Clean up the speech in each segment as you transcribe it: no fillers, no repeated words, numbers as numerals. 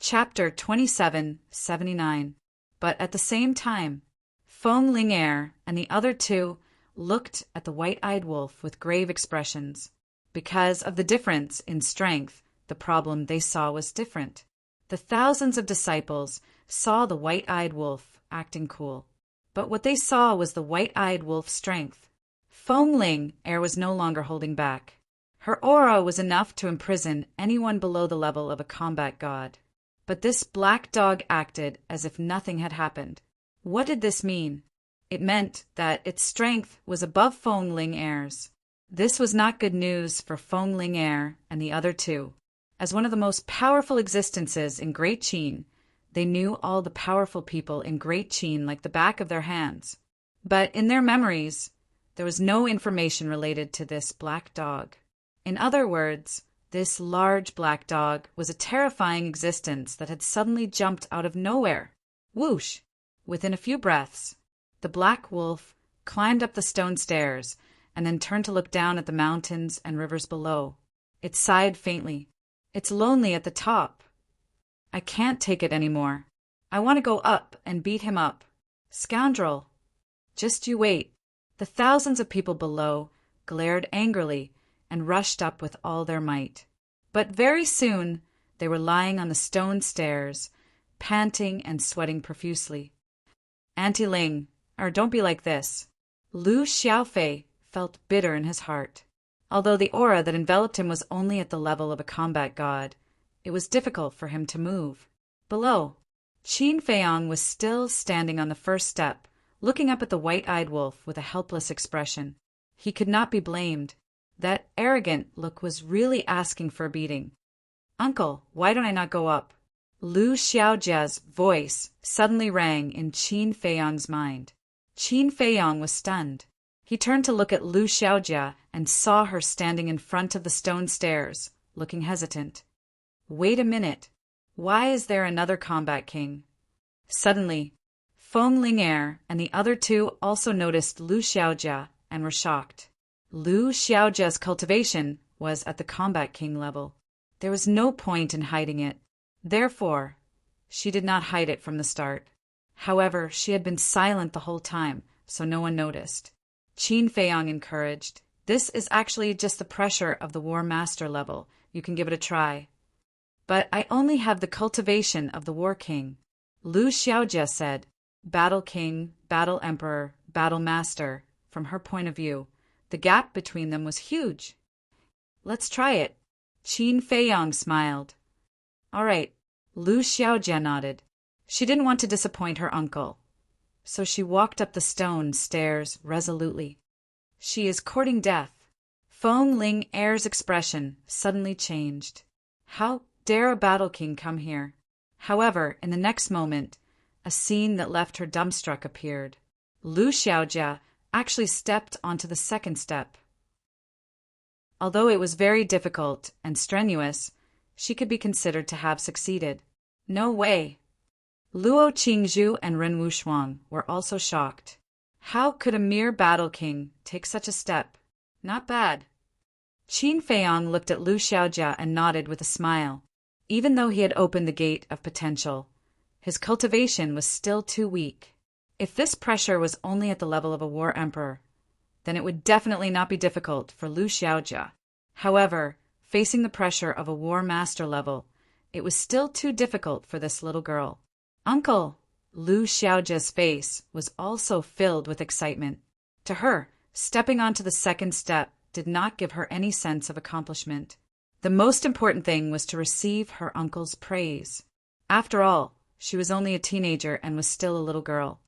Chapter 2779. But at the same time, Feng Ling'er and the other two looked at the white-eyed wolf with grave expressions. Because of the difference in strength, the problem they saw was different. The thousands of disciples saw the white-eyed wolf acting cool. But what they saw was the white-eyed wolf's strength. Feng Ling'er was no longer holding back. Her aura was enough to imprison anyone below the level of a combat god. But this black dog acted as if nothing had happened. What did this mean? It meant that its strength was above Feng Ling'er's. This was not good news for Feng Ling'er and the other two. As one of the most powerful existences in Great Qin, they knew all the powerful people in Great Qin like the back of their hands. But in their memories, there was no information related to this black dog. In other words, this large black dog was a terrifying existence that had suddenly jumped out of nowhere. Whoosh! Within a few breaths, the black wolf climbed up the stone stairs and then turned to look down at the mountains and rivers below. It sighed faintly. It's lonely at the top. I can't take it anymore. I want to go up and beat him up. Scoundrel! Just you wait. The thousands of people below glared angrily and rushed up with all their might. But very soon they were lying on the stone stairs, panting and sweating profusely. Auntie Ling, don't be like this. Lu Xiaofei felt bitter in his heart. Although the aura that enveloped him was only at the level of a combat god, it was difficult for him to move. Below, Qin Feiyang was still standing on the first step, looking up at the white-eyed wolf with a helpless expression. He could not be blamed. That arrogant look was really asking for a beating. Uncle, why don't I not go up? Lu Xiaojia's voice suddenly rang in Qin Feiyang's mind. Qin Feiyang was stunned. He turned to look at Lu Xiaojia and saw her standing in front of the stone stairs, looking hesitant. Wait a minute. Why is there another combat king? Suddenly, Feng Ling'er and the other two also noticed Lu Xiaojia and were shocked. Lu Xiaojia's cultivation was at the combat king level. There was no point in hiding it. Therefore, she did not hide it from the start. However, she had been silent the whole time, so no one noticed. Qin Feiyang encouraged. This is actually just the pressure of the War Master level. You can give it a try. But I only have the cultivation of the War King. Lu Xiaojia said. Battle King, Battle Emperor, Battle Master. From her point of view, the gap between them was huge. Let's try it. Qin Feiyang smiled. All right. Lu Xiaojia nodded. She didn't want to disappoint her uncle, so she walked up the stone stairs resolutely. She is courting death. Feng Ling'er's expression suddenly changed. How dare a battle king come here? However, in the next moment, a scene that left her dumbstruck appeared. Lu Xiaojia actually stepped onto the second step. Although it was very difficult and strenuous, she could be considered to have succeeded. No way! Luo Qingzhu and Ren Wushuang were also shocked. How could a mere battle king take such a step? Not bad. Qin Feiyang looked at Lu Xiaojia and nodded with a smile. Even though he had opened the gate of potential, his cultivation was still too weak. If this pressure was only at the level of a war emperor, then it would definitely not be difficult for Lu Xiaojia. However, facing the pressure of a war master level, it was still too difficult for this little girl. Uncle! Lu Xiaojia's face was also filled with excitement. To her, stepping onto the second step did not give her any sense of accomplishment. The most important thing was to receive her uncle's praise. After all, she was only a teenager and was still a little girl.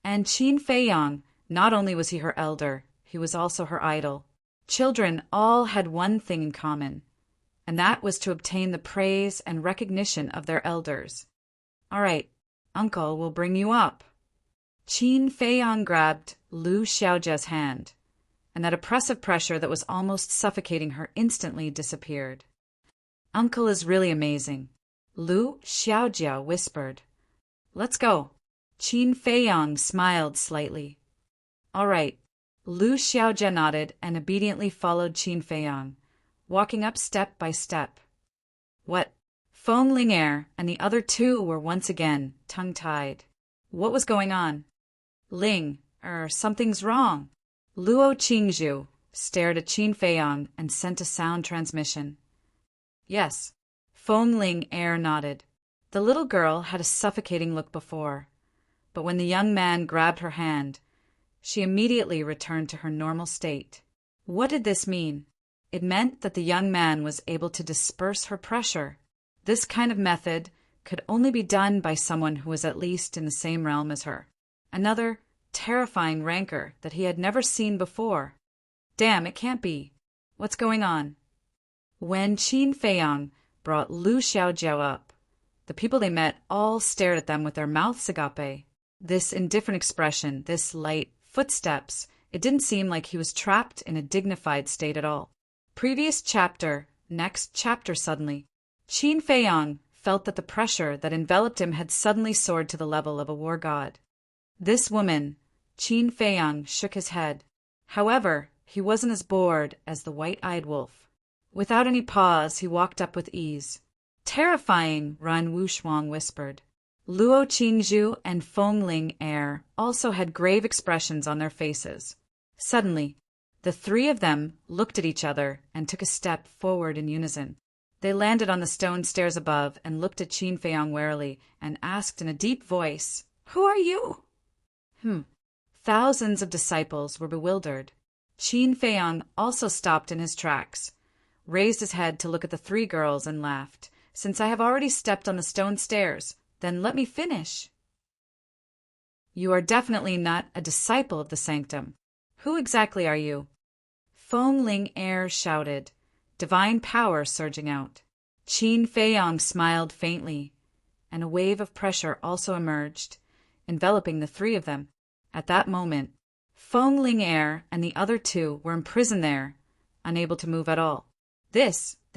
And Qin Feiyang, not only was he her elder, he was also her idol. Children all had one thing in common, and that was to obtain the praise and recognition of their elders. All right, Uncle will bring you up. Qin Feiyang grabbed Lu Xiaojia's hand, and that oppressive pressure that was almost suffocating her instantly disappeared. Uncle is really amazing, Lu Xiaojia whispered. Let's go. Qin Feiyang smiled slightly. All right. Lu Xiaojia nodded and obediently followed Qin Feiyang, walking up step by step. What? Feng Ling'er and the other two were once again tongue-tied. What was going on? Something's wrong. Luo Qingzhu stared at Qin Feiyang and sent a sound transmission. Yes. Feng Ling'er nodded. The little girl had a suffocating look before, but when the young man grabbed her hand, she immediately returned to her normal state. What did this mean? It meant that the young man was able to disperse her pressure. This kind of method could only be done by someone who was at least in the same realm as her. Another terrifying rancor that he had never seen before. Damn, it can't be. What's going on? When Qin Feiyang brought Lu Xiaojiao up, the people they met all stared at them with their mouths agape. This indifferent expression, this light footsteps, it didn't seem like he was trapped in a dignified state at all. Previous chapter, next chapter suddenly. Qin Feiyang felt that the pressure that enveloped him had suddenly soared to the level of a war god. This woman, Qin Feiyang shook his head. However, he wasn't as bored as the white-eyed wolf. Without any pause, he walked up with ease. Terrifying, Ran Wushuang whispered. Luo Qingzhu and Feng Ling'er also had grave expressions on their faces. Suddenly, the three of them looked at each other and took a step forward in unison. They landed on the stone stairs above and looked at Qin Feiyang warily and asked in a deep voice, "Who are you?" Thousands of disciples were bewildered. Qin Feiyang also stopped in his tracks, raised his head to look at the three girls and laughed. "Since I have already stepped on the stone stairs, then let me finish." "You are definitely not a disciple of the sanctum. Who exactly are you?" Feng Ling'er shouted, divine power surging out. Qin Feiyang smiled faintly, and a wave of pressure also emerged, enveloping the three of them. At that moment, Feng Ling'er and the other two were imprisoned there, unable to move at all. They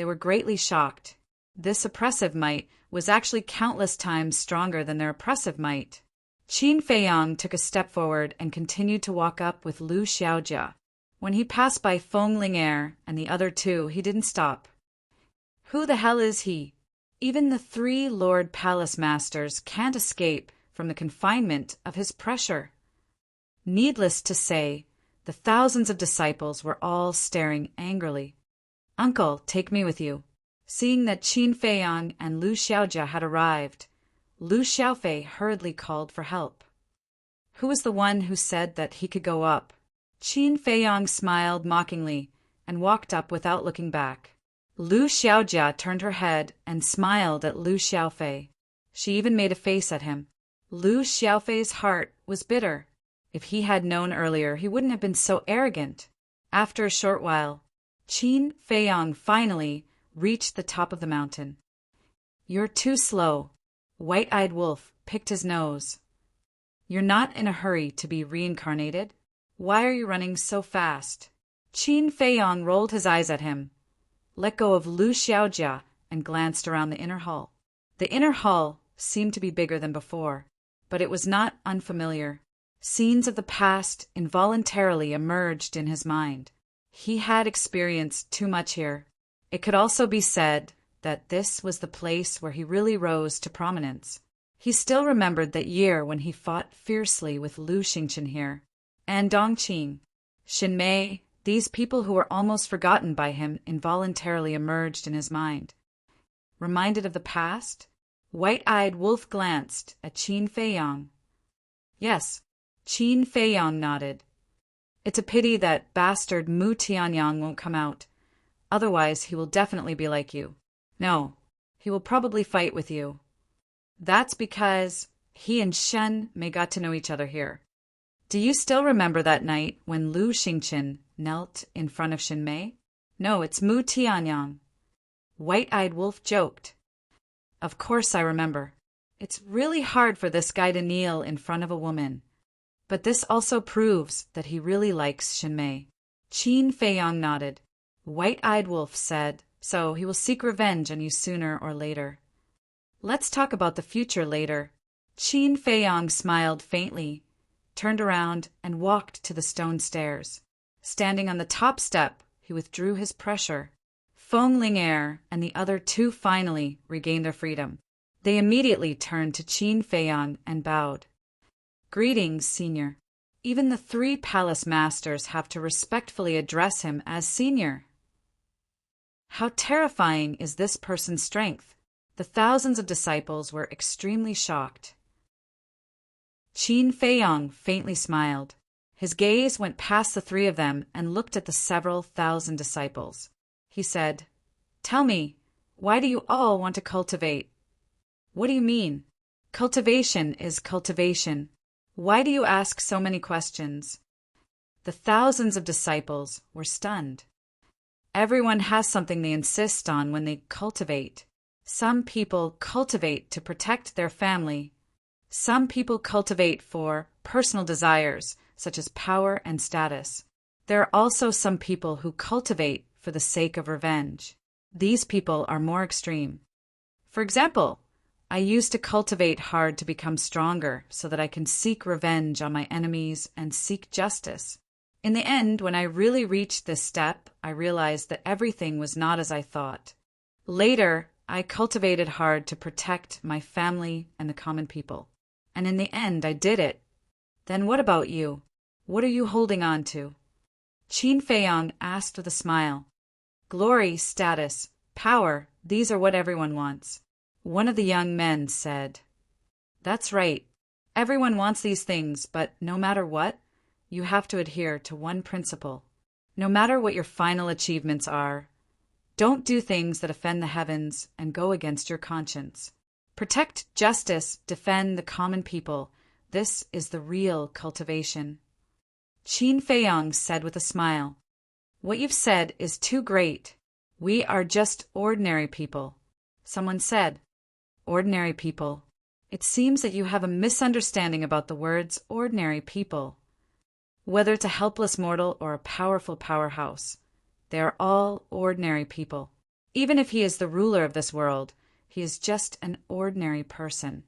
were greatly shocked. This oppressive might was actually countless times stronger than their oppressive might. Qin Feiyang took a step forward and continued to walk up with Lu Xiaojia. When he passed by Feng Ling'er and the other two, he didn't stop. Who the hell is he? Even the three Lord Palace Masters can't escape from the confinement of his pressure. Needless to say, the thousands of disciples were all staring angrily. "Uncle, take me with you." Seeing that Qin Feiyang and Lu Xiaojia had arrived, Lu Xiaofei hurriedly called for help. Who was the one who said that he could go up? Qin Feiyang smiled mockingly and walked up without looking back. Lu Xiaojia turned her head and smiled at Lu Xiaofei. She even made a face at him. Lu Xiaofei's heart was bitter. If he had known earlier, he wouldn't have been so arrogant. After a short while, Qin Feiyang finally reached the top of the mountain. "You're too slow." White-eyed Wolf picked his nose. "You're not in a hurry to be reincarnated? Why are you running so fast?" Qin Feiyang rolled his eyes at him, let go of Lu Xiaojia, and glanced around the inner hall. The inner hall seemed to be bigger than before, but it was not unfamiliar. Scenes of the past involuntarily emerged in his mind. He had experienced too much here. It could also be said that this was the place where he really rose to prominence. He still remembered that year when he fought fiercely with Lu Xingchen here, and Dongqing, Xinmei. These people who were almost forgotten by him involuntarily emerged in his mind. Reminded of the past, White-eyed Wolf glanced at Qin Feiyang. Yes, Qin Feiyang nodded. "It's a pity that bastard Mu Tianyang won't come out. Otherwise, he will definitely be like you. No, he will probably fight with you. That's because he and Shen Mei got to know each other here. Do you still remember that night when Lu Xingchen knelt in front of Shen Mei? No, it's Mu Tianyang." White-eyed Wolf joked. "Of course I remember. It's really hard for this guy to kneel in front of a woman. But this also proves that he really likes Shen Mei." Qin Feiyang nodded. White-eyed Wolf said, "So he will seek revenge on you sooner or later." "Let's talk about the future later." Qin Feiyang smiled faintly, turned around, and walked to the stone stairs. Standing on the top step, he withdrew his pressure. Feng Ling'er and the other two finally regained their freedom. They immediately turned to Qin Feiyang and bowed. "Greetings, Senior." Even the three palace masters have to respectfully address him as Senior. How terrifying is this person's strength? The thousands of disciples were extremely shocked. Qin Feiyang faintly smiled. His gaze went past the three of them and looked at the several thousand disciples. He said, "Tell me, why do you all want to cultivate?" "What do you mean? Cultivation is cultivation. Why do you ask so many questions?" The thousands of disciples were stunned. Everyone has something they insist on when they cultivate. Some people cultivate to protect their family. Some people cultivate for personal desires, such as power and status. There are also some people who cultivate for the sake of revenge. These people are more extreme. For example, I used to cultivate hard to become stronger so that I can seek revenge on my enemies and seek justice. In the end, when I really reached this step, I realized that everything was not as I thought. Later, I cultivated hard to protect my family and the common people. And in the end, I did it. Then what about you? What are you holding on to? Qin Feiyang asked with a smile. Glory, status, power, these are what everyone wants. One of the young men said, "That's right. Everyone wants these things, but no matter what, you have to adhere to one principle. No matter what your final achievements are, don't do things that offend the heavens and go against your conscience. Protect justice, defend the common people. This is the real cultivation." Qin Feiyang said with a smile, "What you've said is too great. We are just ordinary people." Someone said, "Ordinary people. It seems that you have a misunderstanding about the words ordinary people. Whether it's a helpless mortal or a powerful powerhouse, they are all ordinary people. Even if he is the ruler of this world, he is just an ordinary person.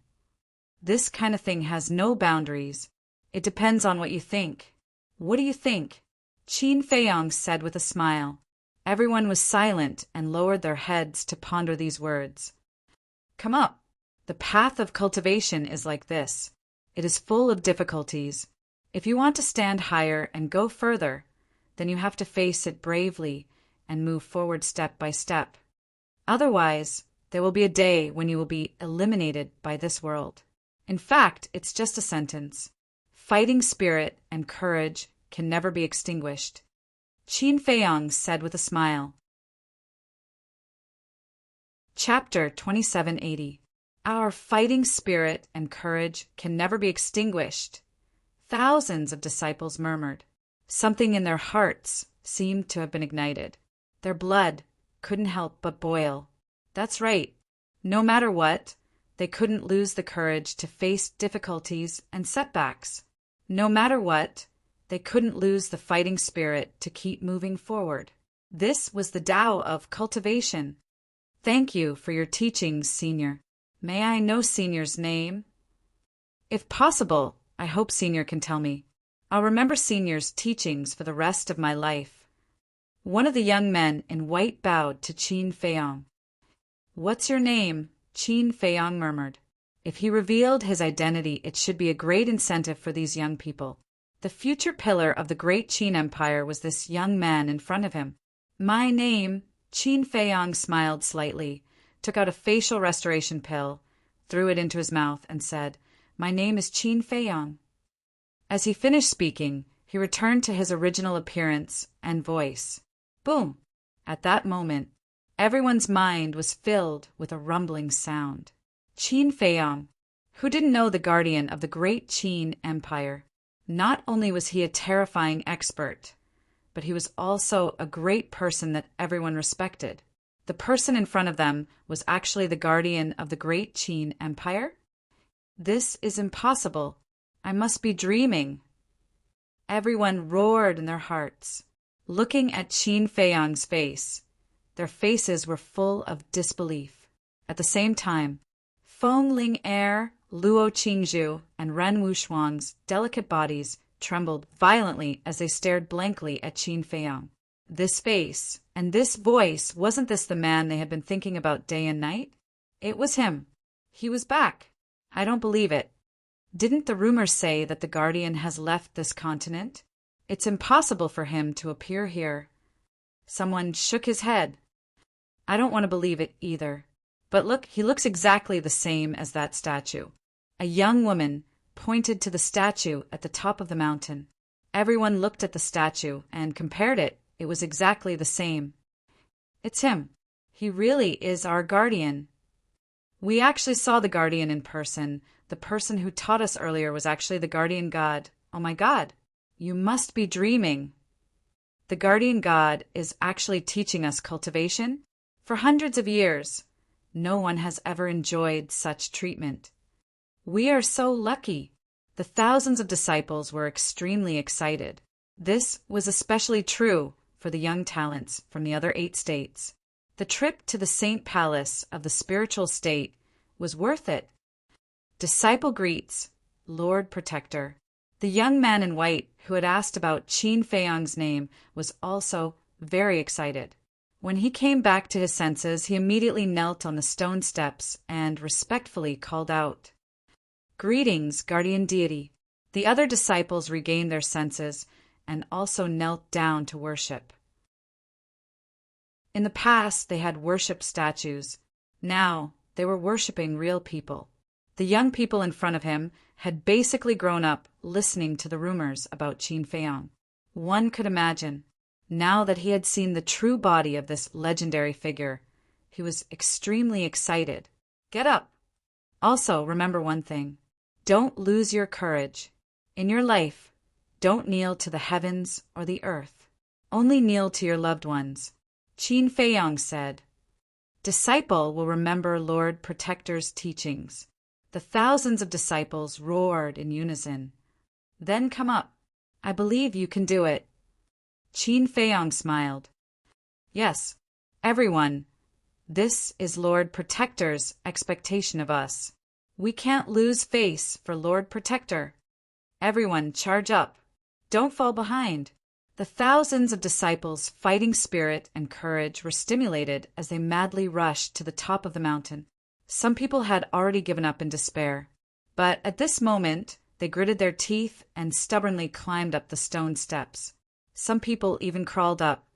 This kind of thing has no boundaries. It depends on what you think." "What do you think?" Qin Feiyang said with a smile. Everyone was silent and lowered their heads to ponder these words. "Come up. The path of cultivation is like this. It is full of difficulties. If you want to stand higher and go further, then you have to face it bravely and move forward step by step. Otherwise, there will be a day when you will be eliminated by this world. In fact, it's just a sentence. Fighting spirit and courage can never be extinguished." Qin Feiyang said with a smile. Chapter 2780. Our fighting spirit and courage can never be extinguished. Thousands of disciples murmured. Something in their hearts seemed to have been ignited. Their blood couldn't help but boil. That's right. No matter what, they couldn't lose the courage to face difficulties and setbacks. No matter what, they couldn't lose the fighting spirit to keep moving forward. This was the Tao of cultivation. Thank you for your teachings, Senior. May I know Senior's name? If possible, I hope Senior can tell me. I'll remember Senior's teachings for the rest of my life. One of the young men in white bowed to Qin Feiyang. What's your name? Qin Feiyang murmured. If he revealed his identity, it should be a great incentive for these young people. The future pillar of the great Qin Empire was this young man in front of him. My name, Qin Feiyang smiled slightly, took out a facial restoration pill, threw it into his mouth, and said, My name is Qin Feiyang. As he finished speaking, he returned to his original appearance and voice. Boom! At that moment, everyone's mind was filled with a rumbling sound. Qin Feiyang, who didn't know the guardian of the great Qin Empire. Not only was he a terrifying expert, but he was also a great person that everyone respected. The person in front of them was actually the guardian of the great Qin Empire? This is impossible. I must be dreaming. Everyone roared in their hearts, looking at Qin Feiyang's face. Their faces were full of disbelief. At the same time, Feng Ling'er, Luo Qingzhu, and Ren Wushuang's delicate bodies trembled violently as they stared blankly at Qin Feiyang. This face and this voice, wasn't this the man they had been thinking about day and night? It was him. He was back. I don't believe it. Didn't the rumors say that the Guardian has left this continent? It's impossible for him to appear here. Someone shook his head. I don't want to believe it either. But look, he looks exactly the same as that statue. A young woman pointed to the statue at the top of the mountain. Everyone looked at the statue and compared it. It was exactly the same. It's him. He really is our guardian. We actually saw the guardian in person. The person who taught us earlier was actually the guardian god. Oh my God, you must be dreaming. The guardian god is actually teaching us cultivation. For hundreds of years, no one has ever enjoyed such treatment. We are so lucky. The thousands of disciples were extremely excited. This was especially true for the young talents from the other 8 states. The trip to the Saint Palace of the spiritual state was worth it. Disciple greets, Lord Protector. The young man in white who had asked about Qin Feiyang's name was also very excited. When he came back to his senses, he immediately knelt on the stone steps and respectfully called out, Greetings, guardian deity. The other disciples regained their senses and also knelt down to worship. In the past, they had worshipped statues. Now, they were worshipping real people. The young people in front of him had basically grown up listening to the rumors about Qin Feiyang. One could imagine, now that he had seen the true body of this legendary figure, he was extremely excited. Get up! Also, remember one thing. Don't lose your courage. In your life, don't kneel to the heavens or the earth. Only kneel to your loved ones. Qin Feiyang said, Disciple will remember Lord Protector's teachings. The thousands of disciples roared in unison. Then come up. I believe you can do it. Qin Feiyang smiled. Yes, everyone. This is Lord Protector's expectation of us. We can't lose face for Lord Protector. Everyone charge up. Don't fall behind. The thousands of disciples' fighting spirit and courage were stimulated as they madly rushed to the top of the mountain. Some people had already given up in despair, but at this moment they gritted their teeth and stubbornly climbed up the stone steps. Some people even crawled up.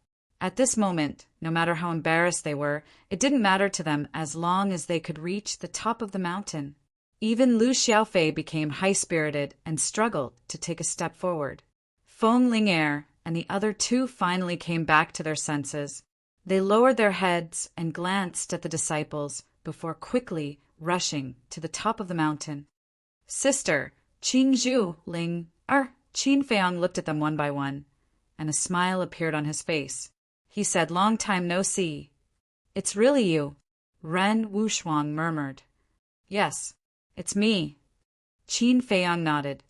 At this moment, no matter how embarrassed they were, it didn't matter to them as long as they could reach the top of the mountain. Even Lu Xiaofei became high-spirited and struggled to take a step forward. Feng Ling'er and the other 2 finally came back to their senses. They lowered their heads and glanced at the disciples before quickly rushing to the top of the mountain. Sister, Qin Feiyang looked at them one by one, and a smile appeared on his face. He said, Long time no see. It's really you, Ren Wushuang murmured. Yes, it's me. Qin Feiyang nodded.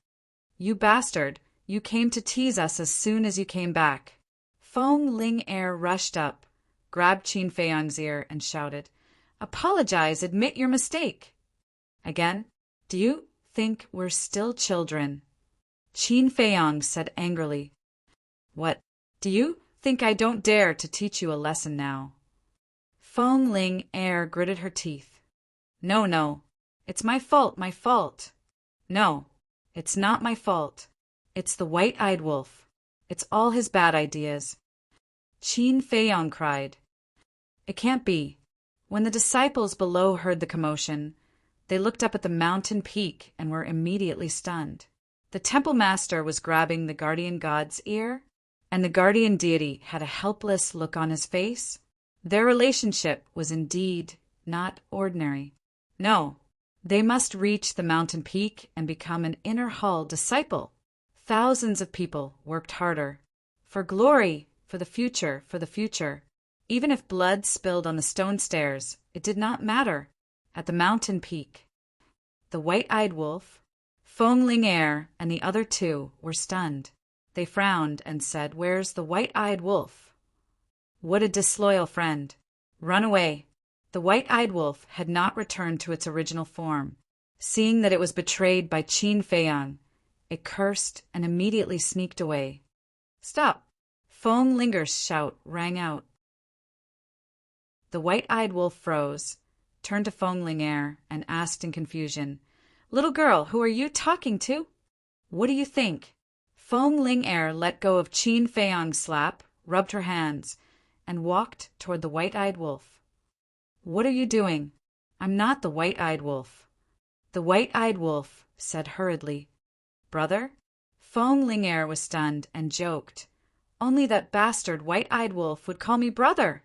You bastard, you came to tease us as soon as you came back. Feng Ling'er rushed up, grabbed Qin Feiyang's ear, and shouted, Apologize, admit your mistake. Again, do you think we're still children? Qin Feiyang said angrily. What, do you think I don't dare to teach you a lesson now? Feng Ling'er gritted her teeth. No, it's my fault. No, it's not my fault. It's the white-eyed wolf. It's all his bad ideas. Qin Feiyang cried. It can't be. When the disciples below heard the commotion, they looked up at the mountain peak and were immediately stunned. The temple master was grabbing the guardian god's ear, and the guardian deity had a helpless look on his face. Their relationship was indeed not ordinary. No, they must reach the mountain peak and become an inner hall disciple. Thousands of people worked harder. For glory, for the future. Even if blood spilled on the stone stairs, it did not matter. At the mountain peak, the white-eyed wolf, Feng Ling'er, and the other 2 were stunned. They frowned and said, Where's the white-eyed wolf? What a disloyal friend. Run away. The white-eyed wolf had not returned to its original form. Seeing that it was betrayed by Qin Feiyang, it cursed and immediately sneaked away. Stop. Foam Linger's shout rang out. The white-eyed wolf froze, turned to Foam Linger, and asked in confusion, "Little girl, who are you talking to?" "What do you think?" Foam Linger let go of Qin Feiyang's slap, rubbed her hands, and walked toward the white-eyed wolf. "What are you doing?" "I'm not the white-eyed wolf." The white-eyed wolf said hurriedly, "Brother?" Foam Linger was stunned and joked, "Only that bastard white-eyed wolf would call me brother."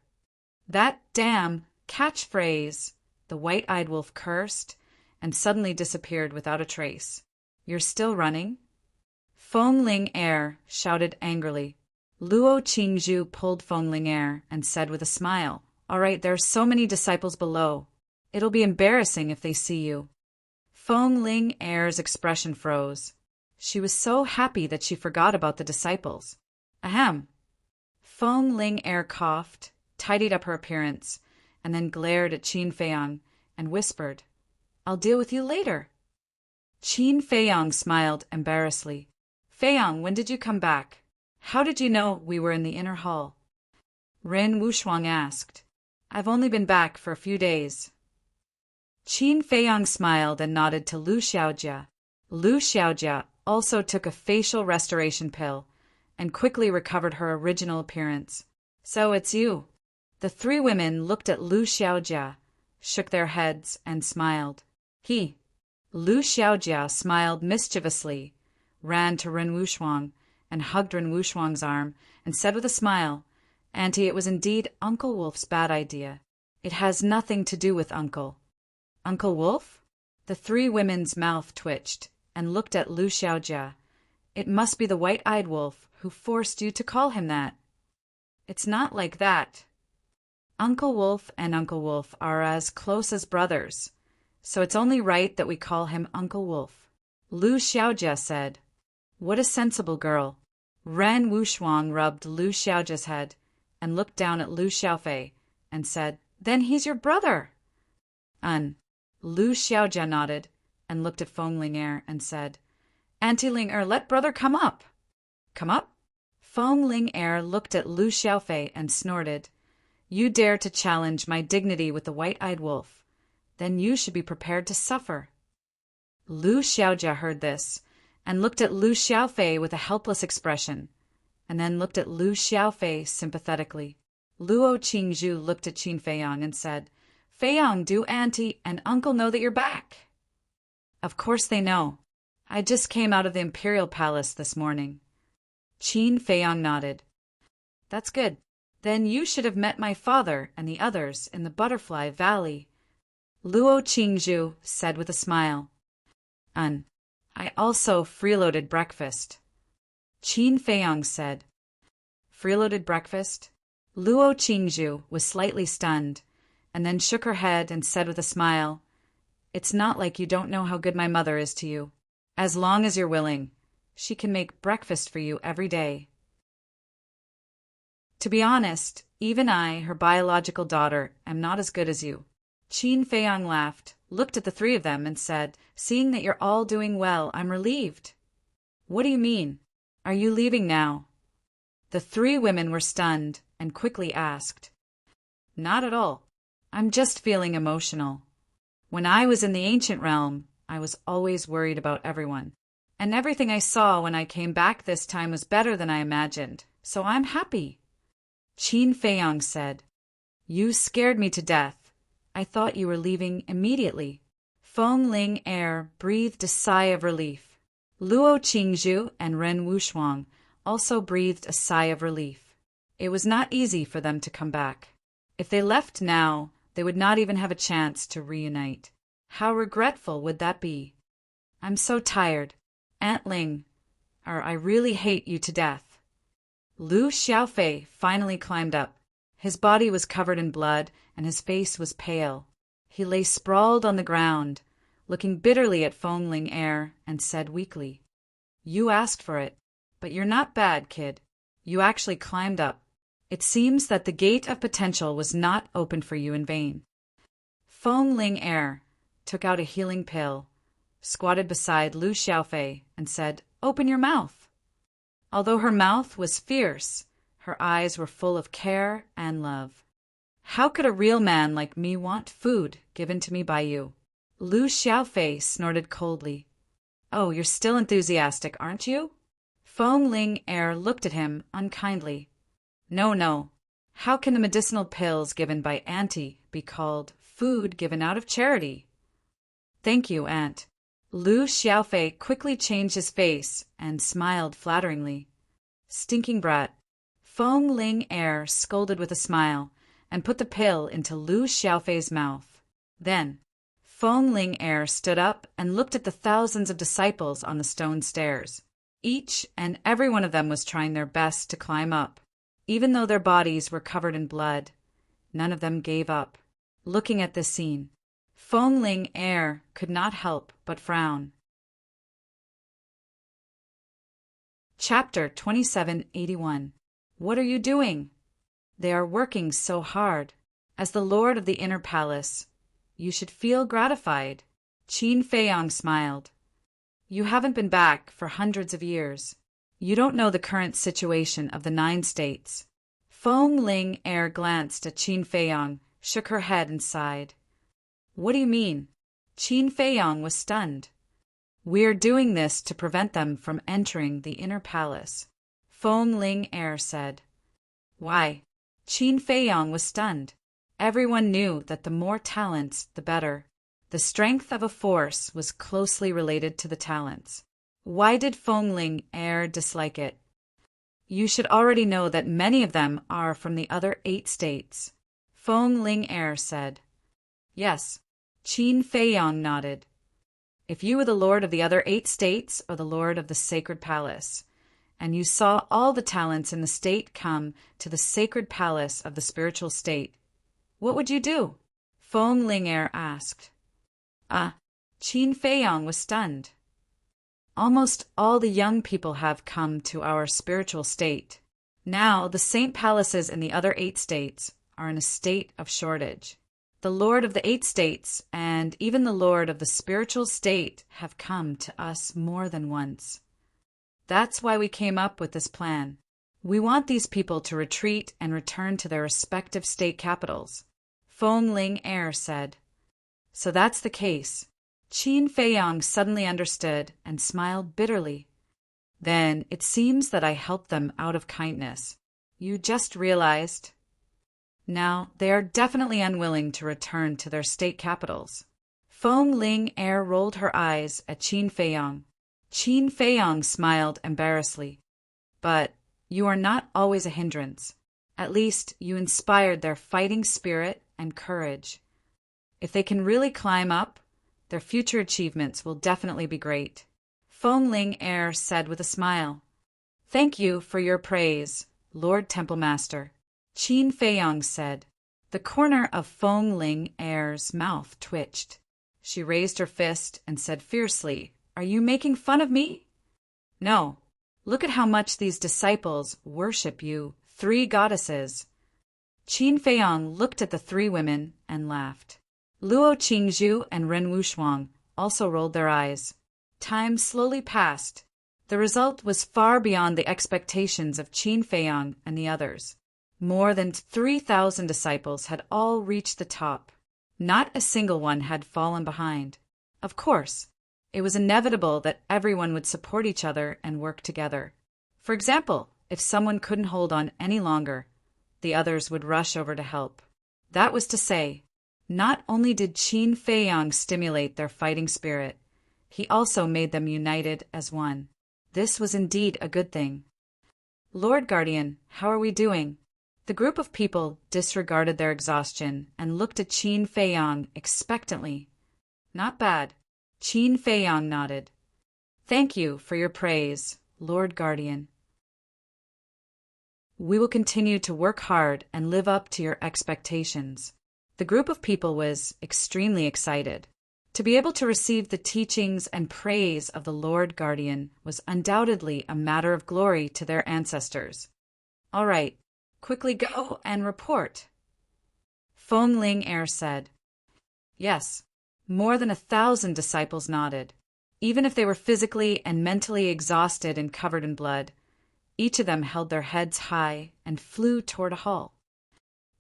"That damn catchphrase!" The white-eyed wolf cursed and suddenly disappeared without a trace. "You're still running?" Foam Linger shouted angrily. Luo Qingzhu pulled Foam Linger and said with a smile, "All right, there are so many disciples below. It'll be embarrassing if they see you." Foam Linger's expression froze. She was so happy that she forgot about the disciples. Ahem. Foam Linger coughed, tidied up her appearance, and then glared at Qin Feiyang and whispered, "I'll deal with you later." Qin Feiyang smiled embarrassedly. "Feiyang, when did you come back? How did you know we were in the inner hall?" Ren Wuxuang asked. "I've only been back for a few days." Qin Feiyang smiled and nodded to Lu Xiaojia. Lu Xiaojia also took a facial restoration pill and quickly recovered her original appearance. "So it's you." The three women looked at Lu Xiaojia, shook their heads, and smiled. Lu Xiaojia smiled mischievously, ran to Ren Wuxuang, and hugged Ren Wuxuang's arm, and said with a smile, "Auntie, it was indeed Uncle Wolf's bad idea. It has nothing to do with Uncle." "Uncle Wolf?" The three women's mouth twitched, and looked at Lu Xiaojia. "It must be the white-eyed wolf who forced you to call him that." "It's not like that. Uncle Wolf and Uncle Wolf are as close as brothers, so it's only right that we call him Uncle Wolf," Lu Xiaojia said. "What a sensible girl." Ren Wuxuang rubbed Lu Xiaojia's head and looked down at Lu Xiaofei and said, "Then he's your brother." Lu Xiaojia nodded and looked at Foam Linger and said, "Auntie Linger, let brother come up." "Come up?" Foam Linger looked at Lu Xiaofei and snorted, "You dare to challenge my dignity with the white-eyed wolf. Then you should be prepared to suffer." Lu Xiaojia heard this and looked at Lu Xiaofei with a helpless expression, and then looked at Lu Xiaofei sympathetically. Luo Qingzhu looked at Qin Feiyang and said, "Feiyang, do Auntie and Uncle know that you're back?" "Of course they know. I just came out of the Imperial Palace this morning." Qin Feiyang nodded. "That's good. Then you should have met my father and the others in the Butterfly Valley," Luo Qingzhu said with a smile. I also freeloaded breakfast," Qin Feiyang said. "Freeloaded breakfast?" Luo Qingzhu was slightly stunned, and then shook her head and said with a smile, "It's not like you don't know how good my mother is to you. As long as you're willing, she can make breakfast for you every day." "To be honest, even I, her biological daughter, am not as good as you." Qin Feiyang laughed, looked at the three of them, and said, "Seeing that you're all doing well, I'm relieved." "What do you mean? Are you leaving now?" The three women were stunned and quickly asked. "Not at all. I'm just feeling emotional. When I was in the ancient realm, I was always worried about everyone. And everything I saw when I came back this time was better than I imagined, so I'm happy." Qin Feiyang said, "You scared me to death. I thought you were leaving immediately." Foam Linger breathed a sigh of relief. Luo Qingzhu and Ren Wuxuang also breathed a sigh of relief. It was not easy for them to come back. If they left now, they would not even have a chance to reunite. How regretful would that be? "I'm so tired. Aunt Ling, I really hate you to death." Lu Xiaofei finally climbed up. His body was covered in blood, and his face was pale. He lay sprawled on the ground, looking bitterly at Foam Linger, and said weakly, "You asked for it, but you're not bad, kid. You actually climbed up. It seems that the gate of potential was not opened for you in vain." Foam Linger took out a healing pill, squatted beside Lu Xiaofei, and said, "Open your mouth." Although her mouth was fierce, Her eyes were full of care and love. How could a real man like me want food given to me by you? Lu Xiaofei snorted coldly. Oh, you're still enthusiastic, aren't you? Feng Ling Er looked at him unkindly. No, no. How can the medicinal pills given by Auntie be called food given out of charity? Thank you, Aunt. Lu Xiaofei quickly changed his face and smiled flatteringly. Stinking brat. Feng Ling Er scolded with a smile and put the pill into Lu Xiaofei's mouth. Then, Feng Ling Er stood up and looked at the thousands of disciples on the stone stairs. Each and every one of them was trying their best to climb up. Even though their bodies were covered in blood, none of them gave up. Looking at this scene, Feng Ling Er could not help but frown. Chapter 2781. What are you doing? They are working so hard. As the lord of the inner palace, you should feel gratified. Qin Feiyang smiled. You haven't been back for hundreds of years. You don't know the current situation of the 9 states. Feng Ling Er glanced at Qin Feiyang, shook her head and sighed. What do you mean? Qin Feiyang was stunned. We're doing this to prevent them from entering the inner palace, Feng Ling Er said. Why? Qin Feiyang was stunned. Everyone knew that the more talents, the better. The strength of a force was closely related to the talents. Why did Feng Ling Er dislike it? You should already know that many of them are from the other 8 states, Feng Ling Er said. Yes, Qin Feiyang nodded. If you were the lord of the other 8 states or the lord of the sacred palace, and you saw all the talents in the state come to the sacred palace of the spiritual state, what would you do? Feng Ling Er asked. Qin Feiyang was stunned. Almost all the young people have come to our spiritual state. Now the saint palaces in the other 8 states are in a state of shortage. The lord of the 8 states and even the lord of the spiritual state have come to us more than once. That's why we came up with this plan. We want these people to retreat and return to their respective state capitals, Feng Ling Er said. So that's the case. Qin Feiyang suddenly understood and smiled bitterly. Then it seems that I helped them out of kindness. You just realized. Now they are definitely unwilling to return to their state capitals. Feng Ling Er rolled her eyes at Qin Feiyang. Qin Feiyang smiled embarrassedly. But you are not always a hindrance. At least you inspired their fighting spirit and courage. If they can really climb up, their future achievements will definitely be great. Feng Ling Er said with a smile. Thank you for your praise, Lord Temple Master, Qin Feiyang said. The corner of Feng Ling Er's mouth twitched. She raised her fist and said fiercely, Are you making fun of me? No. Look at how much these disciples worship you, 3 goddesses. Qin Feiyang looked at the 3 women and laughed. Luo Qingzhu and Ren Wushuang also rolled their eyes. Time slowly passed. The result was far beyond the expectations of Qin Feiyang and the others. More than 3,000 disciples had all reached the top. Not a single one had fallen behind. Of course, it was inevitable that everyone would support each other and work together. For example, if someone couldn't hold on any longer, the others would rush over to help. That was to say, not only did Qin Feiyang stimulate their fighting spirit, he also made them united as one. This was indeed a good thing. Lord Guardian, how are we doing? The group of people disregarded their exhaustion and looked at Qin Feiyang expectantly. Not bad. Qin Feiyang nodded. Thank you for your praise, Lord Guardian. We will continue to work hard and live up to your expectations. The group of people was extremely excited. To be able to receive the teachings and praise of the Lord Guardian was undoubtedly a matter of glory to their ancestors. All right, quickly go and report. Feng Ling Er said. Yes, more than 1,000 disciples nodded. Even if they were physically and mentally exhausted and covered in blood, Each of them held their heads high and flew toward a hall.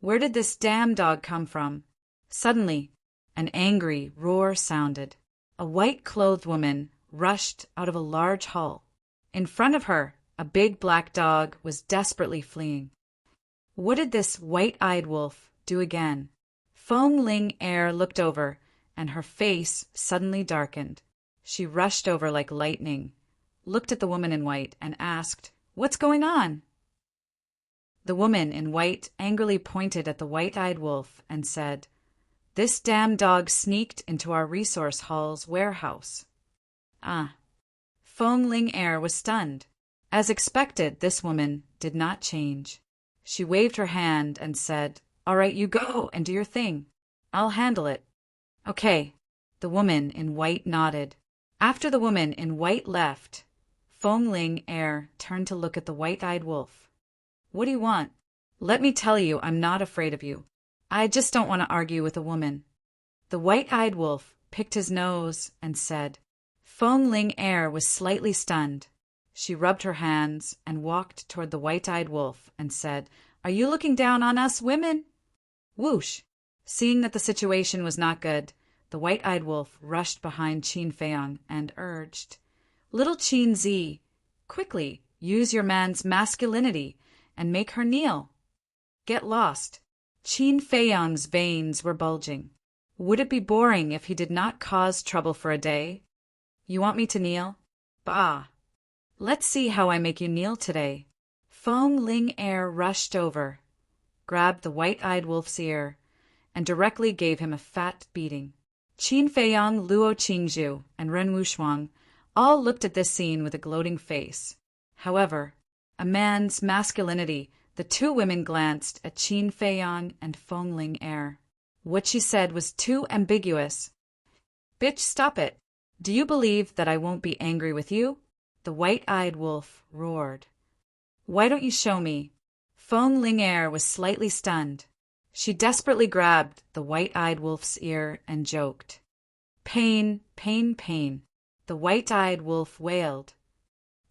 Where did this damn dog come from? Suddenly, an angry roar sounded. A white-clothed woman rushed out of a large hall. In front of her, a big black dog was desperately fleeing. What did this white-eyed wolf do again? Fong Ling Er looked over, and her face suddenly darkened. She rushed over like lightning, looked at the woman in white, and asked, "What's going on?" The woman in white angrily pointed at the white-eyed wolf and said, "This damn dog sneaked into our resource hall's warehouse." Ah. Fong Ling Er was stunned. As expected, this woman did not change. She waved her hand and said, "All right, you go and do your thing. I'll handle it." "Okay." The woman in white nodded. After the woman in white left, Fong Ling Er turned to look at the white-eyed wolf. "What do you want?" "Let me tell you, I'm not afraid of you. I just don't want to argue with a woman." The white-eyed wolf picked his nose and said. Fong Ling Er was slightly stunned. She rubbed her hands and walked toward the white-eyed wolf and said, "Are you looking down on us women?" Whoosh! Seeing that the situation was not good, the white-eyed wolf rushed behind Qin Feiyang and urged, "Little Qin Zi, quickly, use your man's masculinity and make her kneel." Get lost. Qin Feiyang's veins were bulging. Would it be boring if he did not cause trouble for a day? "You want me to kneel? Bah! Let's see how I make you kneel today." Fong Ling Er rushed over, grabbed the white-eyed wolf's ear, and directly gave him a fat beating. Qin Feiyang, Luo Qingzhu, and Ren Wushuang all looked at this scene with a gloating face. However, a man's masculinity, the two women glanced at Qin Feiyang and Fong Ling Er. What she said was too ambiguous. "Bitch, stop it. Do you believe that I won't be angry with you?" The white-eyed wolf roared. "Why don't you show me?" Fong Ling Er was slightly stunned. She desperately grabbed the white-eyed wolf's ear and joked. "Pain, pain, pain," the white-eyed wolf wailed.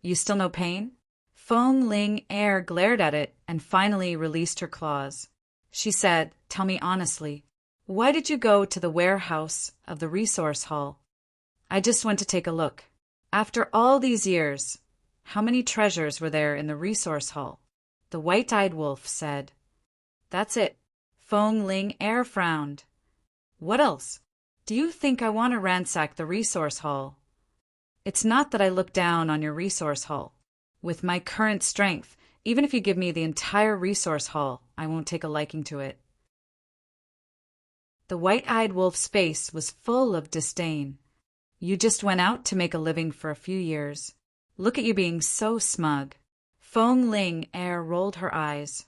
"You still no pain?" Fong Ling Er glared at it and finally released her claws. She said, "Tell me honestly, why did you go to the warehouse of the resource hall?" "I just went to take a look. After all these years, how many treasures were there in the resource hall?" The white-eyed wolf said. "That's it." Fong Ling Er frowned. "What else? Do you think I want to ransack the resource hall?" "It's not that I look down on your resource hall. With my current strength, even if you give me the entire resource hall, I won't take a liking to it." The white-eyed wolf's face was full of disdain. "You just went out to make a living for a few years. Look at you being so smug." Fong Ling Er rolled her eyes.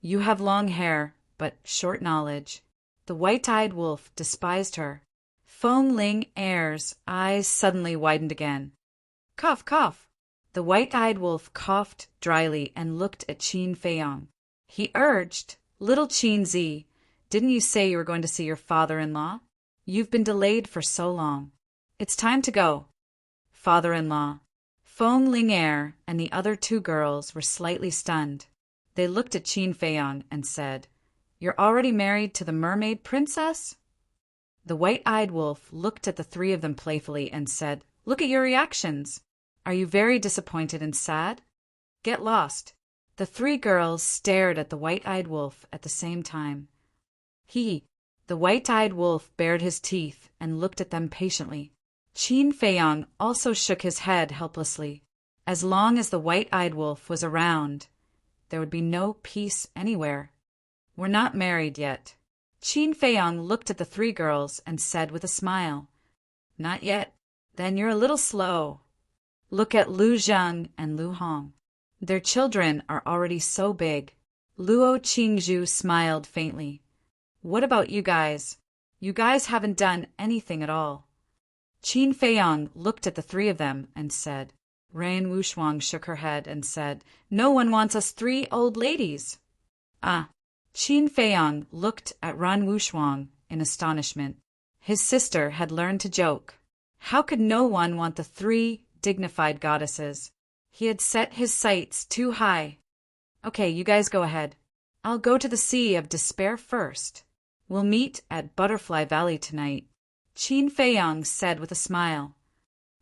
"You have long hair, but short knowledge." The white-eyed wolf despised her. Fong Ling Er's eyes suddenly widened again. "Cough, cough." The white-eyed wolf coughed dryly and looked at Qin Feiyang. He urged, "Little Qin Zi, didn't you say you were going to see your father-in-law? You've been delayed for so long. It's time to go." Father-in-law. Fong Ling Er and the other two girls were slightly stunned. They looked at Qin Feiyang and said, "You're already married to the mermaid princess?" The white-eyed wolf looked at the three of them playfully and said, "Look at your reactions. Are you very disappointed and sad? Get lost." The three girls stared at the white-eyed wolf at the same time. The white-eyed wolf bared his teeth and looked at them patiently. Qin Feiyang also shook his head helplessly. As long as the white-eyed wolf was around, there would be no peace anywhere. "We're not married yet." Qin Feiyang looked at the three girls and said with a smile, "Not yet. Then you're a little slow. Look at Lu Zheng and Lu Hong. Their children are already so big." Luo Qingzhu smiled faintly. "What about you guys? You guys haven't done anything at all." Qin Feiyang looked at the three of them and said. Ren Wushuang shook her head and said, "No one wants us three old ladies." Ah. Qin Feiyang looked at Ren Wushuang in astonishment. His sister had learned to joke. How could no one want the three dignified goddesses? He had set his sights too high. Okay, you guys go ahead. I'll go to the Sea of Despair first. We'll meet at Butterfly Valley tonight, Qin Feiyang said with a smile.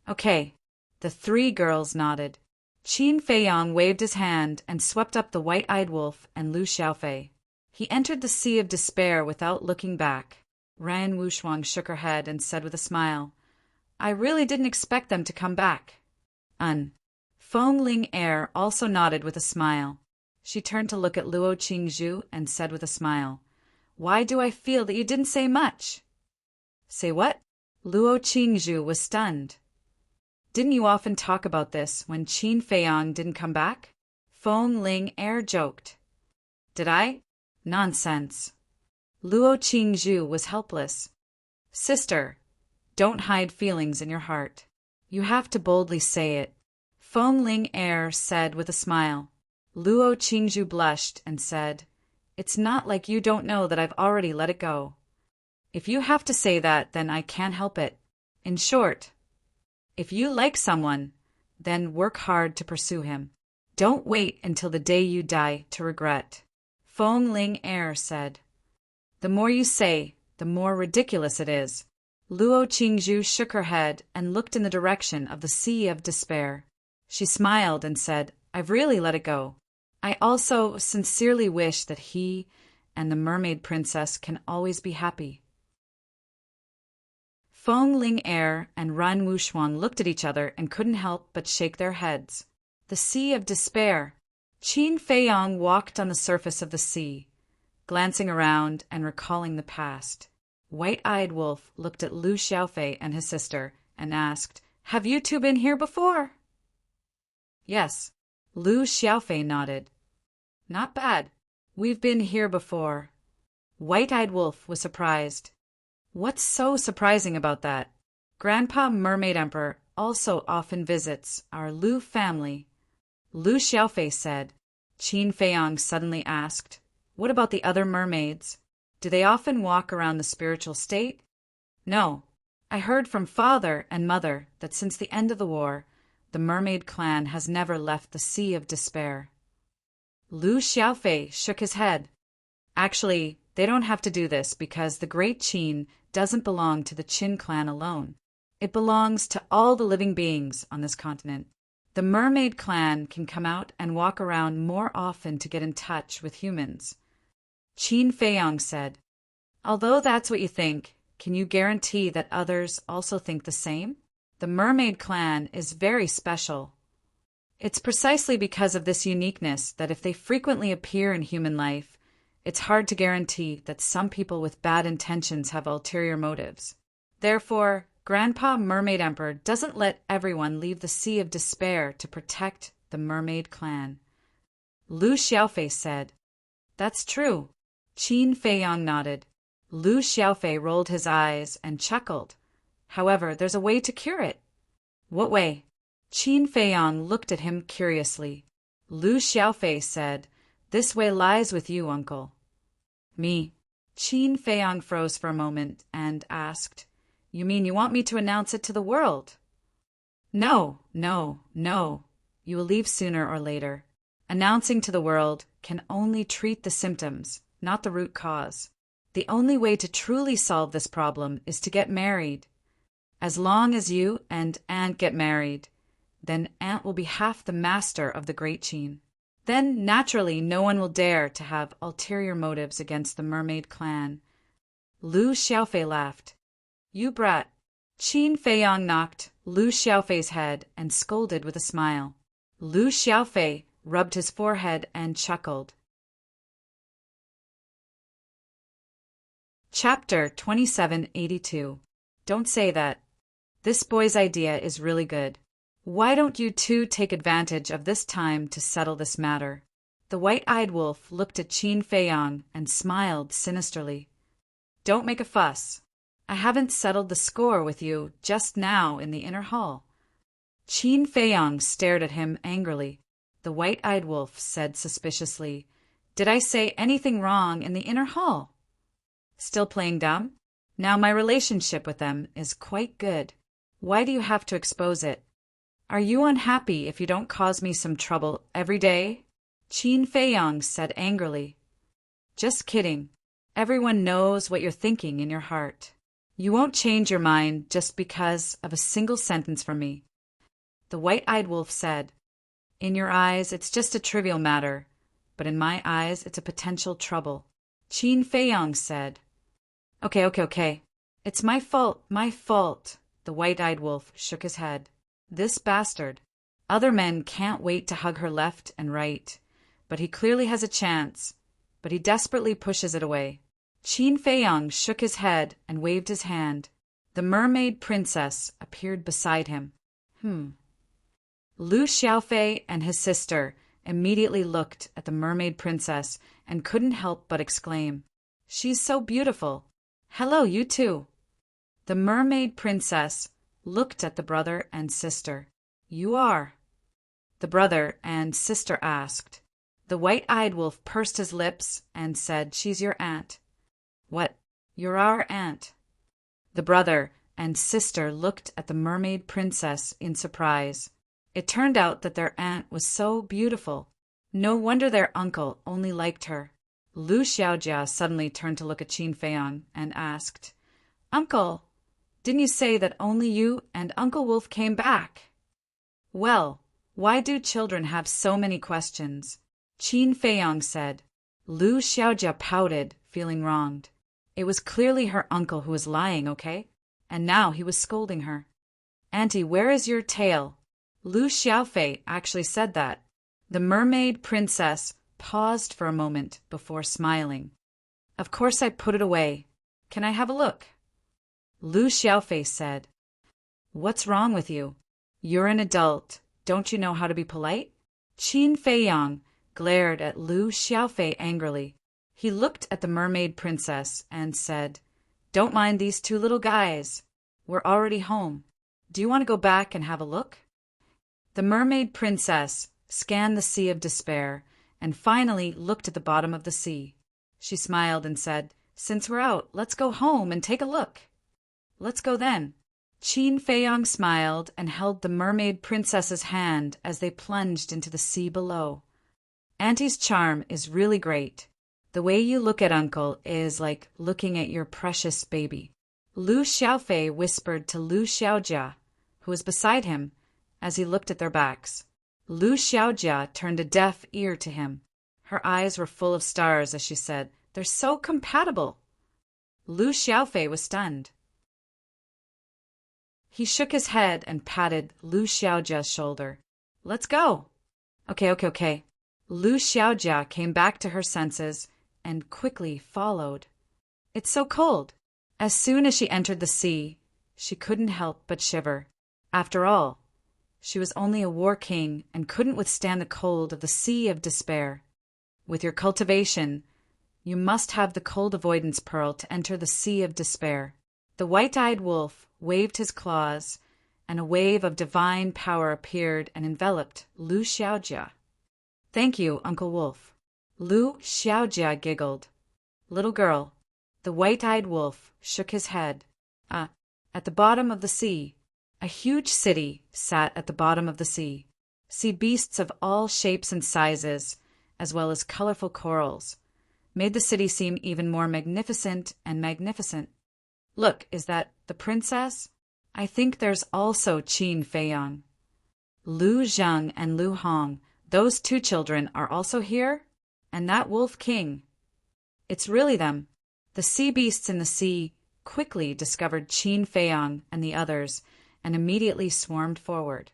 Okay. The three girls nodded. Qin Feiyang waved his hand and swept up the white-eyed wolf and Lu Xiaofei. He entered the Sea of Despair without looking back. Ran Wushuang shook her head and said with a smile, I really didn't expect them to come back. Feng Ling Er also nodded with a smile. She turned to look at Luo Qingzhu and said with a smile, Why do I feel that you didn't say much? Say what? Luo Qingzhu was stunned. Didn't you often talk about this when Qin Feiyang didn't come back? Feng Ling Er joked. Did I? Nonsense. Luo Qingzhu was helpless. Sister, don't hide feelings in your heart. You have to boldly say it, Feng Ling Er said with a smile. Luo Qingzhu blushed and said, It's not like you don't know that I've already let it go. If you have to say that, then I can't help it. In short, if you like someone, then work hard to pursue him. Don't wait until the day you die to regret, Feng Ling Er said. The more you say, the more ridiculous it is. Luo Qingzhu shook her head and looked in the direction of the Sea of Despair. She smiled and said, I've really let it go. I also sincerely wish that he and the mermaid princess can always be happy. Feng Ling Er and Ran Wushuang looked at each other and couldn't help but shake their heads. The Sea of Despair. Qin Feiyang walked on the surface of the sea, glancing around and recalling the past. White-eyed Wolf looked at Lu Xiaofei and his sister and asked, Have you two been here before? Yes. Lu Xiaofei nodded. Not bad. We've been here before. White-eyed Wolf was surprised. What's so surprising about that? Grandpa Mermaid Emperor also often visits our Lu family. Lu Xiaofei said. Qin Feiyang suddenly asked, What about the other mermaids? Do they often walk around the spiritual state? No. I heard from father and mother that since the end of the war, the mermaid clan has never left the Sea of Despair. Lu Xiaofei shook his head. Actually, they don't have to do this because the Great Qin doesn't belong to the Qin clan alone. It belongs to all the living beings on this continent. The mermaid clan can come out and walk around more often to get in touch with humans. Qin Feiyang said, Although that's what you think, can you guarantee that others also think the same? The mermaid clan is very special. It's precisely because of this uniqueness that if they frequently appear in human life, it's hard to guarantee that some people with bad intentions have ulterior motives. Therefore, Grandpa Mermaid Emperor doesn't let everyone leave the Sea of Despair to protect the mermaid clan. Lu Xiaofei said, That's true. Qin Feiyang nodded. Lu Xiaofei rolled his eyes and chuckled. However, there's a way to cure it. What way? Qin Feiyang looked at him curiously. Lu Xiaofei said, This way lies with you, uncle. Me? Qin Feiyang froze for a moment and asked, You mean you want me to announce it to the world? No. You will leave sooner or later. Announcing to the world can only treat the symptoms, not the root cause. The only way to truly solve this problem is to get married. As long as you and Aunt get married, then Aunt will be half the master of the Great Qin. Then, naturally, no one will dare to have ulterior motives against the mermaid clan. Lu Xiaofei laughed. You brat. Qin Feiyang knocked Lu Xiaofei's head and scolded with a smile. Lu Xiaofei rubbed his forehead and chuckled. Chapter 2782. Don't say that. This boy's idea is really good. Why don't you two take advantage of this time to settle this matter? The white-eyed wolf looked at Qin Feiyang and smiled sinisterly. Don't make a fuss. I haven't settled the score with you just now in the inner hall. Qin Feiyang stared at him angrily. The white-eyed wolf said suspiciously, Did I say anything wrong in the inner hall? Still playing dumb? Now my relationship with them is quite good. Why do you have to expose it? Are you unhappy if you don't cause me some trouble every day? Qin Feiyang said angrily. Just kidding. Everyone knows what you're thinking in your heart. You won't change your mind just because of a single sentence from me. The white-eyed wolf said, In your eyes, it's just a trivial matter, but in my eyes, it's a potential trouble. Qin Feiyang said, Okay. It's my fault. The white-eyed wolf shook his head. This bastard. Other men can't wait to hug her left and right, but he clearly has a chance, but he desperately pushes it away. Qin Feiyang shook his head and waved his hand. The mermaid princess appeared beside him. Lu Xiaofei and his sister immediately looked at the mermaid princess and couldn't help but exclaim, She's so beautiful. Hello, you too. The mermaid princess looked at the brother and sister. You are? The brother and sister asked. The white-eyed wolf pursed his lips and said, She's your aunt. What? You're our aunt. The brother and sister looked at the mermaid princess in surprise. It turned out that their aunt was so beautiful. No wonder their uncle only liked her. Lu Xiaojia suddenly turned to look at Qin Feiyang and asked, Uncle, didn't you say that only you and Uncle Wolf came back? Well, why do children have so many questions? Qin Feiyang said. Lu Xiaojia pouted, feeling wronged. It was clearly her uncle who was lying, okay? And now he was scolding her. Auntie, where is your tail? Lu Xiaofei actually said that. The mermaid princess paused for a moment before smiling. Of course I put it away. Can I have a look? Lu Xiaofei said. What's wrong with you? You're an adult. Don't you know how to be polite? Qin Feiyang glared at Lu Xiaofei angrily. He looked at the mermaid princess and said, Don't mind these two little guys. We're already home. Do you want to go back and have a look? The mermaid princess scanned the sea of despair and finally looked at the bottom of the sea. She smiled and said, Since we're out, let's go home and take a look. Let's go then. Qin Feiyang smiled and held the mermaid princess's hand as they plunged into the sea below. Auntie's charm is really great. The way you look at Uncle is like looking at your precious baby. Lu Xiaofei whispered to Lu Xiaojia, who was beside him, as he looked at their backs. Lu Xiaojia turned a deaf ear to him. Her eyes were full of stars as she said, They're so compatible. Lu Xiaofei was stunned. He shook his head and patted Lu Xiaojia's shoulder. Let's go. Okay. Lu Xiaojia came back to her senses and quickly followed. It's so cold. As soon as she entered the sea, she couldn't help but shiver. After all, she was only a war king and couldn't withstand the cold of the sea of despair. With your cultivation, you must have the cold avoidance pearl to enter the sea of despair. The white-eyed wolf waved his claws, and a wave of divine power appeared and enveloped Lu Xiaojia. Thank you, Uncle Wolf. Lu Xiaojia giggled. Little girl. The white-eyed wolf shook his head. At the bottom of the sea, a huge city sat at the bottom of the sea. Sea beasts of all shapes and sizes, as well as colorful corals, made the city seem even more magnificent and magnificent. Look, is that the princess? I think there's also Qin Feiyang. Lu Zheng and Lu Hong, those two children are also here? And that wolf king. It's really them. The sea beasts in the sea quickly discovered Qin Feiyang and the others and immediately swarmed forward.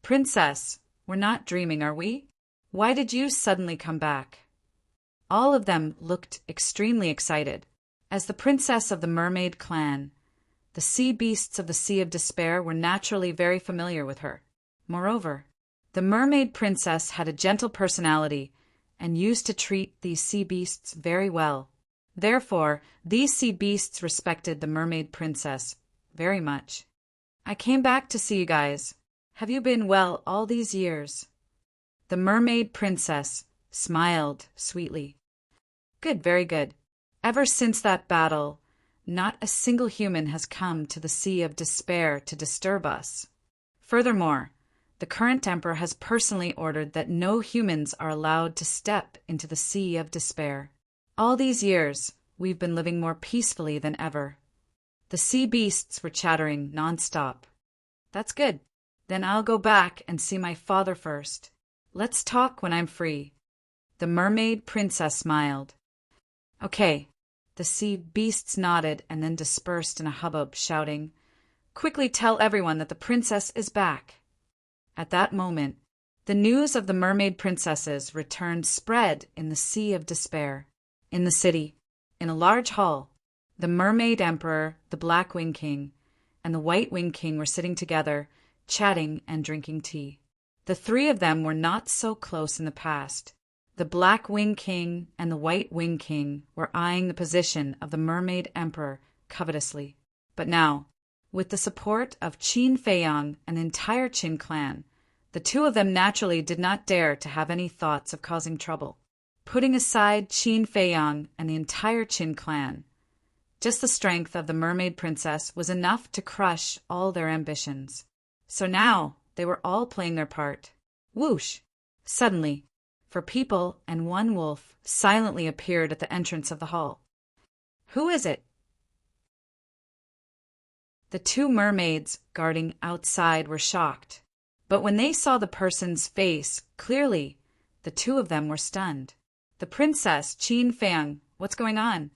Princess, we're not dreaming, are we? Why did you suddenly come back? All of them looked extremely excited. As the princess of the mermaid clan, the sea beasts of the Sea of Despair were naturally very familiar with her. Moreover, the mermaid princess had a gentle personality and used to treat these sea beasts very well. Therefore, these sea beasts respected the mermaid princess very much. I came back to see you guys. Have you been well all these years? The mermaid princess smiled sweetly. Good, very good. Ever since that battle, not a single human has come to the Sea of Despair to disturb us. Furthermore, The current emperor has personally ordered that no humans are allowed to step into the sea of despair. All these years, we've been living more peacefully than ever. The sea beasts were chattering nonstop. That's good. Then I'll go back and see my father first. Let's talk when I'm free. The mermaid princess smiled. Okay. The sea beasts nodded and then dispersed in a hubbub, shouting, "Quickly tell everyone that the princess is back." At that moment, the news of the mermaid princess's return spread in the sea of despair. In the city, in a large hall, the mermaid emperor, the black wing king, and the white wing king were sitting together, chatting and drinking tea. The three of them were not so close in the past. The black wing king and the white wing king were eyeing the position of the mermaid emperor covetously. But now, with the support of Qin Feiyang and the entire Qin clan, the two of them naturally did not dare to have any thoughts of causing trouble. Putting aside Qin Feiyang and the entire Qin clan, just the strength of the mermaid princess was enough to crush all their ambitions. So now they were all playing their part. Whoosh! Suddenly, 4 people and 1 wolf silently appeared at the entrance of the hall. Who is it? The 2 mermaids guarding outside were shocked, but when they saw the person's face clearly, the 2 of them were stunned. The princess, Qin Feiyang, what's going on?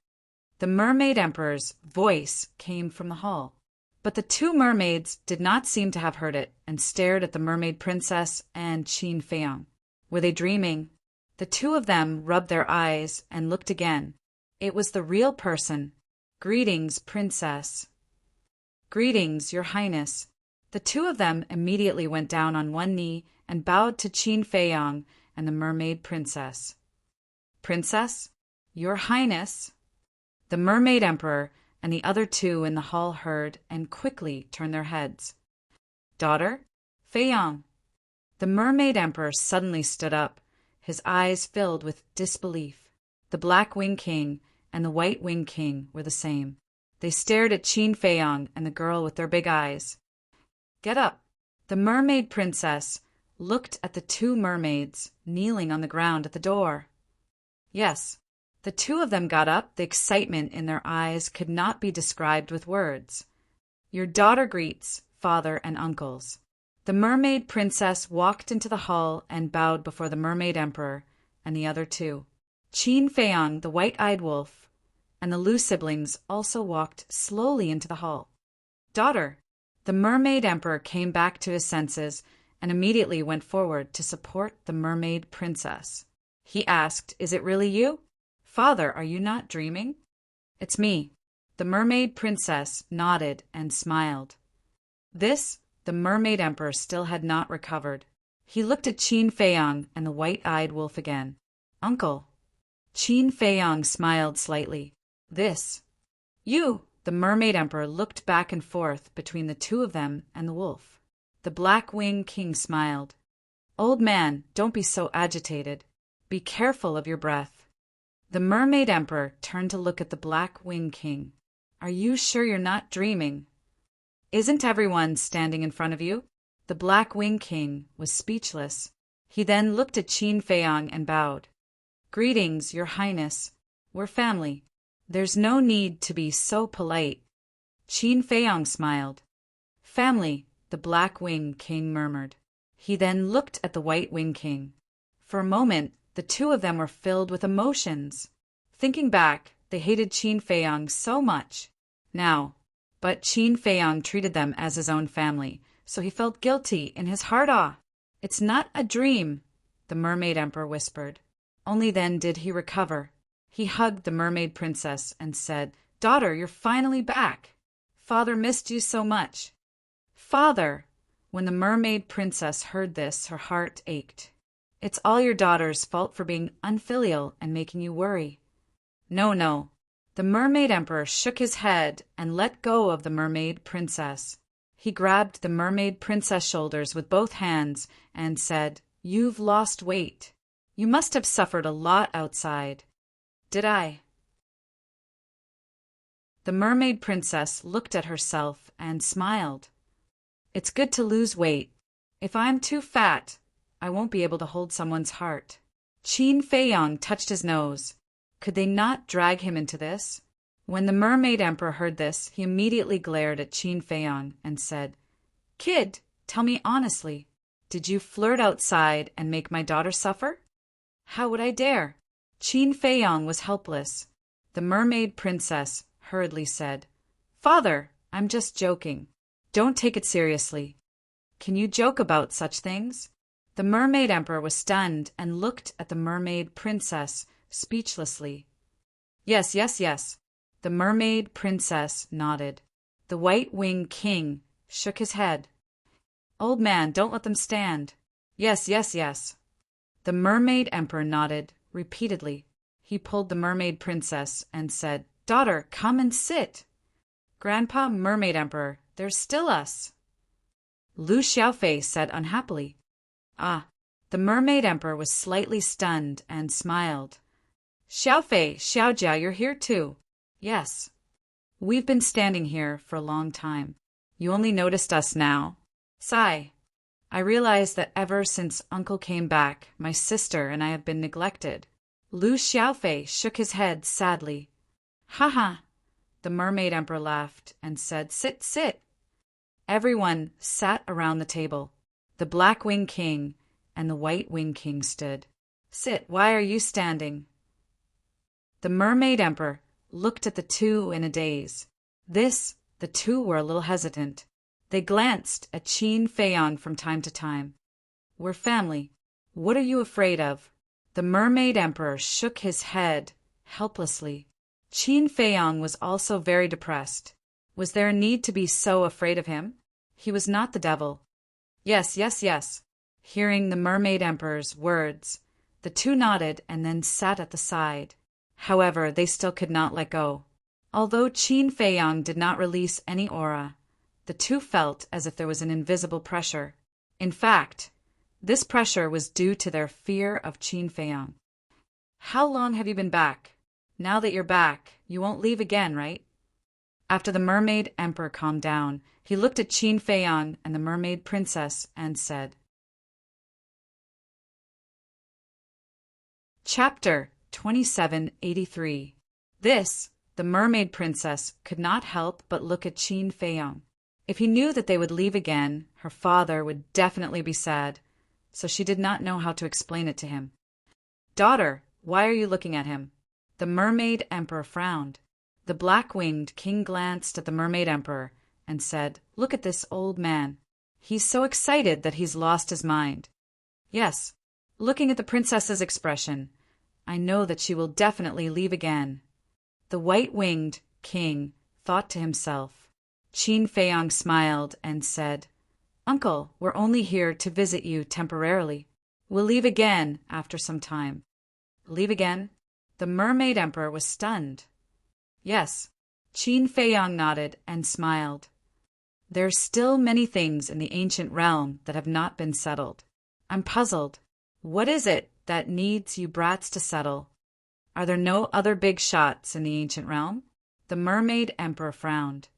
The mermaid emperor's voice came from the hall. But the 2 mermaids did not seem to have heard it and stared at the mermaid princess and Qin Feiyang. Were they dreaming? The 2 of them rubbed their eyes and looked again. It was the real person. Greetings, princess. Greetings, your highness. The 2 of them immediately went down on one knee and bowed to Qin Feiyang and the mermaid princess. Princess, your highness. The mermaid emperor and the other 2 in the hall heard and quickly turned their heads. Daughter, Feiyang. The mermaid emperor suddenly stood up, his eyes filled with disbelief. The black wing king and the white wing king were the same. They stared at Qin Feiyang and the girl with their big eyes. Get up. The mermaid princess looked at the 2 mermaids kneeling on the ground at the door. Yes, the 2 of them got up. The excitement in their eyes could not be described with words. Your daughter greets father and uncles. The mermaid princess walked into the hall and bowed before the mermaid emperor and the other 2. Qin Feiyang, the white-eyed wolf, and the Lu siblings also walked slowly into the hall. Daughter, the mermaid emperor came back to his senses and immediately went forward to support the mermaid princess. He asked, "Is it really you? Father, are you not dreaming?" "It's me." The mermaid princess nodded and smiled. The mermaid emperor still had not recovered. He looked at Qin Feiyang and the white-eyed wolf again. "Uncle." Qin Feiyang smiled slightly. You. The mermaid emperor looked back and forth between the 2 of them and the wolf. The black wing king smiled. "Old man, don't be so agitated. Be careful of your breath." The mermaid emperor turned to look at the black wing king. "Are you sure you're not dreaming? Isn't everyone standing in front of you?" The black wing king was speechless. He then looked at Qin Feiyang and bowed. "Greetings, your highness. We're family. There's no need to be so polite." Qin Feiyang smiled. "Family," the black wing king murmured. He then looked at the white wing king. For a moment, the 2 of them were filled with emotions. Thinking back, they hated Qin Feiyang so much. But Qin Feiyang treated them as his own family, so he felt guilty in his heart. "It's not a dream," the mermaid emperor whispered. Only then did he recover. He hugged the mermaid princess and said, "Daughter, you're finally back. Father missed you so much." "Father!" When the mermaid princess heard this, her heart ached. "It's all your daughter's fault for being unfilial and making you worry." No. The mermaid emperor shook his head and let go of the mermaid princess. He grabbed the mermaid princess' shoulders with both hands and said, "You've lost weight. You must have suffered a lot outside." "Did I?" The mermaid princess looked at herself and smiled. "It's good to lose weight. If I'm too fat, I won't be able to hold someone's heart. Qin Feiyang touched his nose. Could they not drag him into this? When the Mermaid Emperor heard this, he immediately glared at Qin Feiyang and said, "Kid, tell me honestly, did you flirt outside and make my daughter suffer?" "How would I dare?" Qin Feiyang was helpless. The mermaid princess hurriedly said, "Father, I'm just joking. Don't take it seriously. Can you joke about such things?" The Mermaid Emperor was stunned and looked at the mermaid princess speechlessly. "Yes, yes, yes." The mermaid princess nodded. The White-Winged King shook his head. "Old man, don't let them stand." "Yes, yes, yes." The Mermaid Emperor nodded repeatedly. He pulled the mermaid princess and said, "Daughter, come and sit." "Grandpa Mermaid Emperor, there's still us." Lu Xiaofei said unhappily. "Ah." The Mermaid Emperor was slightly stunned and smiled. "Xiaofei, Xiaojia, you're here too." "Yes." "We've been standing here for a long time. You only noticed us now." Sigh. "I realize that ever since Uncle came back, my sister and I have been neglected." Lu Xiaofei shook his head sadly. "Ha ha." The Mermaid Emperor laughed and said, "Sit, sit." Everyone sat around the table. The Black-Winged King and the White-Winged King stood. "Sit, why are you standing?" The Mermaid Emperor looked at the two in a daze. The two were a little hesitant. They glanced at Qin Feiyang from time to time. "We're family. What are you afraid of?" The Mermaid Emperor shook his head helplessly. Qin Feiyang was also very depressed. Was there a need to be so afraid of him? He was not the devil. "Yes, yes, yes." Hearing the Mermaid Emperor's words, the two nodded and then sat at the side. However, they still could not let go. Although Qin Feiyang did not release any aura, the two felt as if there was an invisible pressure. In fact, this pressure was due to their fear of Qin Feiyang. "How long have you been back? Now that you're back, you won't leave again, right?" After the Mermaid Emperor calmed down, he looked at Qin Feiyang and the Mermaid Princess and said, Chapter 2783. The Mermaid Princess could not help but look at Qin Feiyang. If he knew that they would leave again, her father would definitely be sad, so she did not know how to explain it to him. "Daughter, why are you looking at him?" The Mermaid Emperor frowned. The Black-Winged King glanced at the Mermaid Emperor and said, "Look at this old man. He's so excited that he's lost his mind." "Yes, looking at the princess's expression, I know that she will definitely leave again." The White-Winged King thought to himself. Qin Feiyang smiled and said, "Uncle, we're only here to visit you temporarily. We'll leave again after some time." "Leave again?" The Mermaid Emperor was stunned. "Yes." Qin Feiyang nodded and smiled. "There's still many things in the ancient realm that have not been settled. I'm puzzled. What is it that needs you brats to settle? Are there no other big shots in the ancient realm?" The Mermaid Emperor frowned.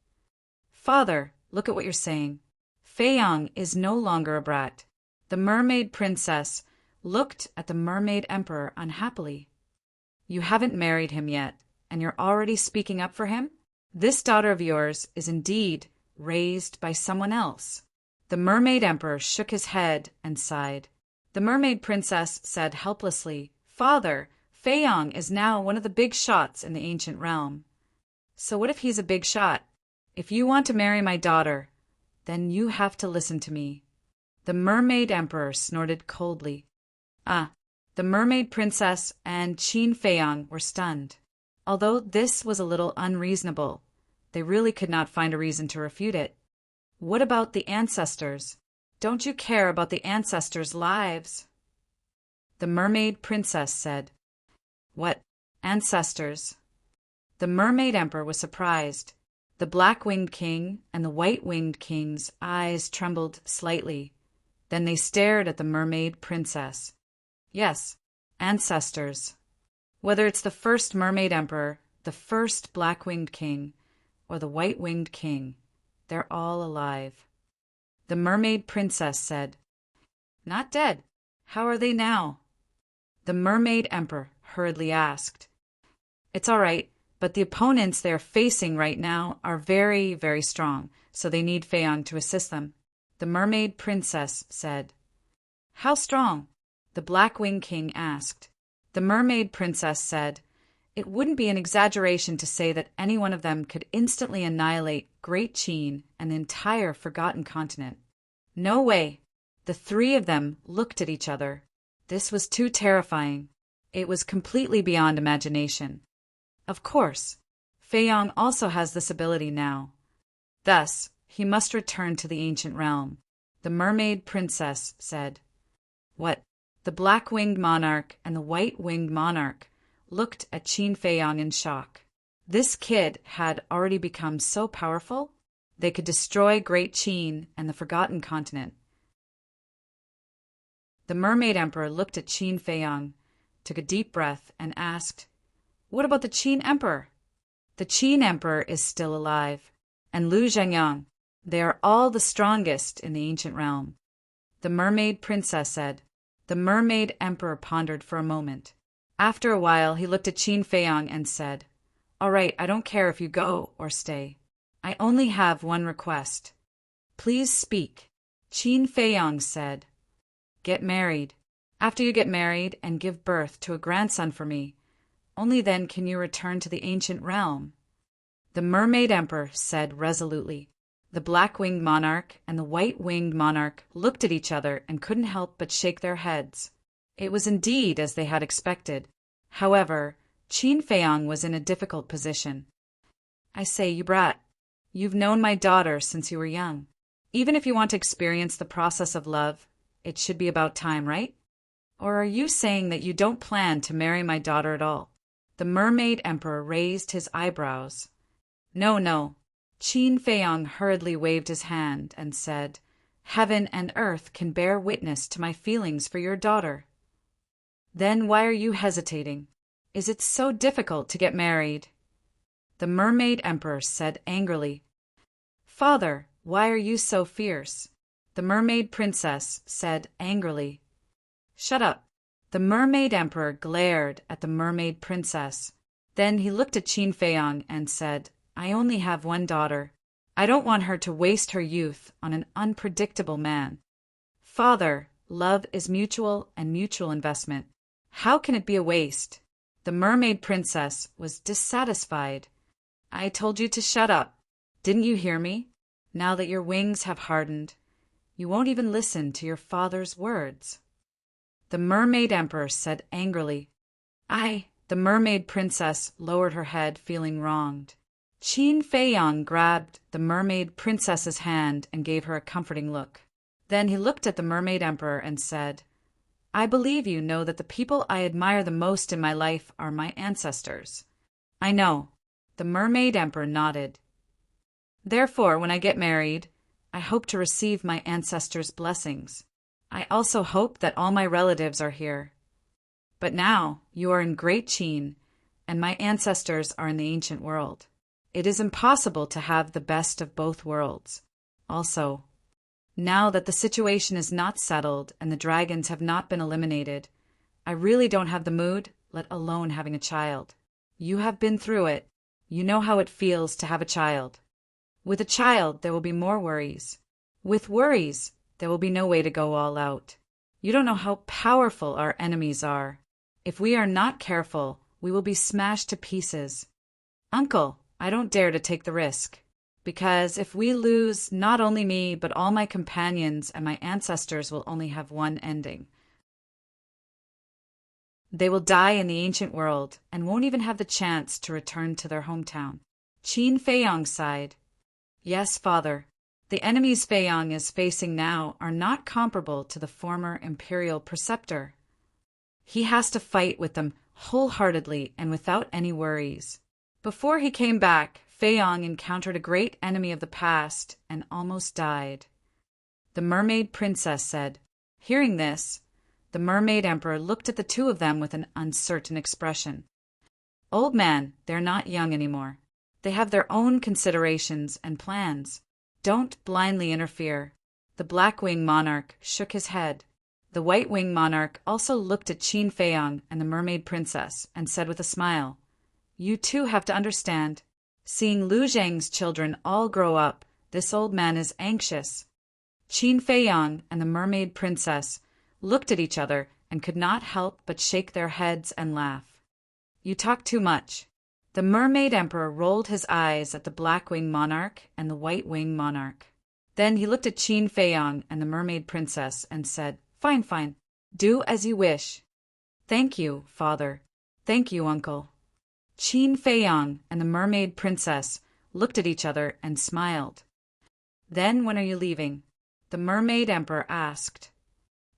"Father, look at what you're saying. Feiyang is no longer a brat." The Mermaid Princess looked at the Mermaid Emperor unhappily. "You haven't married him yet, and you're already speaking up for him? This daughter of yours is indeed raised by someone else." The Mermaid Emperor shook his head and sighed. The Mermaid Princess said helplessly, "Father, Feiyang is now one of the big shots in the ancient realm." "So what if he's a big shot? If you want to marry my daughter, then you have to listen to me." The Mermaid Emperor snorted coldly. The Mermaid Princess and Qin Feiyang were stunned. Although this was a little unreasonable, they really could not find a reason to refute it. "What about the ancestors? Don't you care about the ancestors' lives?" The Mermaid Princess said. "What ancestors?" The Mermaid Emperor was surprised. The Black-Winged King and the White-Winged King's eyes trembled slightly. Then they stared at the Mermaid Princess. "Yes, ancestors. Whether it's the first Mermaid Emperor, the first Black-Winged King, or the White-Winged King, they're all alive." The Mermaid Princess said, Not dead. How are they now? The Mermaid Emperor hurriedly asked. It's all right, but the opponents they are facing right now are very, very strong, so they need Feiyong to assist them. The Mermaid Princess said. How strong? The Black Wing King asked. The Mermaid Princess said, it wouldn't be an exaggeration to say that any one of them could instantly annihilate Great Qin and the entire Forgotten Continent. No way. The three of them looked at each other. This was too terrifying. It was completely beyond imagination. Of course, Feiyong also has this ability now. Thus, he must return to the ancient realm. The Mermaid Princess said. What? The Black-Winged Monarch and the White-Winged Monarch looked at Qin Feiyong in shock. This kid had already become so powerful, they could destroy Great Qin and the Forgotten Continent. The Mermaid Emperor looked at Qin Feiyong, took a deep breath, and asked, what about the Qin Emperor? The Qin Emperor is still alive, and Lu Zhengyang. They are all the strongest in the ancient realm. The Mermaid Princess said. The Mermaid Emperor pondered for a moment. After a while, he looked at Qin Feiyong and said, all right, I don't care if you go or stay. I only have one request. Please speak. Qin Feiyong said, get married. After you get married and give birth to a grandson for me, only then can you return to the ancient realm. The Mermaid Emperor said resolutely. The Black-Winged Monarch and the White-Winged Monarch looked at each other and couldn't help but shake their heads. It was indeed as they had expected. However, Qin Feiyong was in a difficult position. I say, you brat, you've known my daughter since you were young. Even if you want to experience the process of love, it should be about time, right? Or are you saying that you don't plan to marry my daughter at all? The Mermaid Emperor raised his eyebrows. No, no. Qin Feiyong hurriedly waved his hand and said, heaven and earth can bear witness to my feelings for your daughter. Then why are you hesitating? Is it so difficult to get married? The Mermaid Emperor said angrily. Father, why are you so fierce? The Mermaid Princess said angrily. Shut up. The Mermaid Emperor glared at the Mermaid Princess. Then he looked at Qin Feiyong and said, I only have one daughter. I don't want her to waste her youth on an unpredictable man. Father, love is mutual and mutual investment. How can it be a waste? The Mermaid Princess was dissatisfied. I told you to shut up. Didn't you hear me? Now that your wings have hardened, you won't even listen to your father's words. The Mermaid Emperor said angrily. The Mermaid Princess lowered her head, feeling wronged. Qin Feiyong grabbed the Mermaid Princess's hand and gave her a comforting look. Then he looked at the Mermaid Emperor and said, I believe you know that the people I admire the most in my life are my ancestors. I know. The Mermaid Emperor nodded. Therefore, when I get married, I hope to receive my ancestors' blessings. I also hope that all my relatives are here. But now you are in Great Qin, and my ancestors are in the ancient world. It is impossible to have the best of both worlds. Also, now that the situation is not settled and the dragons have not been eliminated, I really don't have the mood, let alone having a child. You have been through it. You know how it feels to have a child. With a child, there will be more worries. With worries, there will be no way to go all out. You don't know how powerful our enemies are. If we are not careful, we will be smashed to pieces. Uncle, I don't dare to take the risk. Because if we lose not only me, but all my companions and my ancestors will only have one ending. They will die in the ancient world and won't even have the chance to return to their hometown. Qin Feiyong sighed. Yes, father. The enemies Feiyong is facing now are not comparable to the former imperial preceptor. He has to fight with them wholeheartedly and without any worries. Before he came back, Feiyong encountered a great enemy of the past and almost died. The Mermaid Princess said. Hearing this, the Mermaid Emperor looked at the two of them with an uncertain expression. Old man, they're not young anymore. They have their own considerations and plans. Don't blindly interfere. The Black-Winged Monarch shook his head. The white-winged monarch also looked at Qin Feiyang and the mermaid princess and said with a smile, "You too have to understand. Seeing Lu Zhang's children all grow up, this old man is anxious." Qin Feiyang and the mermaid princess looked at each other and could not help but shake their heads and laugh. "You talk too much." The mermaid emperor rolled his eyes at the black-winged monarch and the white-winged monarch. Then he looked at Qin Feiyang and the mermaid princess and said, "Fine, fine. Do as you wish." "Thank you, father. Thank you, uncle." Qin Feiyang and the mermaid princess looked at each other and smiled. "Then when are you leaving?" the mermaid emperor asked.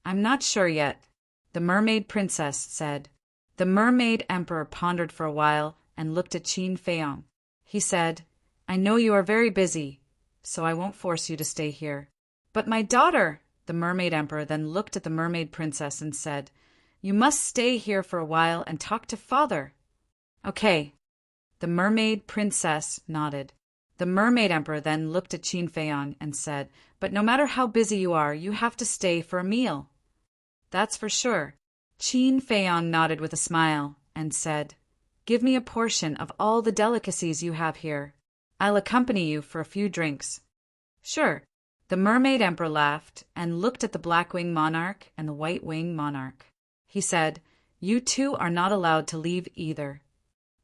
"I'm not sure yet," the mermaid princess said. The mermaid emperor pondered for a while and looked at Qin Feiyang. He said, "I know you are very busy, so I won't force you to stay here." "But my daughter," the mermaid emperor then looked at the mermaid princess and said, "You must stay here for a while and talk to father." "Okay." The mermaid princess nodded. The mermaid emperor then looked at Qin Feiyang and said, "But no matter how busy you are, you have to stay for a meal." "That's for sure." Qin Feiyang nodded with a smile and said, "Give me a portion of all the delicacies you have here. I'll accompany you for a few drinks." "Sure." The mermaid emperor laughed and looked at the black-winged monarch and the white-winged monarch. He said, "You two are not allowed to leave either."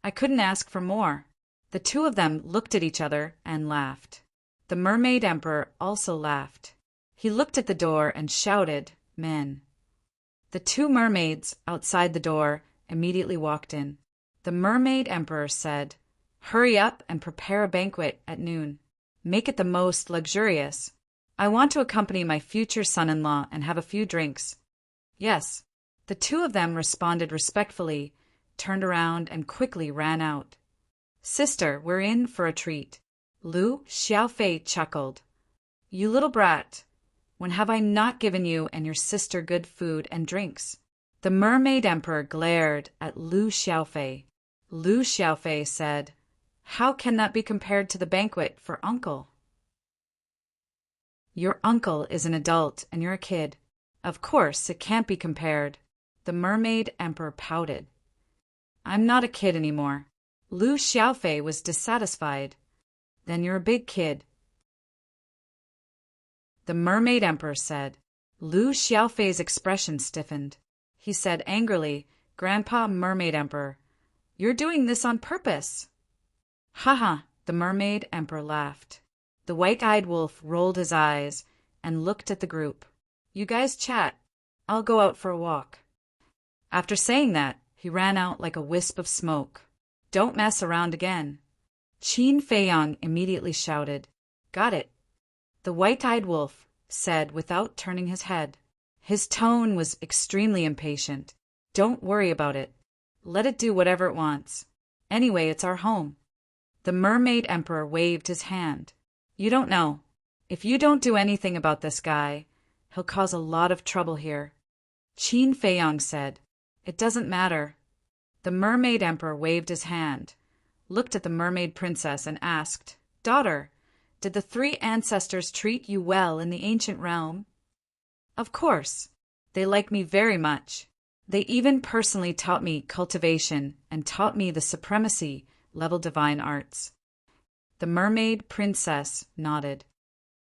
"I couldn't ask for more." The two of them looked at each other and laughed. The mermaid emperor also laughed. He looked at the door and shouted, "Men." The two mermaids outside the door immediately walked in. The mermaid emperor said, "Hurry up and prepare a banquet at noon. Make it the most luxurious. I want to accompany my future son-in-law and have a few drinks." "Yes." The two of them responded respectfully, turned around and quickly ran out. "Sister, we're in for a treat." Lu Xiaofei chuckled. "You little brat, when have I not given you and your sister good food and drinks?" The mermaid emperor glared at Lu Xiaofei. Lu Xiaofei said, "How can that be compared to the banquet for uncle?" "Your uncle is an adult and you're a kid. Of course, it can't be compared." The mermaid emperor pouted. "I'm not a kid anymore." Lu Xiaofei was dissatisfied. "Then you're a big kid." The mermaid emperor said. Lu Xiaofei's expression stiffened. He said angrily, "Grandpa Mermaid Emperor, you're doing this on purpose." "Haha," the mermaid emperor laughed. The white-eyed wolf rolled his eyes and looked at the group. "You guys chat. I'll go out for a walk." After saying that, he ran out like a wisp of smoke. "Don't mess around again." Qin Feiyang immediately shouted, "Got it." The white-eyed wolf said without turning his head. His tone was extremely impatient. "Don't worry about it. Let it do whatever it wants. Anyway, it's our home." The mermaid emperor waved his hand. "You don't know. If you don't do anything about this guy, he'll cause a lot of trouble here." Qin Feiyang said, "It doesn't matter." The mermaid emperor waved his hand, looked at the mermaid princess and asked, "Daughter, did the three ancestors treat you well in the ancient realm?" "Of course. They like me very much. They even personally taught me cultivation and taught me the supremacy level divine arts." The mermaid princess nodded.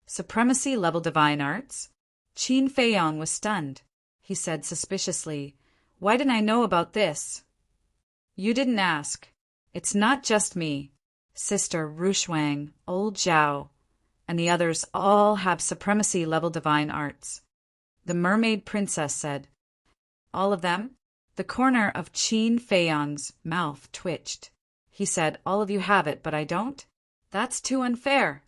"Supremacy level divine arts?" Qin Feiyang was stunned. He said suspiciously, "Why didn't I know about this?" "You didn't ask. It's not just me. Sister Rushuang, old Zhao, and the others all have supremacy level divine arts." The mermaid princess said. "All of them?" The corner of Qin Feiyang's mouth twitched. He said, "All of you have it, but I don't? That's too unfair."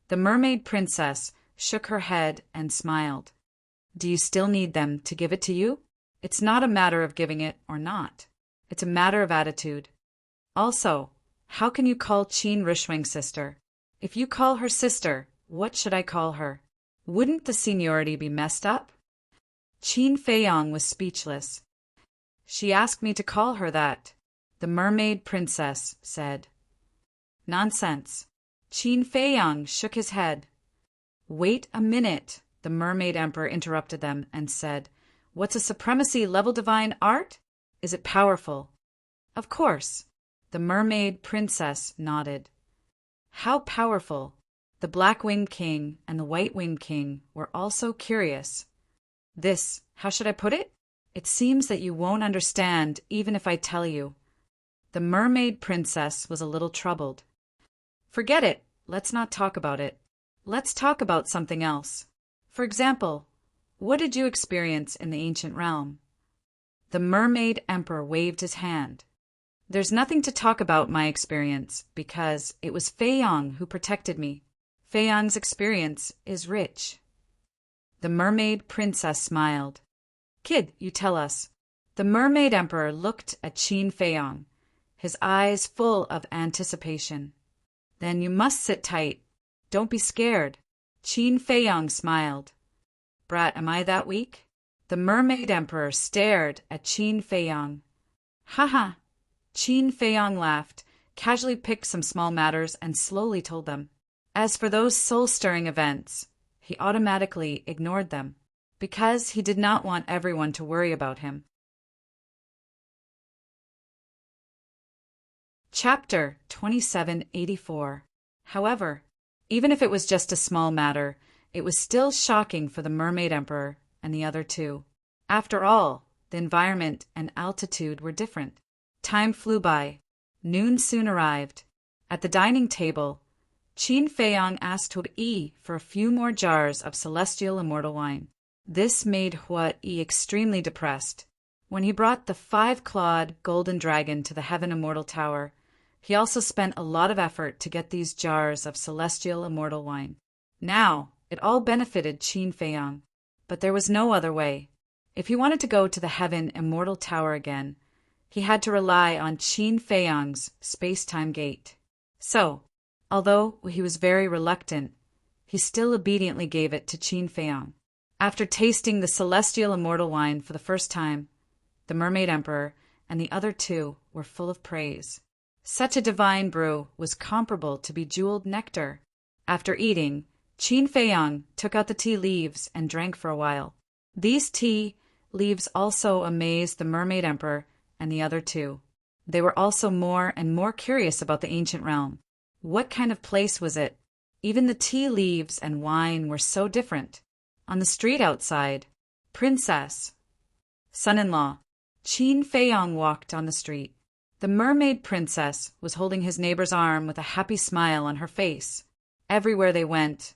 The mermaid princess shook her head and smiled. "Do you still need them to give it to you? It's not a matter of giving it or not. It's a matter of attitude. Also, how can you call Qin Rushuang sister? If you call her sister, what should I call her? Wouldn't the seniority be messed up?" Qin Feiyang was speechless. "She asked me to call her that," the mermaid princess said. "Nonsense." Qin Feiyang shook his head. "Wait a minute," the mermaid emperor interrupted them and said, What's a supremacy-level divine art? Is it powerful? Of course. The mermaid princess nodded. How powerful? The black-winged king and the white-winged king were also curious. How should I put it? It seems that you won't understand even if I tell you. The mermaid princess was a little troubled. Forget it. Let's not talk about it. Let's talk about something else. For example, what did you experience in the ancient realm? The mermaid emperor waved his hand. There's nothing to talk about my experience because it was Fei Yong who protected me. Fei Yong's experience is rich. The mermaid princess smiled. Kid, you tell us. The mermaid emperor looked at Qin Fei Yong, his eyes full of anticipation. Then you must sit tight. Don't be scared. Qin Fei Yong smiled. Brat, am I that weak? The mermaid emperor stared at Qin Fei Yong. Ha ha. Qin Fei Yong laughed, casually picked some small matters and slowly told them. As for those soul-stirring events, he automatically ignored them, because he did not want everyone to worry about him. Chapter 2784. However, even if it was just a small matter, it was still shocking for the mermaid emperor and the other two. After all, the environment and altitude were different. Time flew by. Noon soon arrived. At the dining table, Qin Fei Yong asked Hua Yi for a few more jars of celestial immortal wine. This made Hua Yi extremely depressed. When he brought the 5-clawed golden dragon to the Heaven Immortal Tower, he also spent a lot of effort to get these jars of celestial immortal wine. Now, it all benefited Qin Fei Yong, but there was no other way. If he wanted to go to the Heaven Immortal Tower again, he had to rely on Qin Fei Yong's space-time gate. So, although he was very reluctant, he still obediently gave it to Qin Fei Yong. After tasting the celestial immortal wine for the first time, the mermaid emperor and the other two were full of praise. Such a divine brew was comparable to bejeweled nectar. After eating, Qin Fei Yong took out the tea leaves and drank for a while. These tea leaves also amazed the mermaid emperor and the other two. They were also more and more curious about the ancient realm. What kind of place was it? Even the tea leaves and wine were so different. On the street outside, Princess, son-in-law, Qin Fei Yong walked on the street. The mermaid princess was holding his neighbor's arm with a happy smile on her face. Everywhere they went,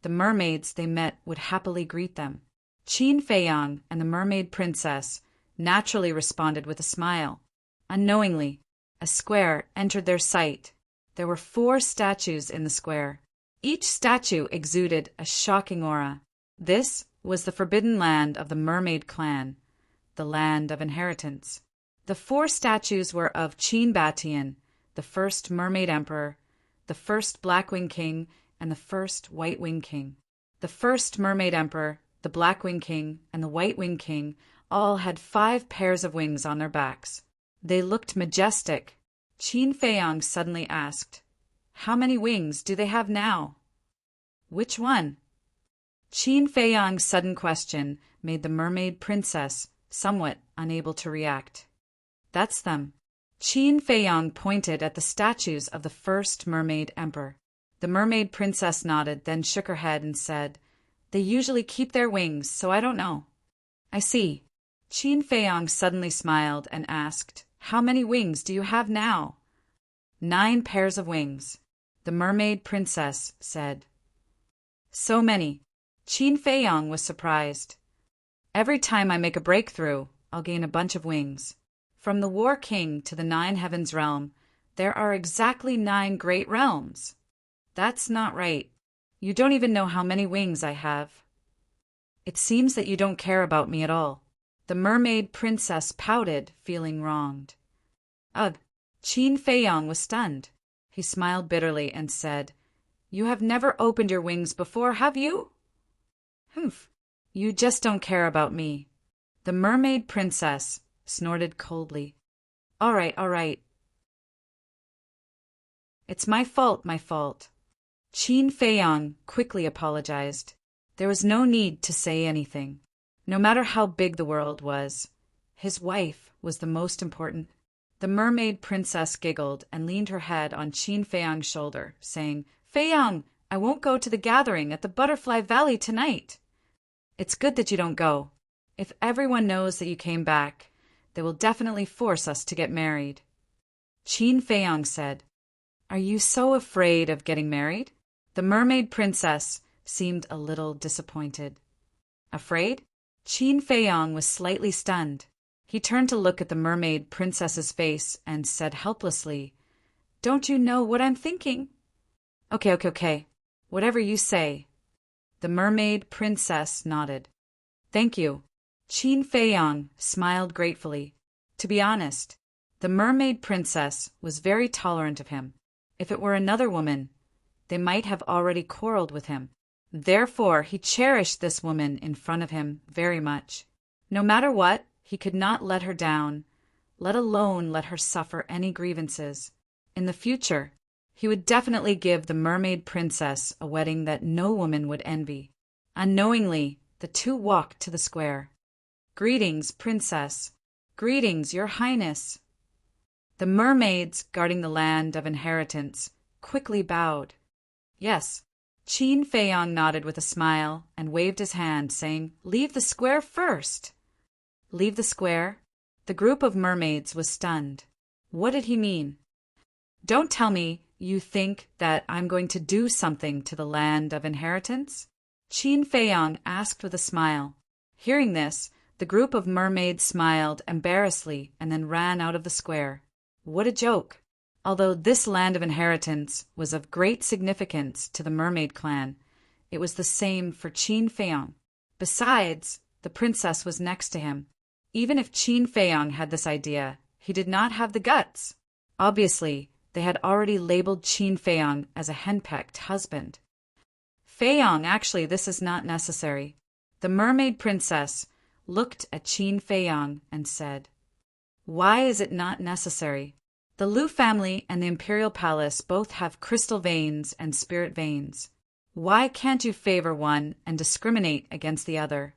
the mermaids they met would happily greet them. Qin Fei Yong and the mermaid princess naturally responded with a smile. Unknowingly, a square entered their sight. There were 4 statues in the square. Each statue exuded a shocking aura. This was the forbidden land of the mermaid clan, the land of inheritance. The 4 statues were of Qin Batian, the first mermaid emperor, the first black-winged king, and the first white-winged king. The first mermaid emperor, the black-winged king, and the white-winged king all had 5 pairs of wings on their backs. They looked majestic. Qin Fei Yong suddenly asked, "How many wings do they have now?" "Which one?" Qin Fei Yong's sudden question made the mermaid princess somewhat unable to react. "That's them." Qin Fei Yong pointed at the statues of the first mermaid emperor. The mermaid princess nodded, then shook her head and said, "They usually keep their wings, so I don't know." "I see." Qin Fei Yong suddenly smiled and asked, "How many wings do you have now?" 9 pairs of wings, the mermaid princess said. "So many." Qin Fei Yong was surprised. "Every time I make a breakthrough, I'll gain a bunch of wings. From the War King to the 9 Heavens realm, there are exactly 9 great realms." "That's not right. You don't even know how many wings I have." "It seems that you don't care about me at all." The mermaid princess pouted, feeling wronged. "Ugh." Qin Fei Yong was stunned. He smiled bitterly and said, "You have never opened your wings before, have you?" "Humph. You just don't care about me." The mermaid princess snorted coldly. All right, all right. "It's my fault, my fault." Qin Fei Yong quickly apologized. There was no need to say anything. No matter how big the world was, his wife was the most important. The mermaid princess giggled and leaned her head on Qin Feiyang's shoulder, saying, "Feiyang, I won't go to the gathering at the Butterfly Valley tonight." "It's good that you don't go. If everyone knows that you came back, they will definitely force us to get married." Qin Feiyang said, "Are you so afraid of getting married?" The mermaid princess seemed a little disappointed. Afraid? Qin Feiyang was slightly stunned. He turned to look at the mermaid princess's face and said helplessly, "Don't you know what I'm thinking?" Okay. Whatever you say." The mermaid princess nodded. "Thank you." Qin Feiyang smiled gratefully. To be honest, the mermaid princess was very tolerant of him. If it were another woman, they might have already quarreled with him. Therefore, he cherished this woman in front of him very much. No matter what, he could not let her down, let alone let her suffer any grievances. In the future, he would definitely give the mermaid princess a wedding that no woman would envy. Unknowingly, the two walked to the square. "Greetings, princess." "Greetings, your highness." The mermaids guarding the land of inheritance quickly bowed. "Yes." Qin Feiyang nodded with a smile and waved his hand, saying, "Leave the square first." Leave the square? The group of mermaids was stunned. What did he mean? "Don't tell me you think that I'm going to do something to the land of inheritance?" Qin Feiyang asked with a smile. Hearing this, the group of mermaids smiled embarrassedly and then ran out of the square. What a joke! Although this land of inheritance was of great significance to the mermaid clan, it was the same for Qin Feiyang. Besides, the princess was next to him. Even if Qin Feiyang had this idea, he did not have the guts. Obviously, they had already labeled Qin Feiyang as a henpecked husband. "Feiyang, actually, this is not necessary." The mermaid princess looked at Qin Feiyang and said, "Why is it not necessary? The Liu family and the imperial palace both have crystal veins and spirit veins. Why can't you favor one and discriminate against the other?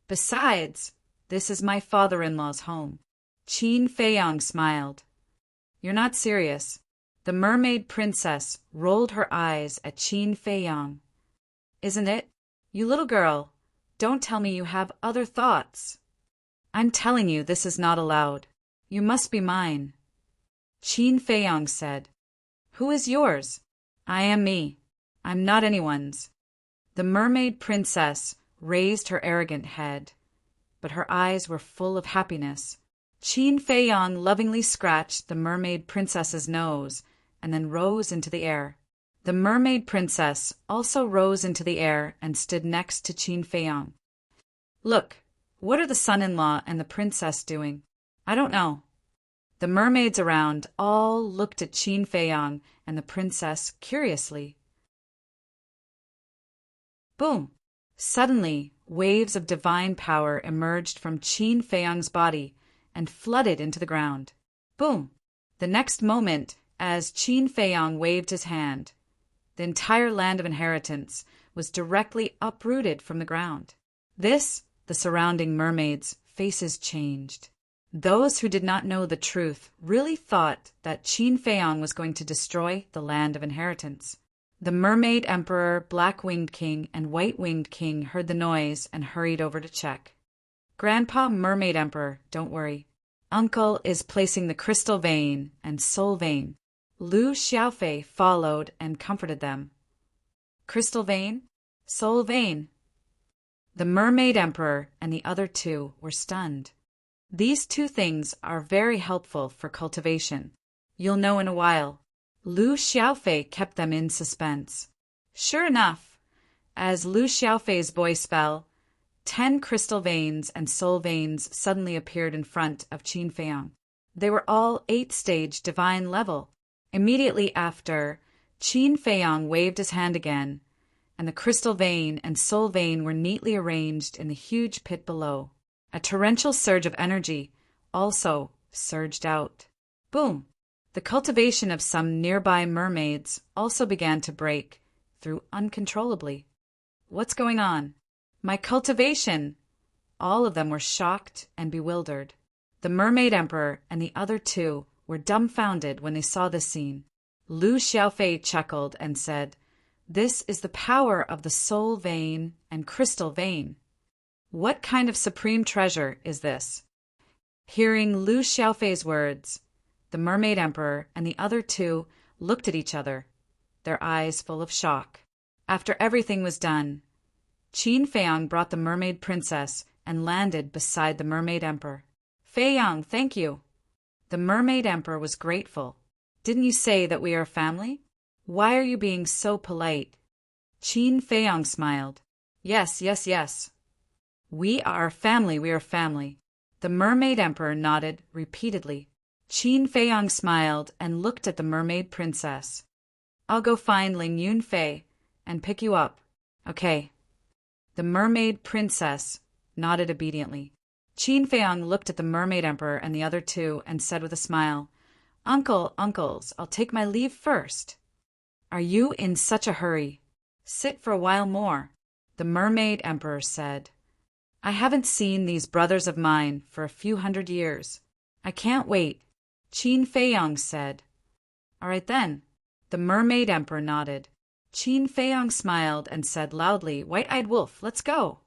Besides, this is my father-in-law's home." Qin Feiyang smiled. "You're not serious." The mermaid princess rolled her eyes at Qin Feiyang. "Isn't it? You little girl, don't tell me you have other thoughts." "I'm telling you this is not allowed. You must be mine." Qin Feiyang said, "Who is yours?" "I am me. I'm not anyone's." The mermaid princess raised her arrogant head, but her eyes were full of happiness. Qin Feiyang lovingly scratched the mermaid princess's nose and then rose into the air. The mermaid princess also rose into the air and stood next to Qin Feiyang. "Look, what are the son-in-law and the princess doing?" "I don't know." The mermaids around all looked at Qin Feiyang and the princess curiously. Boom! Suddenly, waves of divine power emerged from Qin Feiyang's body and flooded into the ground. Boom! The next moment, as Qin Feiyang waved his hand, the entire land of inheritance was directly uprooted from the ground. The surrounding mermaids' faces changed. Those who did not know the truth really thought that Qin Feiyang was going to destroy the land of inheritance. The mermaid emperor, black-winged king, and white-winged king heard the noise and hurried over to check. "Grandpa mermaid emperor, don't worry. Uncle is placing the crystal vein and soul vein." Lu Xiaofei followed and comforted them. "Crystal vein? Soul vein?" The mermaid emperor and the other two were stunned. These two things are very helpful for cultivation. You'll know in a while. Lu Xiaofei kept them in suspense. Sure enough, as Lu Xiaofei's voice fell, 10 crystal veins and soul veins suddenly appeared in front of Qin Feiyang. They were all 8-stage divine level. Immediately after, Qin Feiyang waved his hand again, and the crystal vein and soul vein were neatly arranged in the huge pit below. A torrential surge of energy also surged out. Boom! The cultivation of some nearby mermaids also began to break through uncontrollably. "What's going on?" "My cultivation!" all of them were shocked and bewildered. The Mermaid Emperor and the other two were dumbfounded when they saw this scene. Lu Xiaofei chuckled and said, "This is the power of the soul vein and crystal vein. What kind of supreme treasure is this?" Hearing Lu Xiaofei's words, the Mermaid Emperor and the other two looked at each other, their eyes full of shock. After everything was done, Qin Feiyang brought the Mermaid Princess and landed beside the Mermaid Emperor. "Feiyang, thank you." The Mermaid Emperor was grateful. "Didn't you say that we are a family? Why are you being so polite?" Qin Feiyang smiled. Yes. We are family. The Mermaid Emperor nodded repeatedly. Qin Feiyang smiled and looked at the Mermaid Princess. "I'll go find Ling Yunfei and pick you up." "Okay." The Mermaid Princess nodded obediently. Qin Feiyang looked at the Mermaid Emperor and the other two and said with a smile, Uncles, I'll take my leave first." "Are you in such a hurry?" "Sit for a while more," the Mermaid Emperor said. "I haven't seen these brothers of mine for a few hundred years. I can't wait," Qin Feiyang said. "All right then." The Mermaid Emperor nodded. Qin Feiyang smiled and said loudly, "White-eyed wolf, let's go."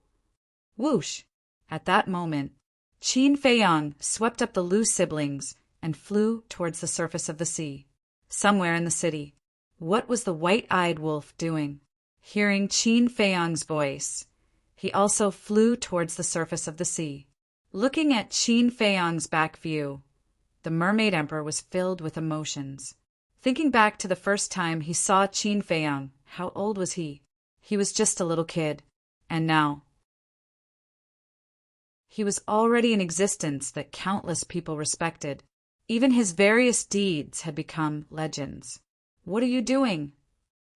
Whoosh! At that moment, Qin Feiyang swept up the Lu siblings and flew towards the surface of the sea. Somewhere in the city, what was the white-eyed wolf doing? Hearing Qin Feiyang's voice, he also flew towards the surface of the sea. Looking at Qin Feiyang's back view, the Mermaid Emperor was filled with emotions. Thinking back to the first time he saw Qin Feiyang, how old was he? He was just a little kid. And now, he was already an existence that countless people respected. Even his various deeds had become legends. "What are you doing?"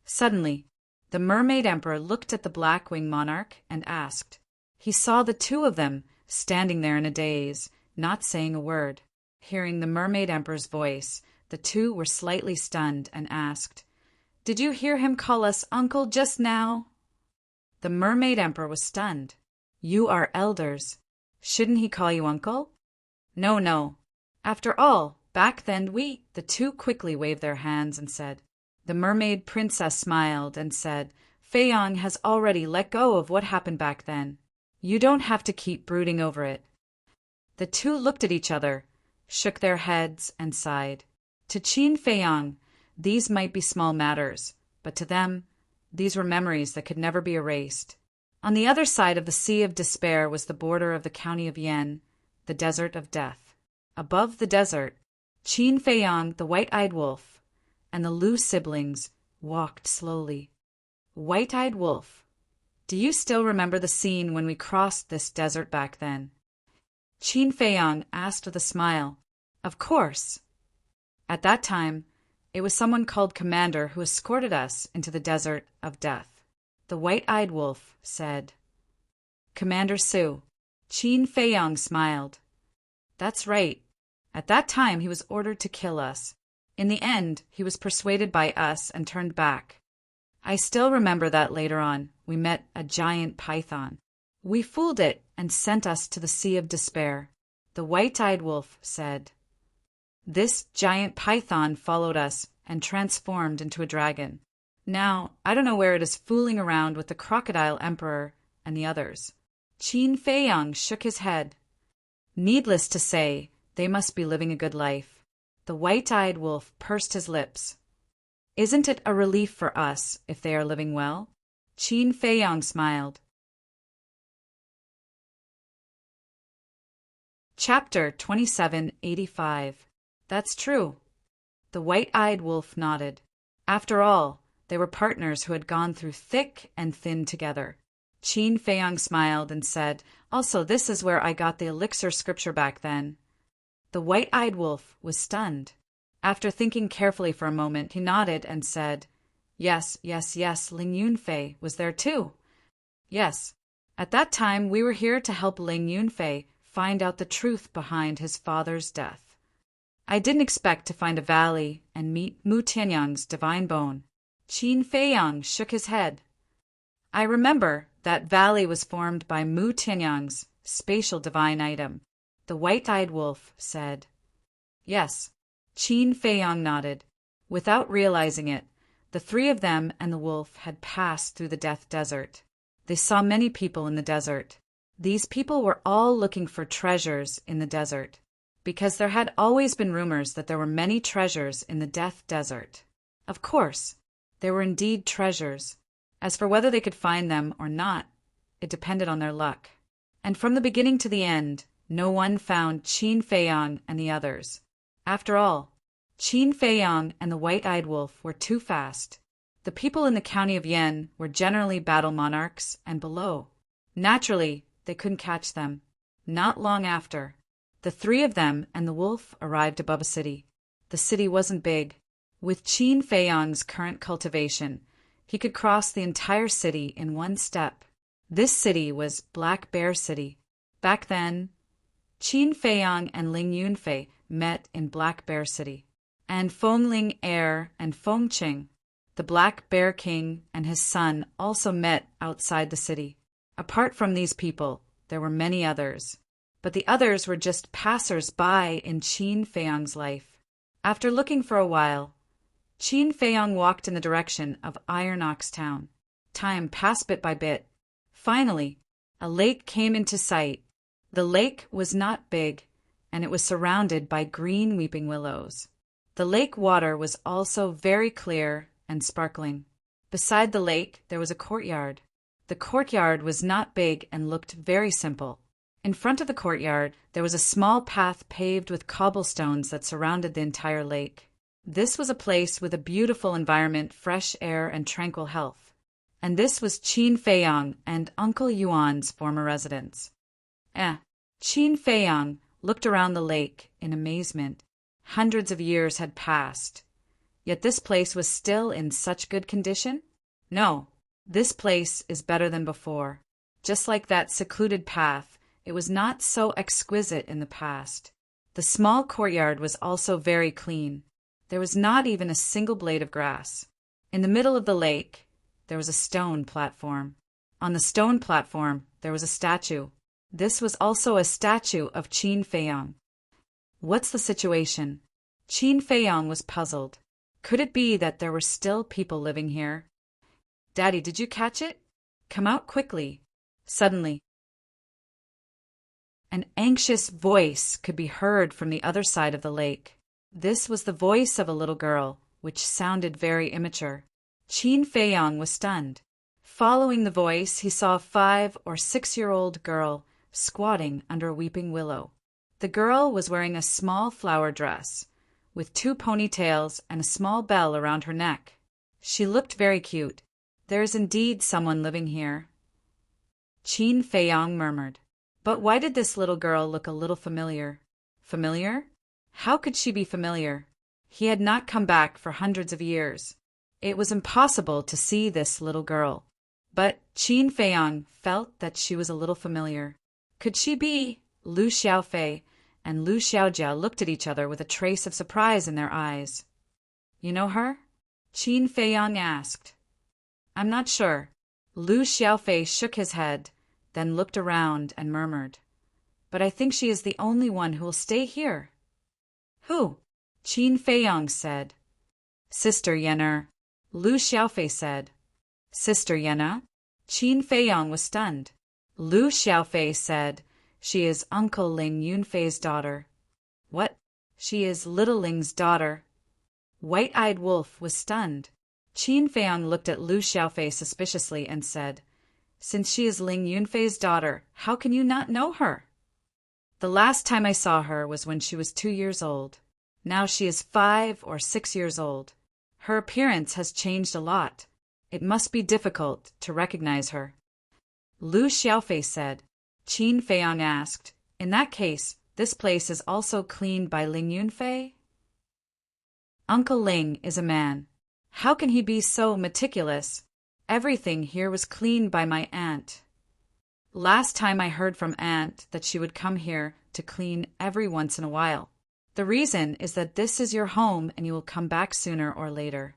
Suddenly, the Mermaid Emperor looked at the Blackwing Monarch and asked. He saw the two of them standing there in a daze, not saying a word. Hearing the Mermaid Emperor's voice, the two were slightly stunned and asked, "Did you hear him call us uncle just now?" The Mermaid Emperor was stunned. "You are elders. Shouldn't he call you uncle?" No. After all, back then the two quickly waved their hands and said. The Mermaid Princess smiled and said, "Feiyang has already let go of what happened back then. You don't have to keep brooding over it." The two looked at each other, shook their heads, and sighed. To Qin Feiyang, these might be small matters, but to them, these were memories that could never be erased. On the other side of the Sea of Despair was the border of the county of Yan, the Desert of Death. Above the desert, Qin Feiyang, the white-eyed wolf, and the Lu siblings walked slowly. "White-eyed wolf, do you still remember the scene when we crossed this desert back then?" Qin Feiyang asked with a smile. "Of course." At that time, it was someone called Commander who escorted us into the Desert of Death. The white-eyed wolf said. "Commander Su." Qin Feiyang smiled. "That's right. At that time he was ordered to kill us. In the end, he was persuaded by us and turned back. I still remember that later on, we met a giant python. We fooled it and sent us to the Sea of Despair." The white-eyed wolf said. "This giant python followed us and transformed into a dragon. Now, I don't know where it is fooling around with the Crocodile Emperor and the others." Qin Feiyang shook his head. Needless to say, they must be living a good life. The white-eyed wolf pursed his lips. "Isn't it a relief for us if they are living well?" Qin Feiyang smiled. Chapter 2785. That's true. The white-eyed wolf nodded. After all, they were partners who had gone through thick and thin together. Qin Feiyang smiled and said, "Also, this is where I got the elixir scripture back then." The white-eyed wolf was stunned. After thinking carefully for a moment, he nodded and said, Yes, Ling Yunfei was there too." "Yes. At that time, we were here to help Ling Yunfei find out the truth behind his father's death. I didn't expect to find a valley and meet Mu Tianyang's divine bone." Qin Feiyang shook his head. "I remember that valley was formed by Mu Tianyang's spatial divine item. The white-eyed wolf said. Yes. Qin Feiyang nodded. Without realizing it, the three of them and the wolf had passed through the Death Desert. They saw many people in the desert. These people were all looking for treasures in the desert, because there had always been rumors that there were many treasures in the Death Desert. Of course, there were indeed treasures. As for whether they could find them or not, it depended on their luck. And from the beginning to the end, no one found Qin Feiyang and the others. After all, Qin Feiyang and the white-eyed wolf were too fast. The people in the county of Yen were generally battle monarchs and below. Naturally, they couldn't catch them. Not long after, the three of them and the wolf arrived above a city. The city wasn't big. With Qin Feiyang's current cultivation, he could cross the entire city in one step. This city was Black Bear City. Back then, Qin Feiyang and Ling Yunfei met in Black Bear City, and Feng Ling Heir and Feng Qing, the Black Bear King, and his son also met outside the city. Apart from these people, there were many others, but the others were just passers-by in Qin Feiyang's life. After looking for a while, Qin Feiyang walked in the direction of Iron Ox Town. Time passed bit by bit. Finally, a lake came into sight. The lake was not big, and it was surrounded by green weeping willows. The lake water was also very clear and sparkling. Beside the lake, there was a courtyard. The courtyard was not big and looked very simple. In front of the courtyard, there was a small path paved with cobblestones that surrounded the entire lake. This was a place with a beautiful environment, fresh air, and tranquil health. And this was Qin Feiyang and Uncle Yuan's former residence. Qin Feiyang looked around the lake in amazement. Hundreds of years had passed, yet this place was still in such good condition? No, this place is better than before. Just like that secluded path, it was not so exquisite in the past. The small courtyard was also very clean. There was not even a single blade of grass. In the middle of the lake, there was a stone platform. On the stone platform, there was a statue. This was also a statue of Qin Feiyang. What's the situation? Qin Feiyang was puzzled. Could it be that there were still people living here? Daddy, did you catch it? Come out quickly. Suddenly, an anxious voice could be heard from the other side of the lake. This was the voice of a little girl, which sounded very immature. Qin Feiyang was stunned. Following the voice, he saw a 5- or 6-year-old girl squatting under a weeping willow. The girl was wearing a small flower dress, with 2 ponytails and a small bell around her neck. She looked very cute. There is indeed someone living here, Qin Feiyang murmured. But why did this little girl look a little familiar? Familiar? How could she be familiar? He had not come back for hundreds of years. It was impossible to see this little girl. But Qin Feiyang felt that she was a little familiar. Could she be? Lu Xiaofei and Lu Xiaojia looked at each other with a trace of surprise in their eyes. You know her? Qin Feiyang asked. I'm not sure. Lu Xiaofei shook his head, then looked around and murmured. But I think she is the only one who will stay here. Who? Qin Feiyang said. Sister Yen'er. Lu Xiaofei said. Sister Yen'er? Qin Feiyang was stunned. Lu Xiaofei said, she is Uncle Ling Yunfei's daughter. What? She is Little Ling's daughter. White-eyed Wolf was stunned. Qin Feiyang looked at Lu Xiaofei suspiciously and said, Since she is Ling Yunfei's daughter, how can you not know her? The last time I saw her was when she was 2 years old. Now she is 5 or 6 years old. Her appearance has changed a lot. It must be difficult to recognize her. Lu Xiaofei said. Qin Feiyang asked, In that case, this place is also cleaned by Ling Yunfei? Uncle Ling is a man. How can he be so meticulous? Everything here was cleaned by my aunt. Last time I heard from Aunt that she would come here to clean every once in a while. The reason is that this is your home and you will come back sooner or later.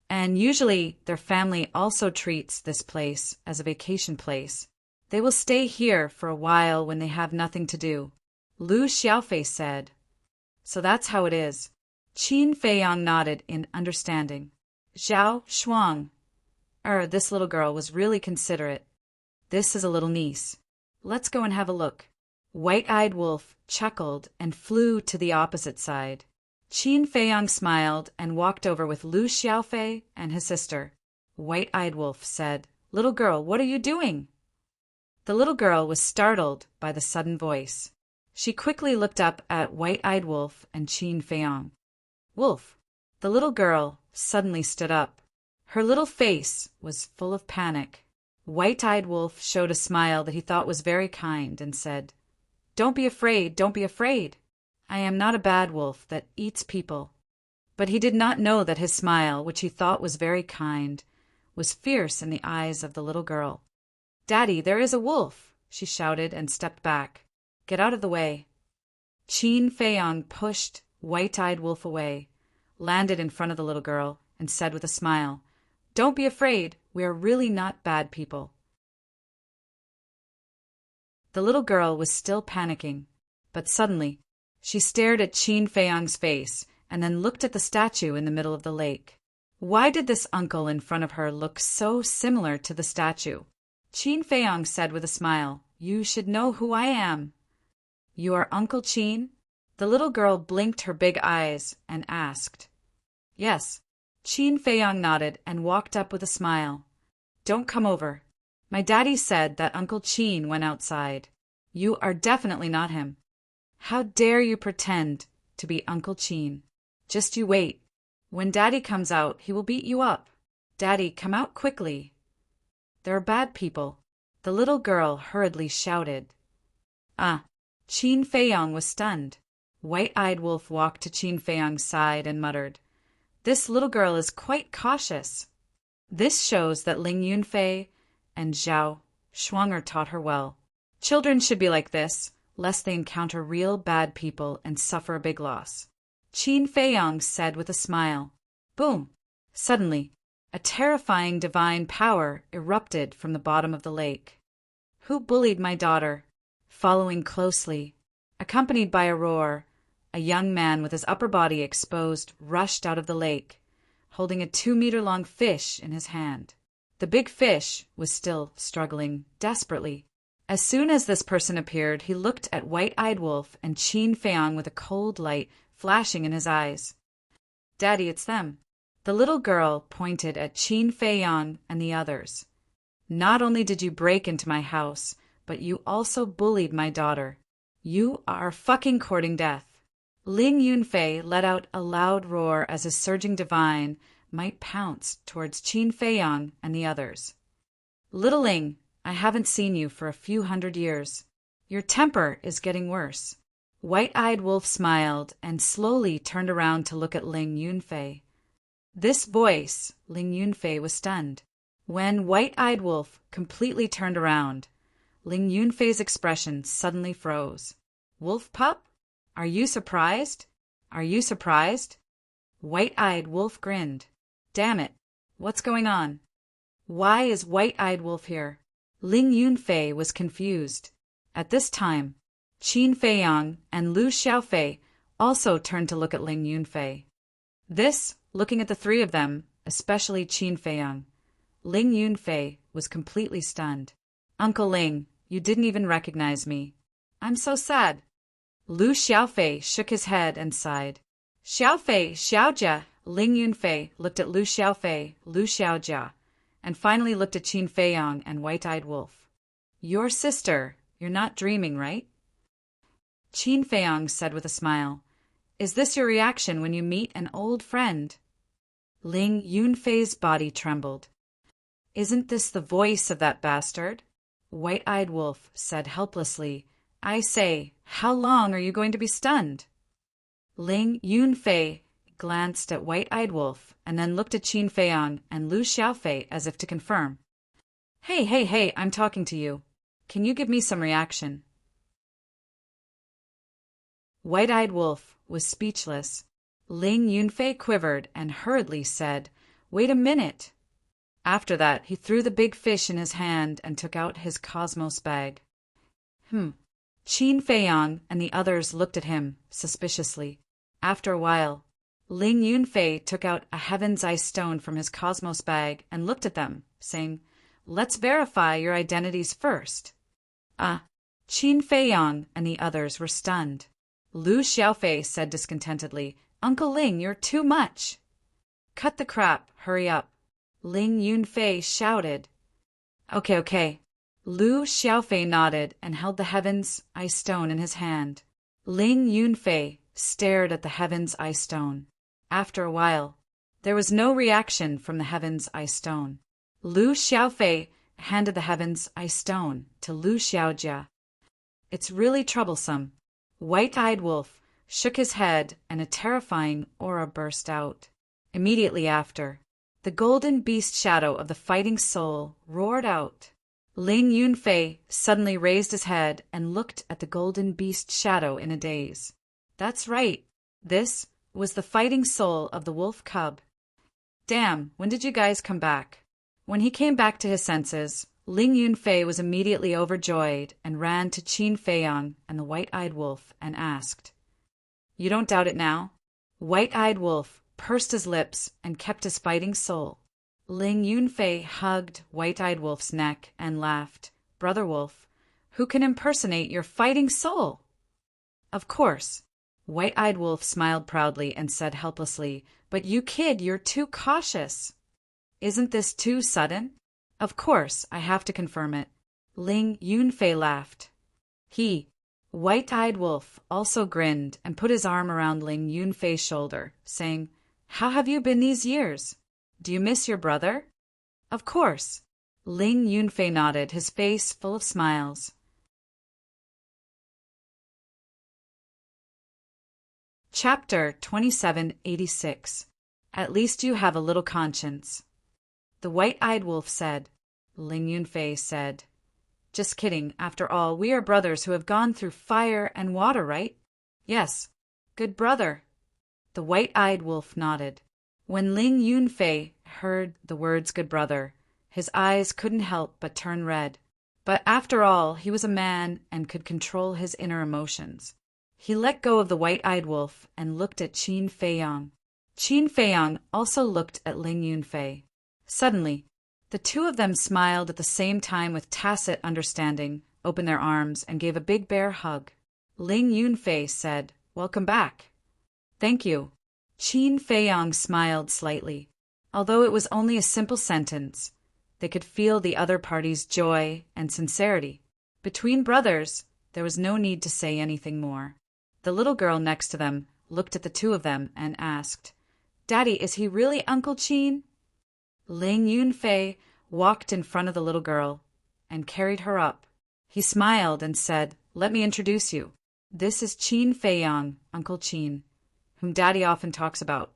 And usually their family also treats this place as a vacation place. They will stay here for a while when they have nothing to do, Lu Xiaofei said. So that's how it is. Qin Feiyang nodded in understanding. Zhao Shuang. This little girl was really considerate. This is a little niece. Let's go and have a look. White-eyed Wolf chuckled and flew to the opposite side. Qin Feiyang smiled and walked over with Lu Xiaofei and his sister. White-eyed Wolf said, "Little girl, what are you doing?" The little girl was startled by the sudden voice. She quickly looked up at White-eyed Wolf and Qin Feiyang. Wolf. The little girl suddenly stood up. Her little face was full of panic. White-eyed Wolf showed a smile that he thought was very kind and said, "Don't be afraid, don't be afraid. I am not a bad wolf that eats people." But he did not know that his smile, which he thought was very kind, was fierce in the eyes of the little girl. "Daddy, there is a wolf!" she shouted and stepped back. "Get out of the way." Qin Feiyang pushed White-eyed Wolf away, landed in front of the little girl, and said with a smile, "Don't be afraid, we are really not bad people." The little girl was still panicking, but suddenly she stared at Qin Feiyang's face and then looked at the statue in the middle of the lake. Why did this uncle in front of her look so similar to the statue? Qin Feiyang said with a smile, "You should know who I am." "You are Uncle Qin?" The little girl blinked her big eyes and asked. "Yes." Qin Feiyang nodded and walked up with a smile. "Don't come over. My daddy said that Uncle Qin went outside. You are definitely not him. How dare you pretend to be Uncle Qin? Just you wait. When Daddy comes out, he will beat you up. Daddy, come out quickly. There are bad people," the little girl hurriedly shouted. Qin Feiyang was stunned. White-eyed Wolf walked to Qin Feiyang's side and muttered, "This little girl is quite cautious." This shows that Ling Yunfei and Zhao Shuang taught her well. Children should be like this, lest they encounter real bad people and suffer a big loss. Qin Feiyang said with a smile. Boom! Suddenly, a terrifying divine power erupted from the bottom of the lake. "Who bullied my daughter?" Following closely, accompanied by a roar, a young man with his upper body exposed rushed out of the lake, holding a 2-meter-long fish in his hand. The big fish was still struggling desperately. As soon as this person appeared, he looked at White-eyed Wolf and Qin Feiyang with a cold light flashing in his eyes. "Daddy, it's them." The little girl pointed at Qin Feiyang and the others. "Not only did you break into my house, but you also bullied my daughter. You are fucking courting death." Ling Yunfei let out a loud roar as a surging divine might pounced towards Qin Feiyang and the others. "Little Ling, I haven't seen you for a few hundred years. Your temper is getting worse." White-eyed Wolf smiled and slowly turned around to look at Ling Yunfei. This voice, Ling Yunfei was stunned. When White-eyed Wolf completely turned around, Ling Yunfei's expression suddenly froze. "Wolf pup? Are you surprised? Are you surprised?" White-eyed Wolf grinned. "Damn it, what's going on? Why is White-eyed Wolf here?" Ling Yunfei was confused. At this time, Qin Feiyang and Lu Xiaofei also turned to look at Ling Yunfei. This, looking at the three of them, especially Qin Feiyang, Ling Yunfei was completely stunned. "Uncle Ling, you didn't even recognize me. I'm so sad." Lu Xiaofei shook his head and sighed. "Xiaofei, Xiaojia." Ling Yunfei looked at Lu Xiaofei, Lu Xiaojia, and finally looked at Qin Feiyang and White-eyed Wolf. "Your sister, you're not dreaming, right?" Qin Feiyang said with a smile, "Is this your reaction when you meet an old friend?" Ling Yunfei's body trembled. "Isn't this the voice of that bastard?" White-eyed Wolf said helplessly, "I say, how long are you going to be stunned?" Ling Yunfei glanced at White-eyed Wolf and then looked at Qin Feiyang and Lu Xiaofei as if to confirm. Hey, I'm talking to you. Can you give me some reaction?" White-eyed Wolf was speechless. Ling Yunfei quivered and hurriedly said, "Wait a minute." After that, he threw the big fish in his hand and took out his cosmos bag. Qin Feiyang and the others looked at him suspiciously. After a while, Ling Yunfei took out a Heaven's Eye stone from his cosmos bag and looked at them, saying, "Let's verify your identities first." Qin Feiyang and the others were stunned. Lu Xiaofei said discontentedly, "Uncle Ling, you're too much." "Cut the crap, hurry up," Ling Yunfei shouted. Okay. Lu Xiaofei nodded and held the Heaven's Eye stone in his hand. Ling Yunfei stared at the Heaven's Eye stone. After a while, there was no reaction from the Heaven's Eye stone. Lu Xiaofei handed the Heaven's Eye stone to Lu Xiaojia. "It's really troublesome." White-Eyed Wolf shook his head and a terrifying aura burst out. Immediately after, the golden beast shadow of the fighting soul roared out. Ling Yunfei suddenly raised his head and looked at the golden beast shadow in a daze. That's right. This was the fighting soul of the wolf cub. "Damn, when did you guys come back?" When he came back to his senses, Ling Yunfei was immediately overjoyed and ran to Qin Feiyang and the White-Eyed Wolf and asked, "You don't doubt it now?" White-Eyed Wolf pursed his lips and kept his fighting soul. Ling Yunfei hugged White-Eyed Wolf's neck and laughed. "Brother Wolf, who can impersonate your fighting soul?" "Of course." White-Eyed Wolf smiled proudly and said helplessly, "But you kid, you're too cautious." "Isn't this too sudden?" "Of course, I have to confirm it." Ling Yunfei laughed. White-Eyed Wolf, also grinned and put his arm around Ling Yunfei's shoulder, saying, "How have you been these years? Do you miss your brother?" "Of course." Ling Yunfei nodded, his face full of smiles. Chapter 2786. At least you have a little conscience. The White-Eyed Wolf said. Ling Yunfei said, "Just kidding. After all, we are brothers who have gone through fire and water, right?" "Yes. Good brother." The White-Eyed Wolf nodded. When Ling Yunfei heard the words "good brother," his eyes couldn't help but turn red. But after all, he was a man and could control his inner emotions. He let go of the White-Eyed Wolf and looked at Qin Feiyang. Qin Feiyang also looked at Ling Yunfei. Suddenly, the two of them smiled at the same time with tacit understanding, opened their arms, and gave a big bear hug. Ling Yunfei said, "Welcome back." "Thank you." Qin Feiyang smiled slightly. Although it was only a simple sentence, they could feel the other party's joy and sincerity. Between brothers, there was no need to say anything more. The little girl next to them looked at the two of them and asked, "Daddy, is he really Uncle Qin?" Ling Yunfei walked in front of the little girl and carried her up. He smiled and said, "Let me introduce you. This is Qin Feiyang, Uncle Qin, whom Daddy often talks about."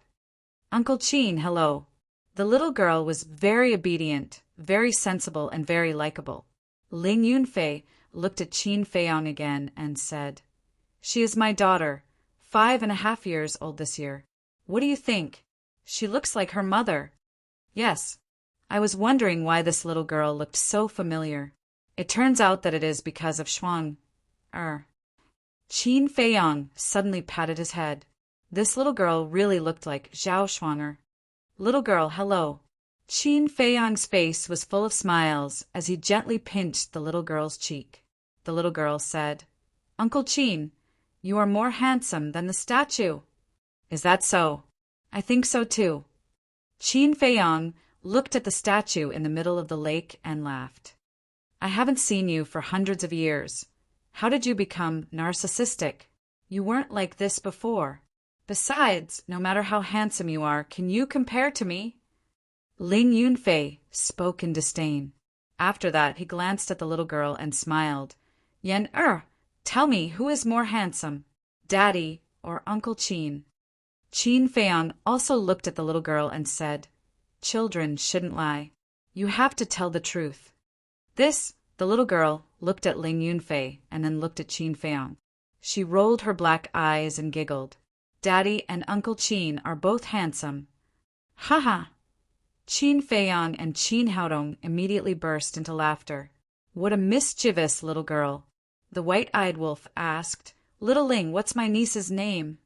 "Uncle Qin, hello." The little girl was very obedient, very sensible, and very likable. Ling Yunfei looked at Qin Feiyang again and said, "She is my daughter, 5.5 years old this year. What do you think? She looks like her mother." "Yes. I was wondering why this little girl looked so familiar. It turns out that it is because of Shuang. Qin Feiyang suddenly patted his head. This little girl really looked like Zhao Shuanger. "Little girl, hello." Qin Feiyang's face was full of smiles as he gently pinched the little girl's cheek. The little girl said, "Uncle Qin, you are more handsome than the statue." "Is that so?" "I think so too." Qin Feiyang looked at the statue in the middle of the lake and laughed. "I haven't seen you for hundreds of years. How did you become narcissistic? You weren't like this before. Besides, no matter how handsome you are, can you compare to me?" Ling Yunfei spoke in disdain. After that, he glanced at the little girl and smiled. Tell me, who is more handsome, Daddy or Uncle Qin?" Qin Feiyang also looked at the little girl and said, "Children shouldn't lie. You have to tell the truth." The little girl looked at Ling Yunfei and then looked at Qin Feiyang. She rolled her black eyes and giggled. "Daddy and Uncle Qin are both handsome." "Ha ha!" Qin Feiyang and Qin Haodong immediately burst into laughter. What a mischievous little girl! The white-eyed wolf asked, Little Ling, what's my niece's name?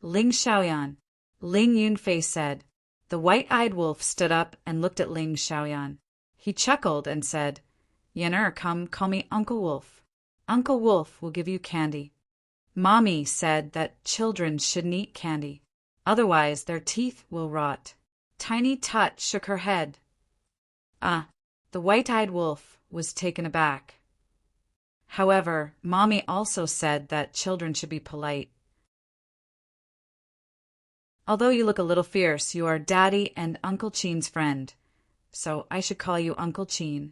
Ling Xiaoyan. Ling Yunfei said. The white-eyed wolf stood up and looked at Ling Xiaoyan. He chuckled and said, Yan come call me Uncle Wolf. Uncle Wolf will give you candy. Mommy said that children shouldn't eat candy, otherwise their teeth will rot. Tiny Tot shook her head. The white-eyed wolf was taken aback. However, Mommy also said that children should be polite. Although you look a little fierce, you are Daddy and Uncle Qin's friend, so I should call you Uncle Qin.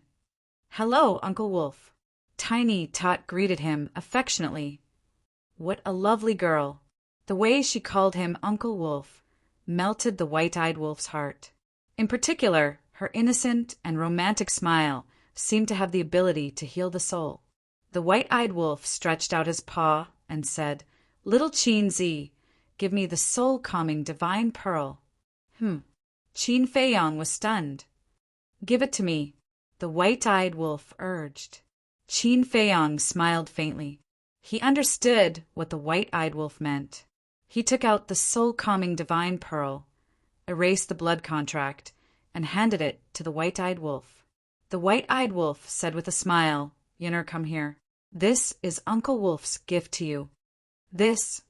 Hello, Uncle Wolf. Tiny Tot greeted him affectionately. What a lovely girl! The way she called him Uncle Wolf melted the white-eyed wolf's heart. In particular, her innocent and romantic smile seemed to have the ability to heal the soul. The white-eyed wolf stretched out his paw and said, Little Qin Zi, give me the soul-calming divine pearl. Qin Feiyang was stunned. Give it to me, the white-eyed wolf urged. Qin Feiyang smiled faintly. He understood what the white-eyed wolf meant. He took out the soul-calming divine pearl, erased the blood contract, and handed it to the white-eyed wolf. The white-eyed wolf said with a smile, Yinner, come here. This is Uncle Wolf's gift to you. This.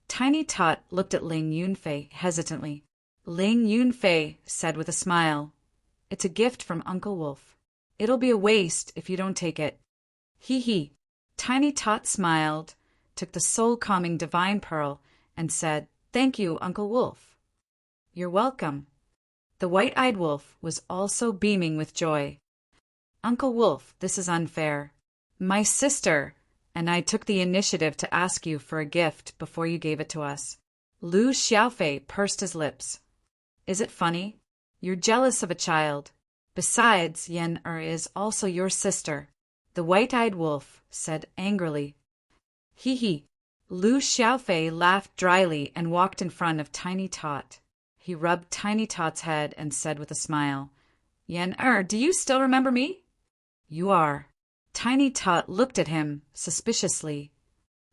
Tiny Tot looked at Ling Yunfei hesitantly. Ling Yunfei said with a smile, It's a gift from Uncle Wolf. It'll be a waste if you don't take it. Hee. Tiny Tot smiled, took the soul-calming divine pearl, and said, Thank you, Uncle Wolf. You're welcome. The white-eyed wolf was also beaming with joy. Uncle Wolf, this is unfair. My sister and I took the initiative to ask you for a gift before you gave it to us. Lu Xiaofei pursed his lips. Is it funny? You're jealous of a child. Besides, Yan is also your sister. The white-eyed wolf said angrily. Hee. Lu Xiaofei laughed dryly and walked in front of Tiny Tot. He rubbed Tiny Tot's head and said with a smile, Yan do you still remember me? You are. Tiny Tot looked at him suspiciously.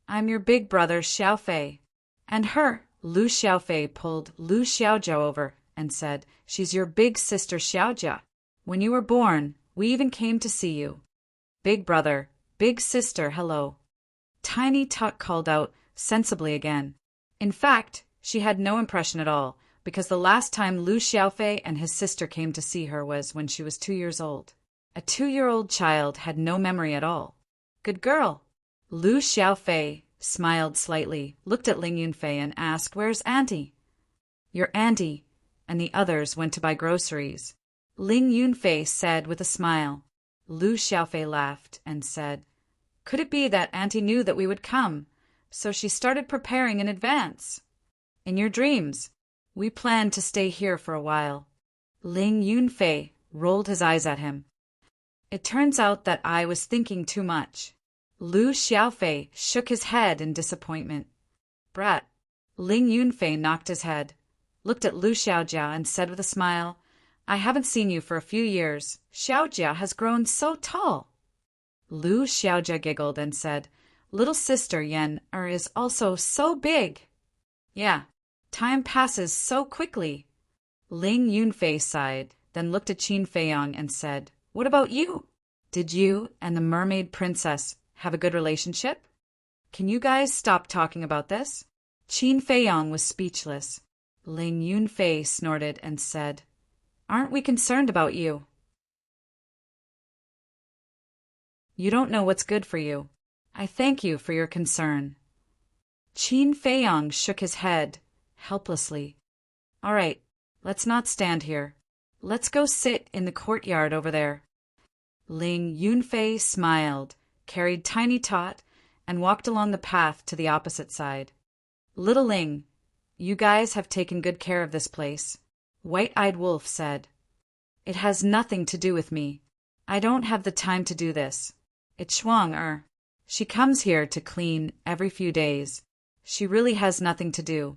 I'm your big brother Xiaofei. And her. Lu Xiaofei pulled Lu Xiaojia over and said, She's your big sister Xiaojia. When you were born, we even came to see you. Big brother, big sister, hello. Tiny Tot called out sensibly again. In fact, she had no impression at all, because the last time Lu Xiaofei and his sister came to see her was when she was 2 years old. A 2-year-old child had no memory at all. Good girl. Lu Xiaofei smiled slightly, looked at Ling Yunfei and asked, Where's Auntie? Your auntie and the others went to buy groceries. Ling Yunfei said with a smile. Lu Xiaofei laughed and said, Could it be that Auntie knew that we would come, so she started preparing in advance? In your dreams, we planned to stay here for a while. Ling Yunfei rolled his eyes at him. It turns out that I was thinking too much. Lu Xiaofei shook his head in disappointment. Brat. Ling Yunfei knocked his head, looked at Lu Xiaojia and said with a smile, I haven't seen you for a few years. Xiaojia has grown so tall. Lu Xiaojia giggled and said, Little sister Yan is also so big. Yeah, time passes so quickly. Ling Yunfei sighed, then looked at Qin Feiyang and said, What about you? Did you and the mermaid princess have a good relationship? Can you guys stop talking about this? Qin Feiyang was speechless. Ling Yunfei snorted and said, Aren't we concerned about you? You don't know what's good for you. I thank you for your concern. Qin Feiyang shook his head, helplessly. All right, let's not stand here. Let's go sit in the courtyard over there. Ling Yunfei smiled, carried Tiny Tot, and walked along the path to the opposite side. Little Ling, you guys have taken good care of this place. White-eyed Wolf said. It has nothing to do with me. I don't have the time to do this. It's Shuang She comes here to clean every few days. She really has nothing to do.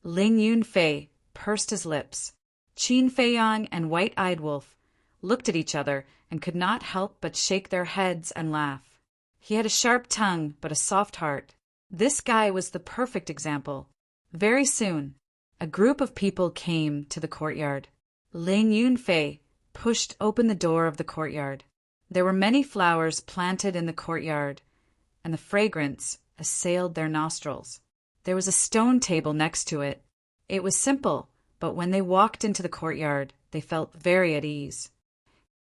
Ling Yunfei pursed his lips. Qin Feiyang and White-Eyed Wolf looked at each other and could not help but shake their heads and laugh. He had a sharp tongue but a soft heart. This guy was the perfect example. Very soon, a group of people came to the courtyard. Ling Yunfei pushed open the door of the courtyard. There were many flowers planted in the courtyard, and the fragrance assailed their nostrils. There was a stone table next to it. It was simple, but when they walked into the courtyard, they felt very at ease.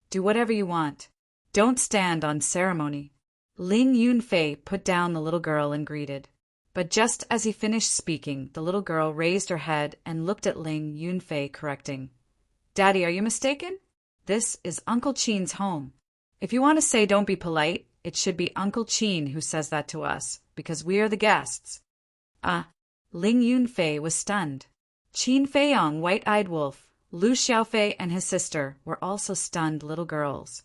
Do whatever you want. Don't stand on ceremony. Ling Yunfei put down the little girl and greeted. But just as he finished speaking, the little girl raised her head and looked at Ling Yunfei, correcting. Daddy, are you mistaken? This is Uncle Qin's home. If you want to say don't be polite, it should be Uncle Qin who says that to us, because we are the guests. Ling Yunfei was stunned. Qin Feiyang, White-Eyed Wolf, Lu Xiaofei and his sister were also stunned little girls.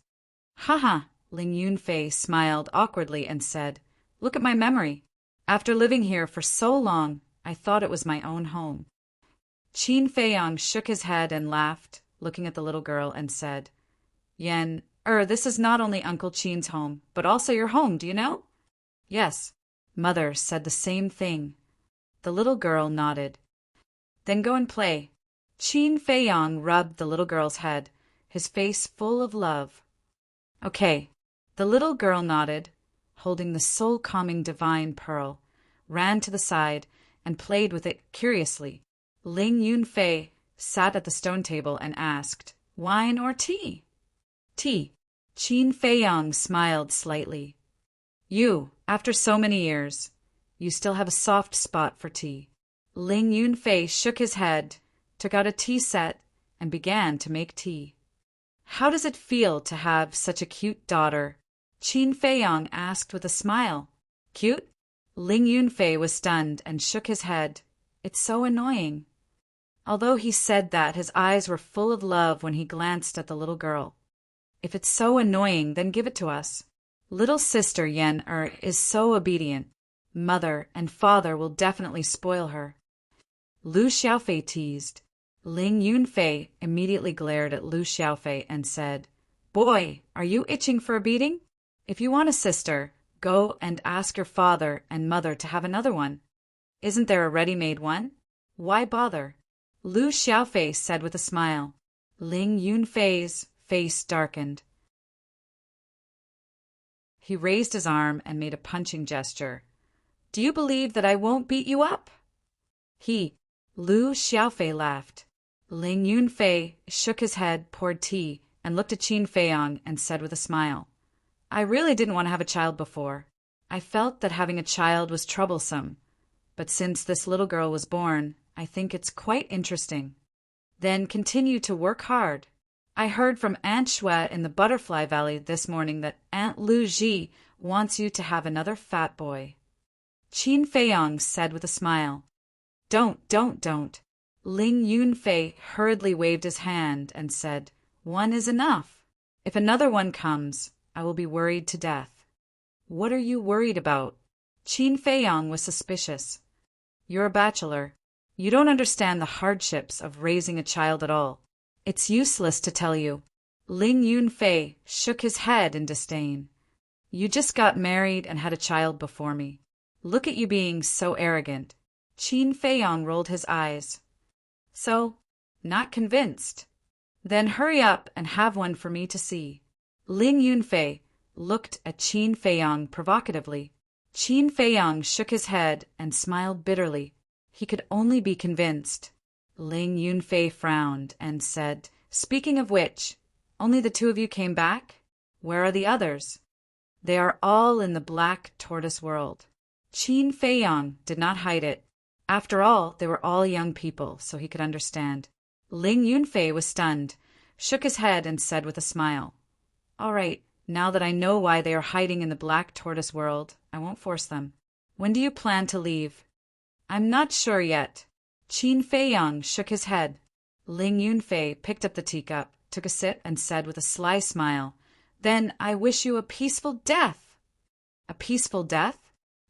Haha, Ling Yunfei smiled awkwardly and said, Look at my memory. After living here for so long, I thought it was my own home. Qin Feiyang shook his head and laughed, looking at the little girl, and said, Yen, this is not only Uncle Qin's home, but also your home, do you know? Yes. Mother said the same thing. The little girl nodded. Then go and play. Qin Feiyang rubbed the little girl's head, his face full of love. Okay. The little girl nodded, holding the soul-calming divine pearl, ran to the side, and played with it curiously. Ling Yunfei sat at the stone table and asked, Wine or tea? Tea. Qin Feiyang smiled slightly. You, after so many years, you still have a soft spot for tea. Ling Yunfei shook his head, took out a tea set, and began to make tea. How does it feel to have such a cute daughter? Qin Feiyang asked with a smile. Cute? Ling Yunfei was stunned and shook his head. It's so annoying. Although he said that, his eyes were full of love when he glanced at the little girl. If it's so annoying, then give it to us. Little sister Yen is so obedient. Mother and father will definitely spoil her. Lu Xiaofei teased. Ling Yunfei immediately glared at Lu Xiaofei and said, Boy, are you itching for a beating? If you want a sister, go and ask your father and mother to have another one. Isn't there a ready-made one? Why bother? Lu Xiaofei said with a smile. Ling Yunfei's face darkened. He raised his arm and made a punching gesture. Do you believe that I won't beat you up? Lu Xiaofei laughed. Ling Yunfei shook his head, poured tea, and looked at Qin Feiyang and said with a smile, I really didn't want to have a child before. I felt that having a child was troublesome. But since this little girl was born, I think it's quite interesting. Then continue to work hard. I heard from Aunt Xue in the Butterfly Valley this morning that Aunt Lu Ji wants you to have another fat boy. Qin Feiyang said with a smile. Don't. Ling Yunfei hurriedly waved his hand and said, One is enough. If another one comes, I will be worried to death. What are you worried about? Qin Feiyang was suspicious. You're a bachelor. You don't understand the hardships of raising a child at all. It's useless to tell you. Ling Yunfei shook his head in disdain. You just got married and had a child before me. Look at you being so arrogant. Qin Feiyang rolled his eyes. So, not convinced. Then hurry up and have one for me to see. Ling Yunfei looked at Qin Feiyang provocatively. Qin Feiyang shook his head and smiled bitterly. He could only be convinced. Ling Yunfei frowned and said, Speaking of which, only the two of you came back? Where are the others? They are all in the Black Tortoise world. Qin Feiyang did not hide it. After all, they were all young people, so he could understand. Ling Yunfei was stunned, shook his head and said with a smile, All right, now that I know why they are hiding in the Black Tortoise world, I won't force them. When do you plan to leave? I'm not sure yet. Qin Feiyang shook his head. Ling Yunfei picked up the teacup, took a sip, and said with a sly smile, Then I wish you a peaceful death. A peaceful death?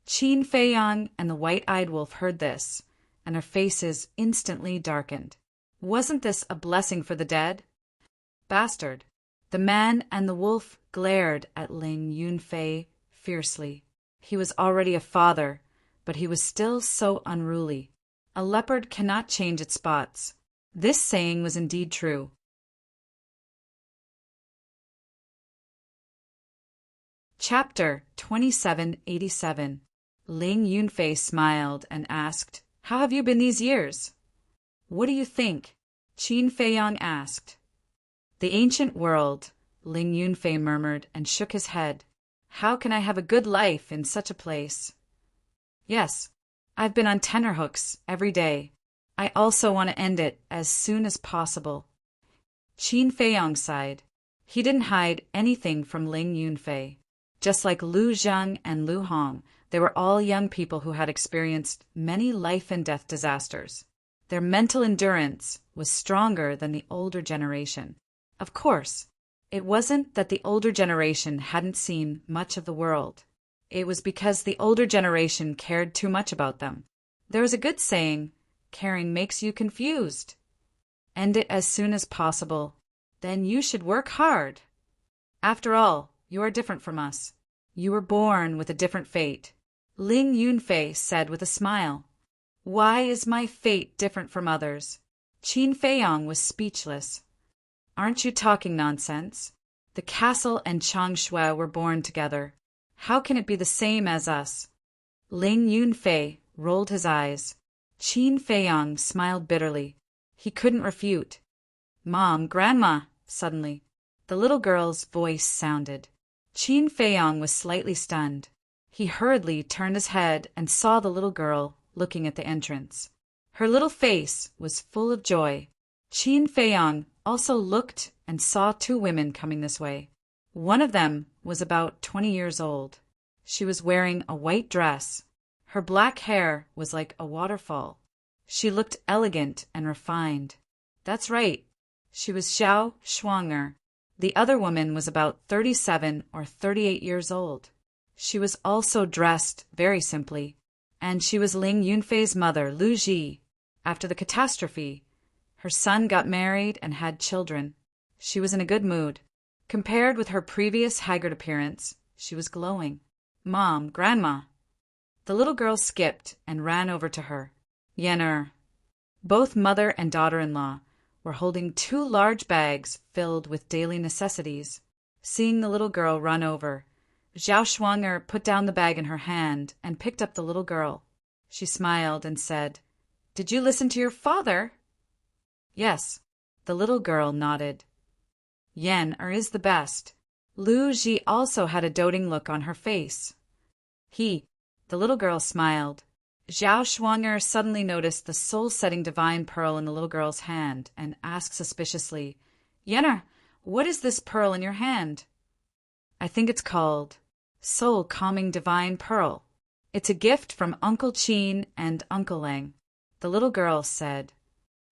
Qin Feiyang and the White-Eyed Wolf heard this, and their faces instantly darkened. Wasn't this a blessing for the dead? Bastard. The man and the wolf glared at Ling Yunfei fiercely. He was already a father, but he was still so unruly. A leopard cannot change its spots. This saying was indeed true. Chapter 2787. Ling Yunfei smiled and asked, "How have you been these years?" "What do you think?" Qin Feiyang asked. "The ancient world," Ling Yunfei murmured and shook his head. "How can I have a good life in such a place?" "Yes, I've been on tenterhooks every day. I also want to end it as soon as possible." Qin Feiyang sighed. He didn't hide anything from Ling Yunfei. Just like Lu Zheng and Lu Hong, they were all young people who had experienced many life-and-death disasters. Their mental endurance was stronger than the older generation. Of course, it wasn't that the older generation hadn't seen much of the world. It was because the older generation cared too much about them. There is a good saying, "Caring makes you confused." End it as soon as possible. Then you should work hard. After all, you are different from us. You were born with a different fate. Ling Yunfei said with a smile. "Why is my fate different from others?" Qin Feiyang was speechless. "Aren't you talking nonsense? The castle and Changshui were born together. How can it be the same as us?" Ling Yunfei rolled his eyes. Qin Feiyang smiled bitterly. He couldn't refute. "Mom, Grandma," suddenly, the little girl's voice sounded. Qin Feiyang was slightly stunned. He hurriedly turned his head and saw the little girl looking at the entrance. Her little face was full of joy. Qin Feiyang also looked and saw two women coming this way. One of them was about 20 years old. She was wearing a white dress. Her black hair was like a waterfall. She looked elegant and refined. That's right. She was Zhao Shuang'er. The other woman was about 37 or 38 years old. She was also dressed very simply, and she was Ling Yunfei's mother, Lu Ji. After the catastrophe, her son got married and had children. She was in a good mood. Compared with her previous haggard appearance, she was glowing. "Mom, Grandma." The little girl skipped and ran over to her. "Yener." Both mother and daughter-in-law were holding two large bags filled with daily necessities. Seeing the little girl run over, Zhao Shuang'er put down the bag in her hand and picked up the little girl. She smiled and said, "Did you listen to your father?" "Yes." The little girl nodded. "Yen is the best." Lu Ji also had a doting look on her face. The little girl smiled. Zhao Shuang'er suddenly noticed the soul-setting divine pearl in the little girl's hand and asked suspiciously, "Yener, what is this pearl in your hand?" "I think it's called Soul-Calming Divine Pearl. It's a gift from Uncle Qin and Uncle Lang," the little girl said.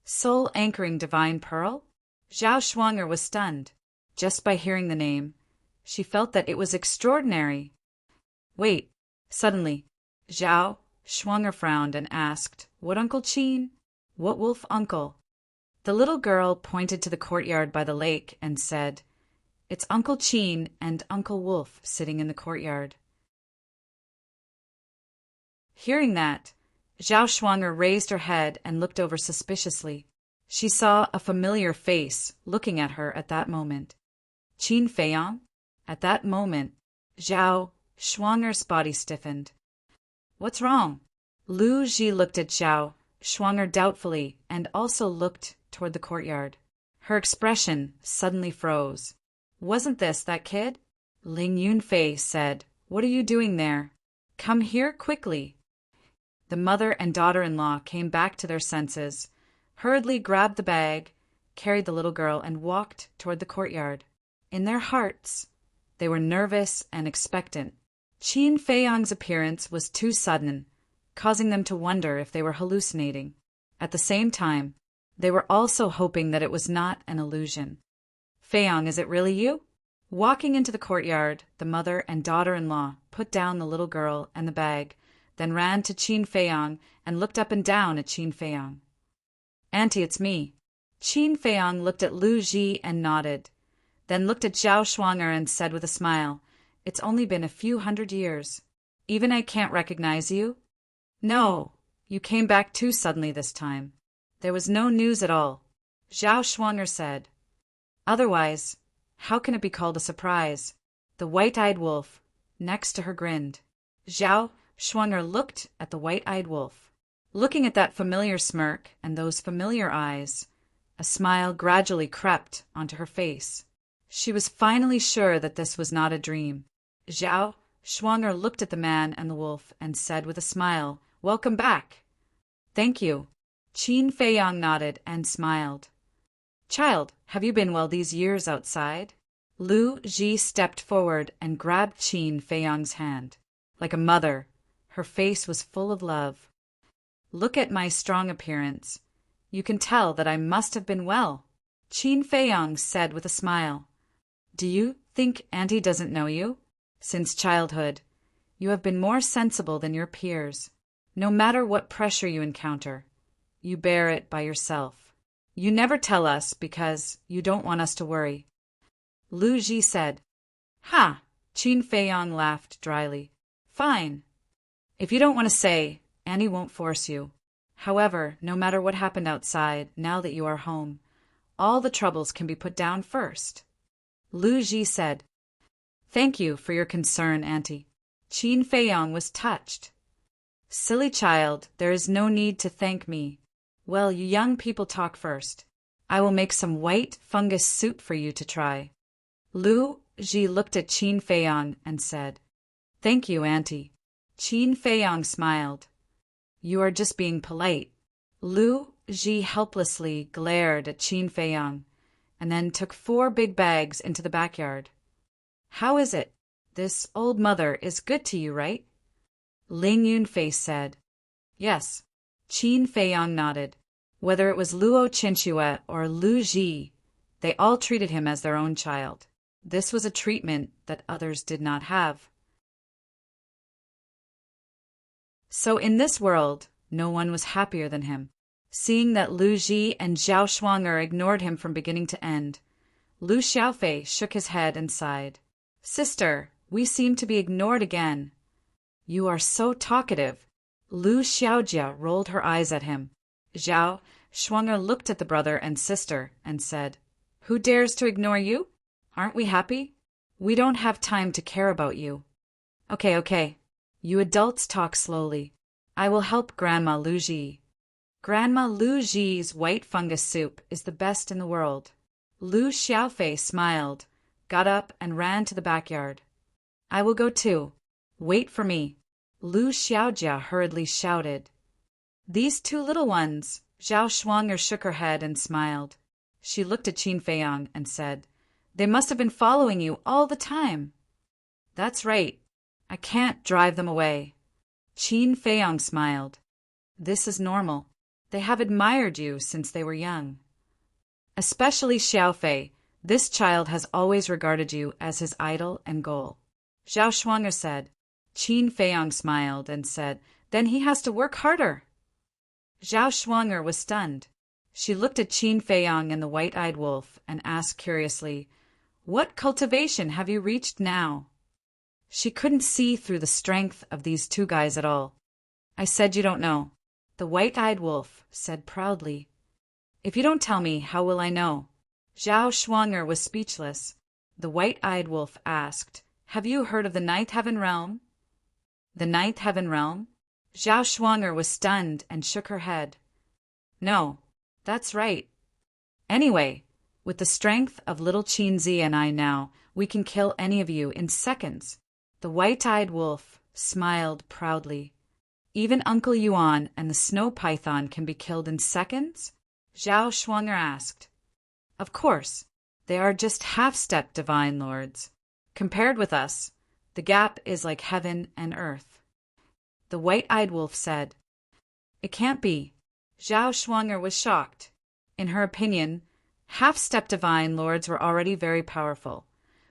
Soul-Anchoring Divine Pearl? Zhao Shuang'er was stunned. Just by hearing the name, she felt that it was extraordinary. "Wait." Suddenly, Zhao Shuang'er frowned and asked, "What Uncle Qin? What wolf uncle?" The little girl pointed to the courtyard by the lake and said, "It's Uncle Qin and Uncle Wolf sitting in the courtyard." Hearing that, Zhao Shuang'er raised her head and looked over suspiciously. She saw a familiar face looking at her at that moment. Qin Feiyang? At that moment, Zhao Shuang'er's body stiffened. "What's wrong?" Lu Ji looked at Zhao Shuang'er doubtfully and also looked toward the courtyard. Her expression suddenly froze. "Wasn't this that kid?" Ling Yunfei said, "What are you doing there? Come here quickly." The mother and daughter-in-law came back to their senses, hurriedly grabbed the bag, carried the little girl, and walked toward the courtyard. In their hearts, they were nervous and expectant. Qin Feiyang's appearance was too sudden, causing them to wonder if they were hallucinating. At the same time, they were also hoping that it was not an illusion. "Feiyang, is it really you?" Walking into the courtyard, the mother and daughter-in-law put down the little girl and the bag, then ran to Qin Feiyang and looked up and down at Qin Feiyang. "Auntie, it's me." Qin Feiyang looked at Lu Ji and nodded, then looked at Zhao Shuang'er and said with a smile, "It's only been a few hundred years. Even I can't recognize you?" "No, you came back too suddenly this time. There was no news at all," Zhao Shuang'er said. "Otherwise, how can it be called a surprise?" The white-eyed wolf next to her grinned. Zhao Shuang'er looked at the white-eyed wolf. Looking at that familiar smirk and those familiar eyes, a smile gradually crept onto her face. She was finally sure that this was not a dream. Zhao Shuang'er looked at the man and the wolf and said with a smile, "Welcome back." "Thank you." Qin Feiyang nodded and smiled. "Child, have you been well these years outside?" Lu Ji stepped forward and grabbed Qin Feiyang's hand. Like a mother, her face was full of love. "Look at my strong appearance. You can tell that I must have been well," Qin Feiyang said with a smile. "Do you think Auntie doesn't know you? Since childhood, you have been more sensible than your peers. No matter what pressure you encounter, you bear it by yourself. You never tell us because you don't want us to worry." Lu Ji said. "Ha!" Qin Feiyang laughed dryly. "Fine. If you don't want to say, Annie won't force you. However, no matter what happened outside, now that you are home, all the troubles can be put down first." Lu Ji said. "Thank you for your concern, Auntie." Qin Feiyang was touched. "Silly child, there is no need to thank me. Well, you young people talk first. I will make some white fungus soup for you to try." Lu Ji looked at Qin Feiyang and said, "Thank you, Auntie." Qin Feiyang smiled. "You are just being polite." Lu Ji helplessly glared at Qin Feiyang and then took 4 big bags into the backyard. "How is it? This old mother is good to you, right?" Ling Yunfei said. "Yes." Qin Feiyang nodded. Whether it was Luo Qinxue or Lu Ji, they all treated him as their own child. This was a treatment that others did not have. So in this world, no one was happier than him. Seeing that Lu Ji and Zhao Shuang'er ignored him from beginning to end, Lu Xiaofei shook his head and sighed. "Sister, we seem to be ignored again." "You are so talkative." Lu Xiaojia rolled her eyes at him. Zhao Shuang'er looked at the brother and sister and said, "Who dares to ignore you? Aren't we happy? We don't have time to care about you." Okay. You adults talk slowly. I will help Grandma Lu Ji." Grandma Lu Ji's white fungus soup is the best in the world. Lu Xiaofei smiled, got up and ran to the backyard. "I will go too. Wait for me," Lu Xiaojia hurriedly shouted. "These 2 little ones." Zhao Shuang'er shook her head and smiled. She looked at Qin Feiyang and said, "They must have been following you all the time." "That's right. I can't drive them away." Qin Feiyang smiled. "This is normal. They have admired you since they were young. Especially Xiaofei. This child has always regarded you as his idol and goal." Zhao Shuang'er said. Qin Feiyang smiled and said, "Then he has to work harder." Zhao Shuang'er was stunned. She looked at Qin Feiyang and the white-eyed wolf and asked curiously, "What cultivation have you reached now?" She couldn't see through the strength of these 2 guys at all. "I said you don't know," the white-eyed wolf said proudly. "If you don't tell me, how will I know?" Zhao Shuang'er was speechless. The white-eyed wolf asked, "Have you heard of the Ninth Heaven Realm?" "The Ninth Heaven Realm?" Zhao Shuang'er was stunned and shook her head. "No, that's right. Anyway, with the strength of little Qinzi and I now, we can kill any of you in seconds." The white-eyed wolf smiled proudly. "Even Uncle Yuan and the snow python can be killed in seconds?" Zhao Shuang'er asked. "Of course, they are just half-step divine lords. Compared with us, the gap is like heaven and earth." The white-eyed wolf said. "It can't be." Zhao Shuang'er was shocked. In her opinion, half-step divine lords were already very powerful,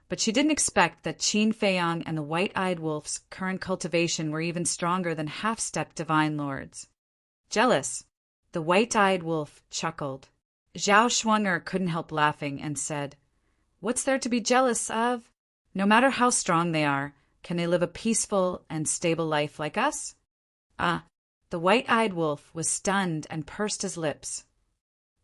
but she didn't expect that Qin Feiyang and the white-eyed wolf's current cultivation were even stronger than half-step divine lords. "Jealous," the white-eyed wolf chuckled. Zhao Shuang'er couldn't help laughing and said, "What's there to be jealous of? No matter how strong they are, can they live a peaceful and stable life like us?" The white-eyed wolf was stunned and pursed his lips.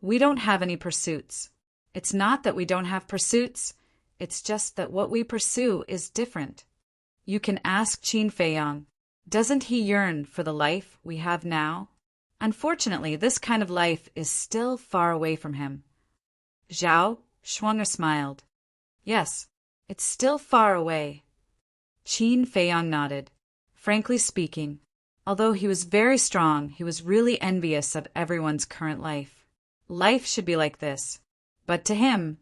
"We don't have any pursuits. It's not that we don't have pursuits, it's just that what we pursue is different. You can ask Qin Feiyang. Doesn't he yearn for the life we have now? Unfortunately, this kind of life is still far away from him." Zhao Shuang'er smiled. "Yes, it's still far away." Qin Feiyang nodded. Frankly speaking, although he was very strong, he was really envious of everyone's current life. Life should be like this. But to him,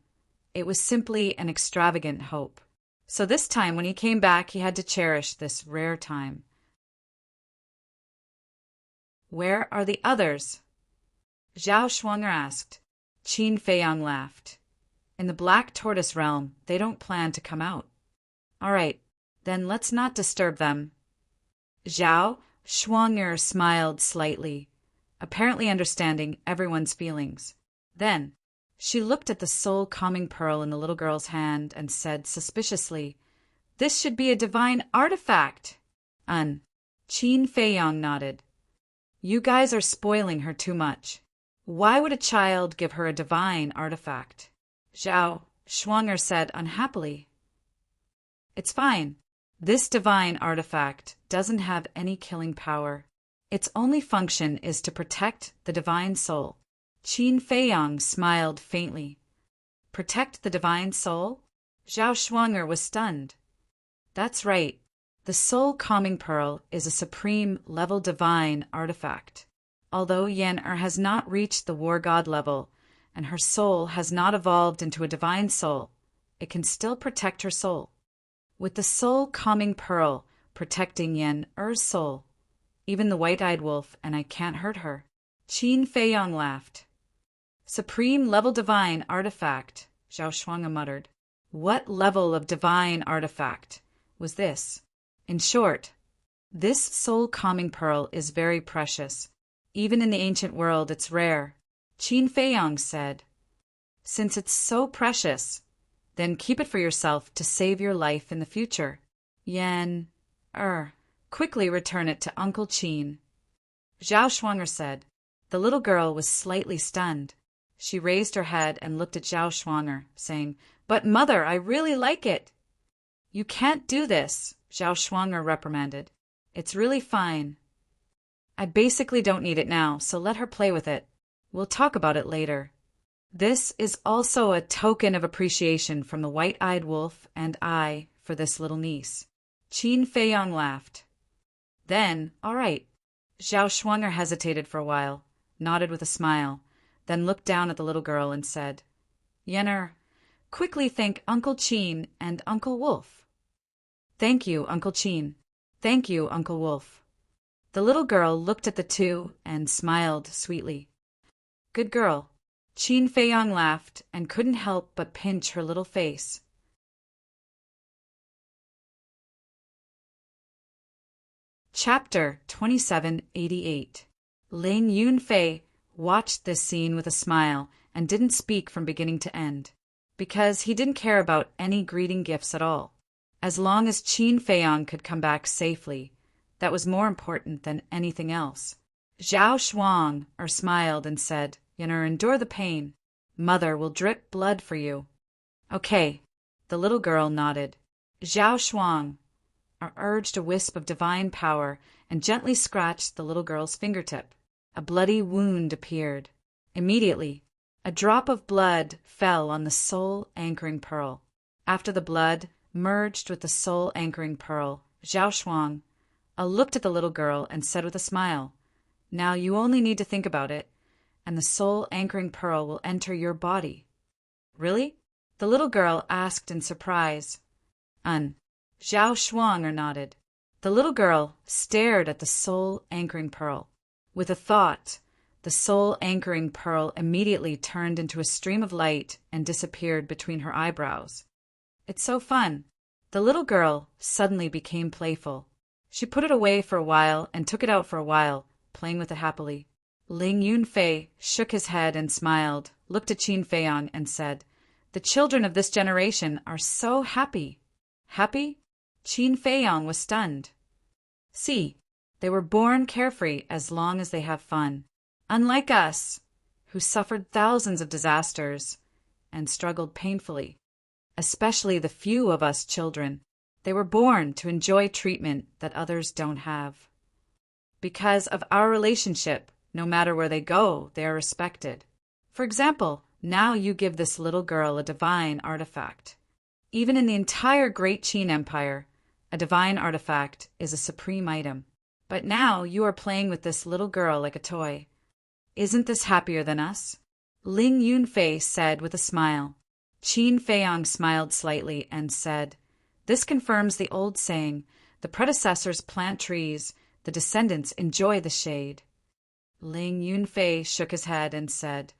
it was simply an extravagant hope. So this time when he came back, he had to cherish this rare time. "Where are the others?" Zhao Shuang'er asked. Qin Feiyang laughed. "In the Black Tortoise realm, they don't plan to come out." "All right, then let's not disturb them." Zhao Shuang'er smiled slightly, apparently understanding everyone's feelings. Then she looked at the soul-calming pearl in the little girl's hand and said suspiciously, "This should be a divine artifact." Qin Feiyang nodded. "You guys are spoiling her too much. Why would a child give her a divine artifact?" Zhao Shuang'er said unhappily. "It's fine. This divine artifact doesn't have any killing power. Its only function is to protect the divine soul." Qin Feiyang smiled faintly. "Protect the divine soul?" Zhao Shuang'er was stunned. "That's right. The soul-calming pearl is a supreme level divine artifact. Although Yan'er has not reached the war god level, and her soul has not evolved into a divine soul, it can still protect her soul. With the soul-calming pearl protecting Yan'er's soul, even the white-eyed wolf and I can't hurt her." Qin Feiyang laughed. "Supreme level divine artifact," Zhao Shuang'er muttered. What level of divine artifact was this? In short, this soul-calming pearl is very precious. Even in the ancient world, it's rare. Qin Feiyang said, "Since it's so precious, then keep it for yourself to save your life in the future. Quickly return it to Uncle Qin." Zhao Shuang'er said. The little girl was slightly stunned. She raised her head and looked at Zhao Shuang'er, saying, "But mother, I really like it." "You can't do this," Zhao Shuang'er reprimanded. "It's really fine. I basically don't need it now, so let her play with it. We'll talk about it later." This is also a token of appreciation from the white-eyed wolf and I for this little niece. Qin Feiyang laughed. Then, all right. Zhao Shuang'er hesitated for a while, nodded with a smile, then looked down at the little girl and said, "Yan'er, quickly thank Uncle Qin and Uncle Wolf." "Thank you, Uncle Qin. Thank you, Uncle Wolf." The little girl looked at the two and smiled sweetly. "Good girl." Qin Feiyang laughed and couldn't help but pinch her little face. Chapter 2788. Ling Yunfei watched this scene with a smile and didn't speak from beginning to end, because he didn't care about any greeting gifts at all. As long as Qin Feiyang could come back safely, that was more important than anything else. Zhao Shuang'er smiled and said, "Endure the pain. Mother will drip blood for you." "Okay." The little girl nodded. Zhao Shuang'er urged a wisp of divine power and gently scratched the little girl's fingertip. A bloody wound appeared. Immediately, a drop of blood fell on the soul-anchoring pearl. After the blood merged with the soul-anchoring pearl, Zhao Shuang'er looked at the little girl and said with a smile, "Now you only need to think about it, and the soul-anchoring pearl will enter your body." "Really?" the little girl asked in surprise. Zhao Shuang'er nodded. The little girl stared at the soul-anchoring pearl. With a thought, the soul-anchoring pearl immediately turned into a stream of light and disappeared between her eyebrows. "It's so fun." The little girl suddenly became playful. She put it away for a while and took it out for a while, playing with it happily. Ling Yunfei shook his head and smiled, looked at Qin Feiyang and said, "The children of this generation are so happy." Happy? Qin Feiyang was stunned. See, they were born carefree as long as they have fun. Unlike us, who suffered thousands of disasters and struggled painfully, especially the few of us children. They were born to enjoy treatment that others don't have. Because of our relationship, no matter where they go, they are respected. For example, now you give this little girl a divine artifact. Even in the entire Great Qin Empire, a divine artifact is a supreme item. But now you are playing with this little girl like a toy. Isn't this happier than us? Ling Yunfei said with a smile. Qin Feiyang smiled slightly and said, "This confirms the old saying, the predecessors plant trees, the descendants enjoy the shade." Ling Yunfei shook his head and said,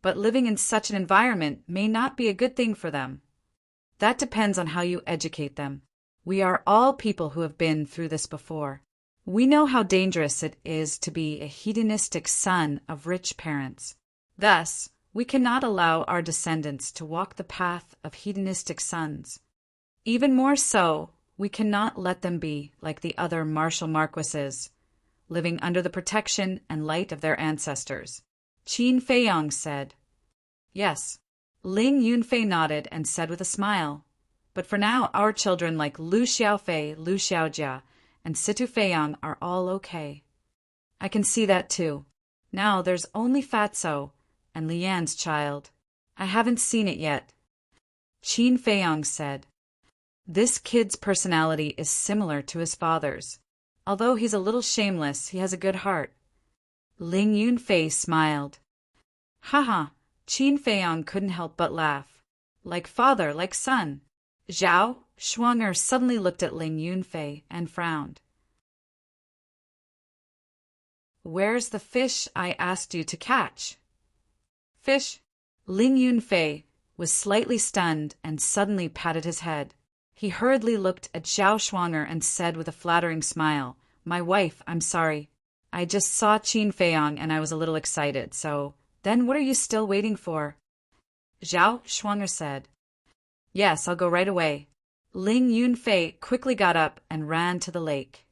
"But living in such an environment may not be a good thing for them. That depends on how you educate them. We are all people who have been through this before. We know how dangerous it is to be a hedonistic son of rich parents. Thus, we cannot allow our descendants to walk the path of hedonistic sons. Even more so, we cannot let them be like the other martial marquises, living under the protection and light of their ancestors." Qin Feiyang said. "Yes." Ling Yunfei nodded and said with a smile, "But for now our children like Lu Xiaofei, Lu Xiaojia, and Situ Feiyang are all okay." "I can see that too. Now there's only Fatso and Lian's child. I haven't seen it yet." Qin Feiyang said, "This kid's personality is similar to his father's. Although he's a little shameless, he has a good heart." Ling Yunfei smiled. "Haha." Qin Feiyang couldn't help but laugh. Like father, like son. Zhao Shuang'er suddenly looked at Ling Yunfei and frowned. "Where's the fish I asked you to catch?" "Fish?" Ling Yunfei was slightly stunned and suddenly patted his head. He hurriedly looked at Zhao Shuang'er and said with a flattering smile, "My wife, I'm sorry. I just saw Qin Feiyang and I was a little excited, so then what are you still waiting for?" Zhao Shuang'er said. "Yes, I'll go right away." Ling Yunfei quickly got up and ran to the lake.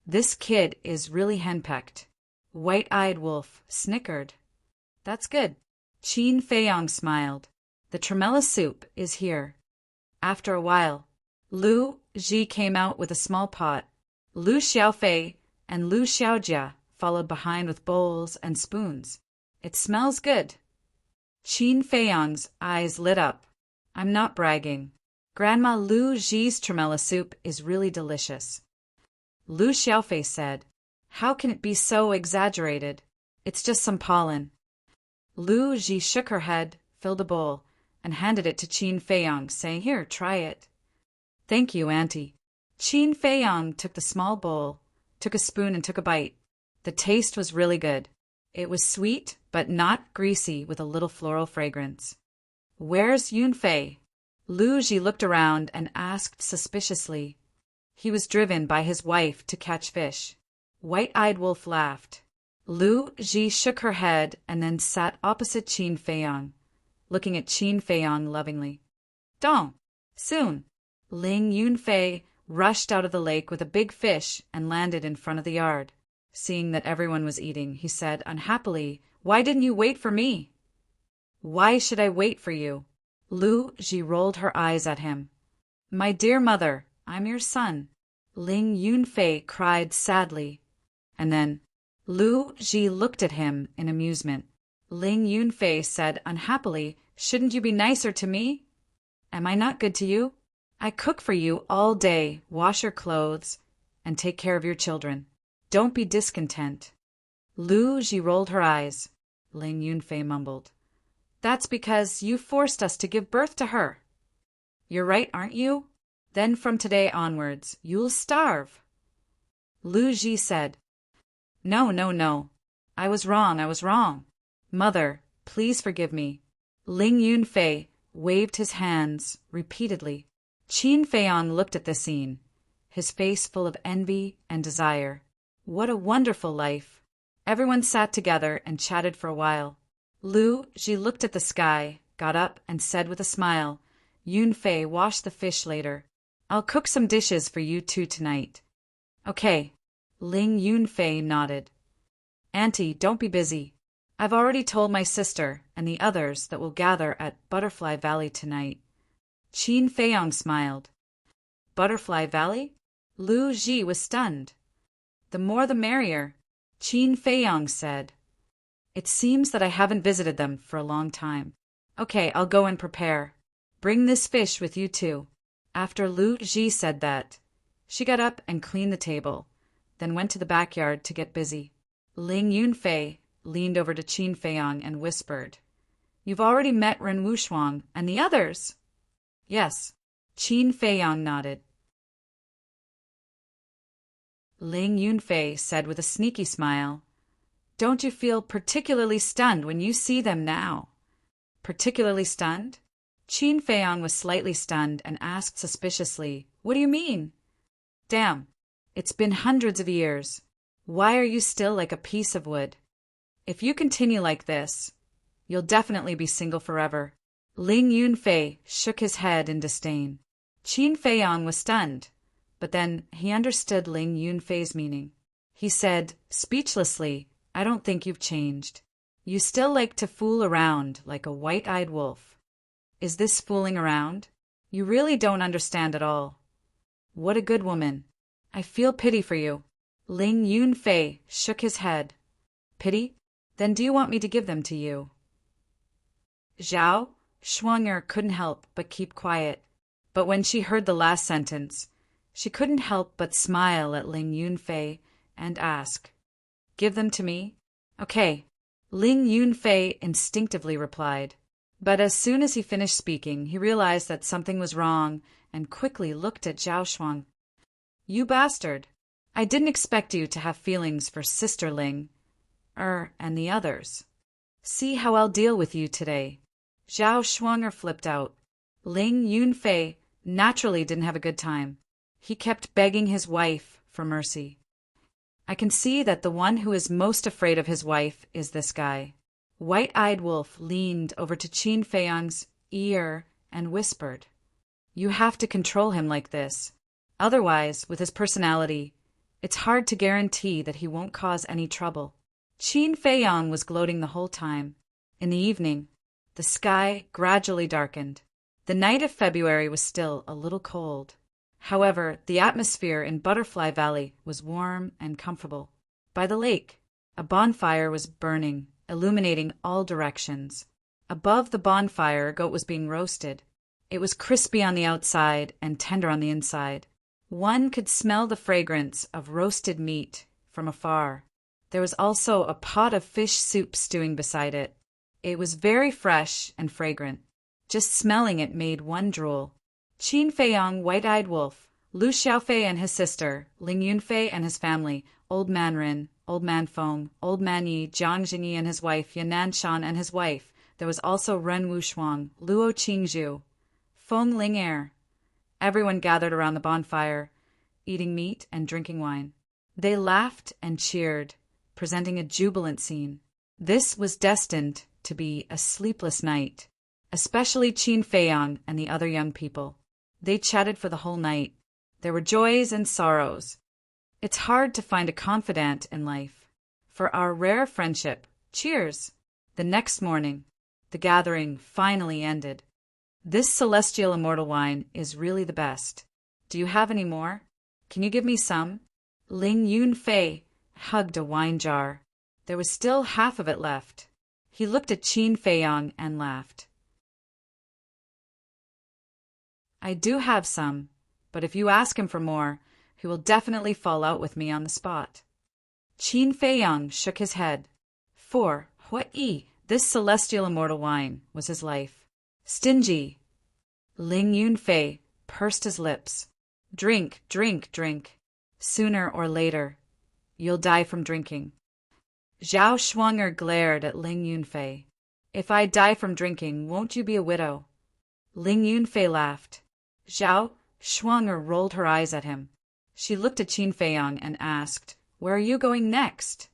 "This kid is really henpecked." White-eyed Wolf snickered. "That's good." Qin Feiyang smiled. "The tremella soup is here." After a while, Lu Ji came out with a small pot. Lu Xiaofei and Lu Xiaojia followed behind with bowls and spoons. "It smells good." Qin Feiyang's eyes lit up. "I'm not bragging. Grandma Lu Ji's tremella soup is really delicious." Lu Xiaofei said, "How can it be so exaggerated? It's just some pollen." Lu Ji shook her head, filled a bowl, and handed it to Qin Feiyang, saying, "Here, try it." "Thank you, Auntie." Qin Feiyang took the small bowl, took a spoon and took a bite. The taste was really good. It was sweet, but not greasy, with a little floral fragrance. "Where's Yunfei?" Lu Ji looked around and asked suspiciously. "He was driven by his wife to catch fish." White-eyed Wolf laughed. Lu Ji shook her head and then sat opposite Qin Feiyang, looking at Qin Feiyang lovingly. "Don't. Soon." Ling Yunfei rushed out of the lake with a big fish and landed in front of the yard. Seeing that everyone was eating, he said unhappily, "Why didn't you wait for me?" "Why should I wait for you?" Lu Ji rolled her eyes at him. "My dear mother, I'm your son." Ling Yunfei cried sadly. And then Lu Ji looked at him in amusement. Ling Yunfei said unhappily, "Shouldn't you be nicer to me? Am I not good to you? I cook for you all day, wash your clothes, and take care of your children. Don't be discontent." Lu Ji rolled her eyes. Ling Yunfei mumbled, "That's because you forced us to give birth to her." "You're right, aren't you? Then from today onwards, you'll starve." Lu Ji said, No. I was wrong. Mother, please forgive me." Ling Yunfei waved his hands repeatedly. Qin Feiyang looked at the scene, his face full of envy and desire. What a wonderful life! Everyone sat together and chatted for a while. Lu Ji looked at the sky, got up, and said with a smile, Yunfei, wash the fish later. I'll cook some dishes for you two tonight. Okay. Ling Yunfei nodded. Auntie, don't be busy. I've already told my sister and the others that we'll gather at Butterfly Valley tonight. Qin Feiyong smiled. Butterfly Valley? Lu Ji was stunned. The more the merrier, Qin Feiyong said. It seems that I haven't visited them for a long time. Okay, I'll go and prepare. Bring this fish with you too. After Lu Ji said that, she got up and cleaned the table, then went to the backyard to get busy. Ling Yunfei leaned over to Qin Feiyong and whispered, You've already met Ren Wushuang and the others? Yes. Qin Feiyong nodded. Ling Yunfei said with a sneaky smile, Don't you feel particularly stunned when you see them now? Particularly stunned? Qin Feiyong was slightly stunned and asked suspiciously, What do you mean? Damn, it's been hundreds of years. Why are you still like a piece of wood? If you continue like this, you'll definitely be single forever. Ling Yunfei shook his head in disdain. Qin Feiyong was stunned, but then he understood Ling Yunfei's meaning. He said, speechlessly, I don't think you've changed. You still like to fool around like a white-eyed wolf. Is this fooling around? You really don't understand at all. What a good woman. I feel pity for you. Ling Yunfei shook his head. Pity? Then do you want me to give them to you? Zhao Shuang'er couldn't help but keep quiet, but when she heard the last sentence, she couldn't help but smile at Ling Yunfei and ask, Give them to me? Okay, Ling Yunfei instinctively replied. But as soon as he finished speaking, he realized that something was wrong and quickly looked at Zhao Shuang. You bastard! I didn't expect you to have feelings for Sister Ling, and the others. See how I'll deal with you today. Zhao Shuang'er flipped out. Ling Yunfei naturally didn't have a good time. He kept begging his wife for mercy. I can see that the one who is most afraid of his wife is this guy. White-eyed Wolf leaned over to Qin Feiyong's ear and whispered, You have to control him like this. Otherwise, with his personality, it's hard to guarantee that he won't cause any trouble. Qin Feiyong was gloating the whole time. In the evening, the sky gradually darkened. The night of February was still a little cold. However, the atmosphere in Butterfly Valley was warm and comfortable. By the lake, a bonfire was burning, illuminating all directions. Above the bonfire, a goat was being roasted. It was crispy on the outside and tender on the inside. One could smell the fragrance of roasted meat from afar. There was also a pot of fish soup stewing beside it. It was very fresh and fragrant. Just smelling it made one drool. Qin Feiyong, White-Eyed Wolf, Lu Xiaofei and his sister, Ling Yunfei and his family, Old Man Rin, Old Man Feng, Old Man Yi, Jiang Jingyi and his wife, Yannan Shan and his wife. There was also Ren Wushuang, Luo Qingzhu, Feng Ling'er. Everyone gathered around the bonfire, eating meat and drinking wine. They laughed and cheered, presenting a jubilant scene. This was destined to be a sleepless night, especially Qin Feiyong and the other young people. They chatted for the whole night. There were joys and sorrows. It's hard to find a confidant in life. For our rare friendship, cheers! The next morning, the gathering finally ended. This celestial immortal wine is really the best. Do you have any more? Can you give me some? Ling Yunfei hugged a wine jar. There was still half of it left. He looked at Qin Feiyong and laughed. I do have some, but if you ask him for more, he will definitely fall out with me on the spot. Qin Feiyong shook his head. For Hui, this celestial immortal wine was his life. Stingy. Ling Yunfei pursed his lips. Drink, drink, drink. Sooner or later, you'll die from drinking. Zhao Shuang'er glared at Ling Yunfei. If I die from drinking, won't you be a widow? Ling Yunfei laughed. Zhao Shuang'er rolled her eyes at him. She looked at Qin Feiyong and asked, Where are you going next?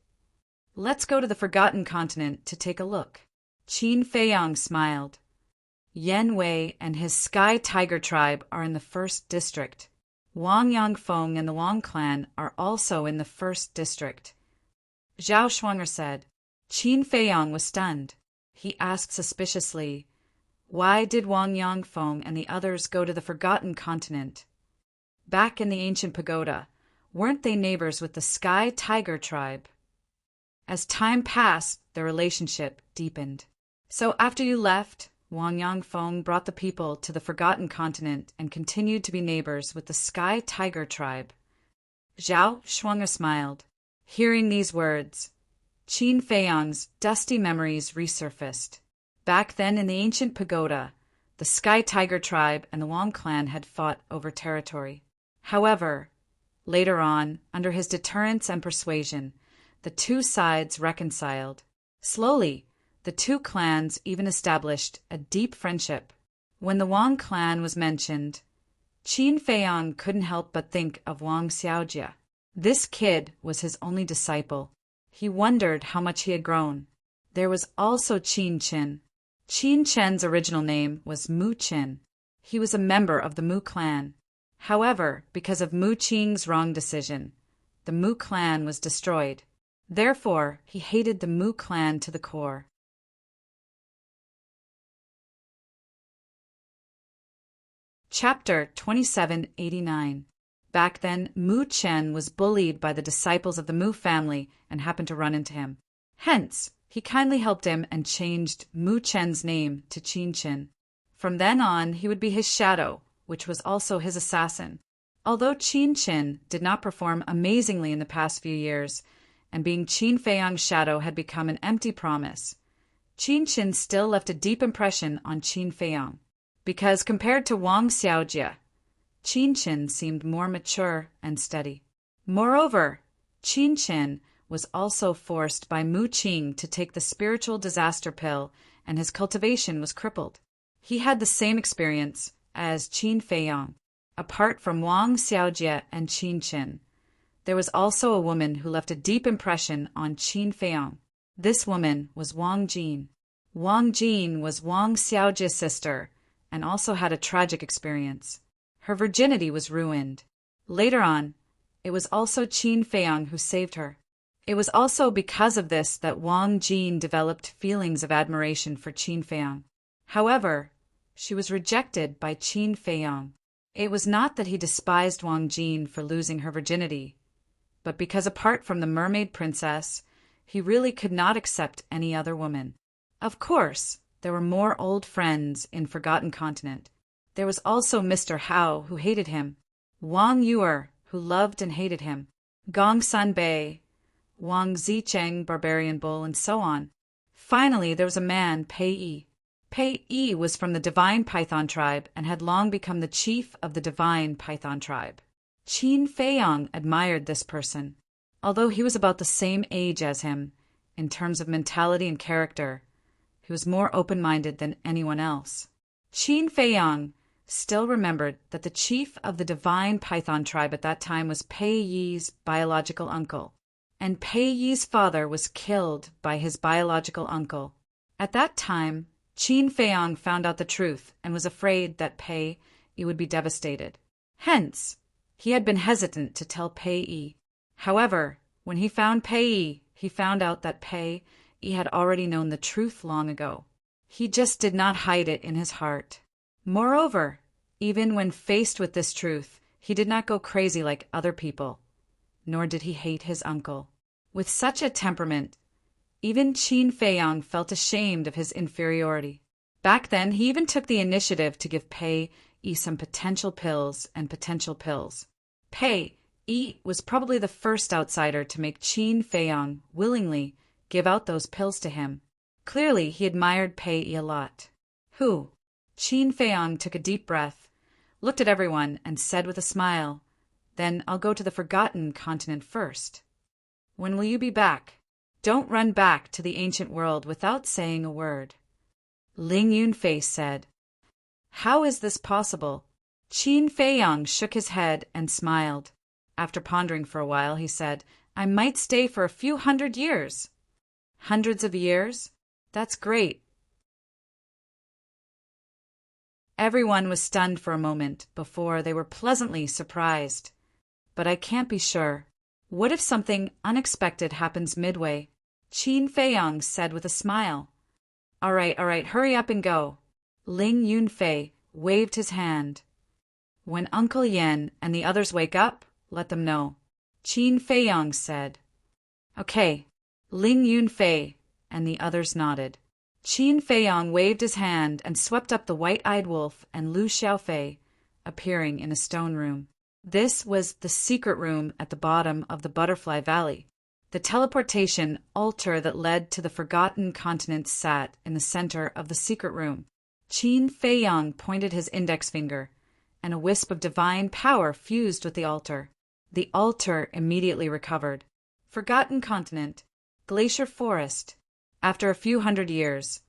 Let's go to the Forgotten Continent to take a look. Qin Feiyang smiled. Yan Wei and his Sky Tiger tribe are in the 1st District. Wang Yangfeng and the Wang clan are also in the 1st District. Zhao Shuanger said. Qin Feiyang was stunned. He asked suspiciously, why did Wang Yangfeng and the others go to the Forgotten Continent? Back in the ancient pagoda, weren't they neighbors with the Sky Tiger tribe? As time passed, their relationship deepened. So after you left, Wang Yangfeng brought the people to the Forgotten Continent and continued to be neighbors with the Sky Tiger tribe. Zhao Shuanger smiled. Hearing these words, Qin Feiyang's dusty memories resurfaced. Back then in the ancient pagoda, the Sky Tiger tribe and the Wang clan had fought over territory. However, later on, under his deterrence and persuasion, the two sides reconciled. Slowly, the two clans even established a deep friendship. When the Wang clan was mentioned, Qin Feiyang couldn't help but think of Wang Xiaojie. This kid was his only disciple. He wondered how much he had grown. There was also Qin Qin. Qin Chen's original name was Mu Qin. He was a member of the Mu clan. However, because of Mu Qing's wrong decision, the Mu clan was destroyed. Therefore, he hated the Mu clan to the core. Chapter 2789. Back then, Mu Chen was bullied by the disciples of the Mu family and happened to run into him. Hence, he kindly helped him and changed Mu Chen's name to Qin Qin. From then on, he would be his shadow, which was also his assassin. Although Qin Qin did not perform amazingly in the past few years, and being Qin Feiyang's shadow had become an empty promise, Qin Qin still left a deep impression on Qin Feiyang, because compared to Wang Xiaojie, Qin Qin seemed more mature and steady. Moreover, Qin Qin was also forced by Mu Qing to take the spiritual disaster pill, and his cultivation was crippled. He had the same experience as Qin Feiyang. Apart from Wang Xiaojie and Qin Qin, there was also a woman who left a deep impression on Qin Feiyang. This woman was Wang Jin. Wang Jin was Wang Xiaojie's sister and also had a tragic experience. Her virginity was ruined. Later on, it was also Qin Feiyang who saved her. It was also because of this that Wang Jin developed feelings of admiration for Qin Feiyang. However, she was rejected by Qin Feiyang. It was not that he despised Wang Jin for losing her virginity, but because apart from the mermaid princess, he really could not accept any other woman. Of course, there were more old friends in Forgotten Continent. There was also Mr. Hao, who hated him, Wang Yuer, who loved and hated him, Gong Sanbei, Wang Zicheng, Barbarian Bull, and so on. Finally, there was a man, Pei Yi. Pei Yi was from the Divine Python tribe and had long become the chief of the Divine Python tribe. Qin Feiyang admired this person. Although he was about the same age as him, in terms of mentality and character, he was more open-minded than anyone else. Qin Feiyang still remembered that the chief of the Divine Python tribe at that time was Pei Yi's biological uncle, and Pei Yi's father was killed by his biological uncle. At that time, Qin Feiyang found out the truth and was afraid that Pei Yi would be devastated. Hence, he had been hesitant to tell Pei Yi. However, when he found Pei Yi, he found out that Pei Yi had already known the truth long ago. He just did not hide it in his heart. Moreover, even when faced with this truth, he did not go crazy like other people, nor did he hate his uncle. With such a temperament, even Qin Feiyang felt ashamed of his inferiority. Back then, he even took the initiative to give Pei Yi some potential pills and potential pills. Pei Yi was probably the first outsider to make Qin Feiyang willingly give out those pills to him. Clearly, he admired Pei Yi a lot. Who? Qin Feiyang took a deep breath, looked at everyone, and said with a smile, "Then I'll go to the Forgotten Continent first. When will you be back? Don't run back to the ancient world without saying a word." Ling Yunfei said, "How is this possible?" Qin Feiyang shook his head and smiled. After pondering for a while, he said, "I might stay for a few hundred years. Hundreds of years? That's great. Everyone was stunned for a moment before they were pleasantly surprised. But I can't be sure. What if something unexpected happens midway? Qin Feiyong said with a smile. All right, hurry up and go. Ling Yunfei waved his hand. When Uncle Yen and the others wake up, let them know. Qin Feiyong said. Okay. Ling Yunfei and the others nodded. Qin Feiyong waved his hand and swept up the white-eyed wolf and Lu Xiaofei, appearing in a stone room. This was the secret room at the bottom of the Butterfly Valley. The teleportation altar that led to the Forgotten Continent sat in the center of the secret room. Qin Feiyong pointed his index finger, and a wisp of divine power fused with the altar. The altar immediately recovered. Forgotten Continent, Glacier Forest. After a few hundred years,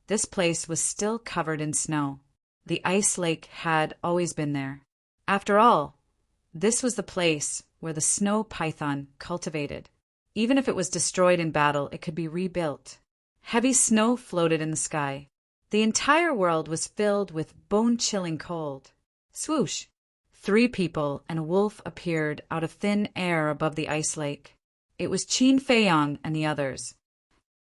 this place was still covered in snow. The ice lake had always been there. After all, this was the place where the snow python cultivated. Even if it was destroyed in battle, it could be rebuilt. Heavy snow floated in the sky. The entire world was filled with bone-chilling cold. Swoosh! 3 people and a wolf appeared out of thin air above the ice lake. It was Qin Feiyong and the others.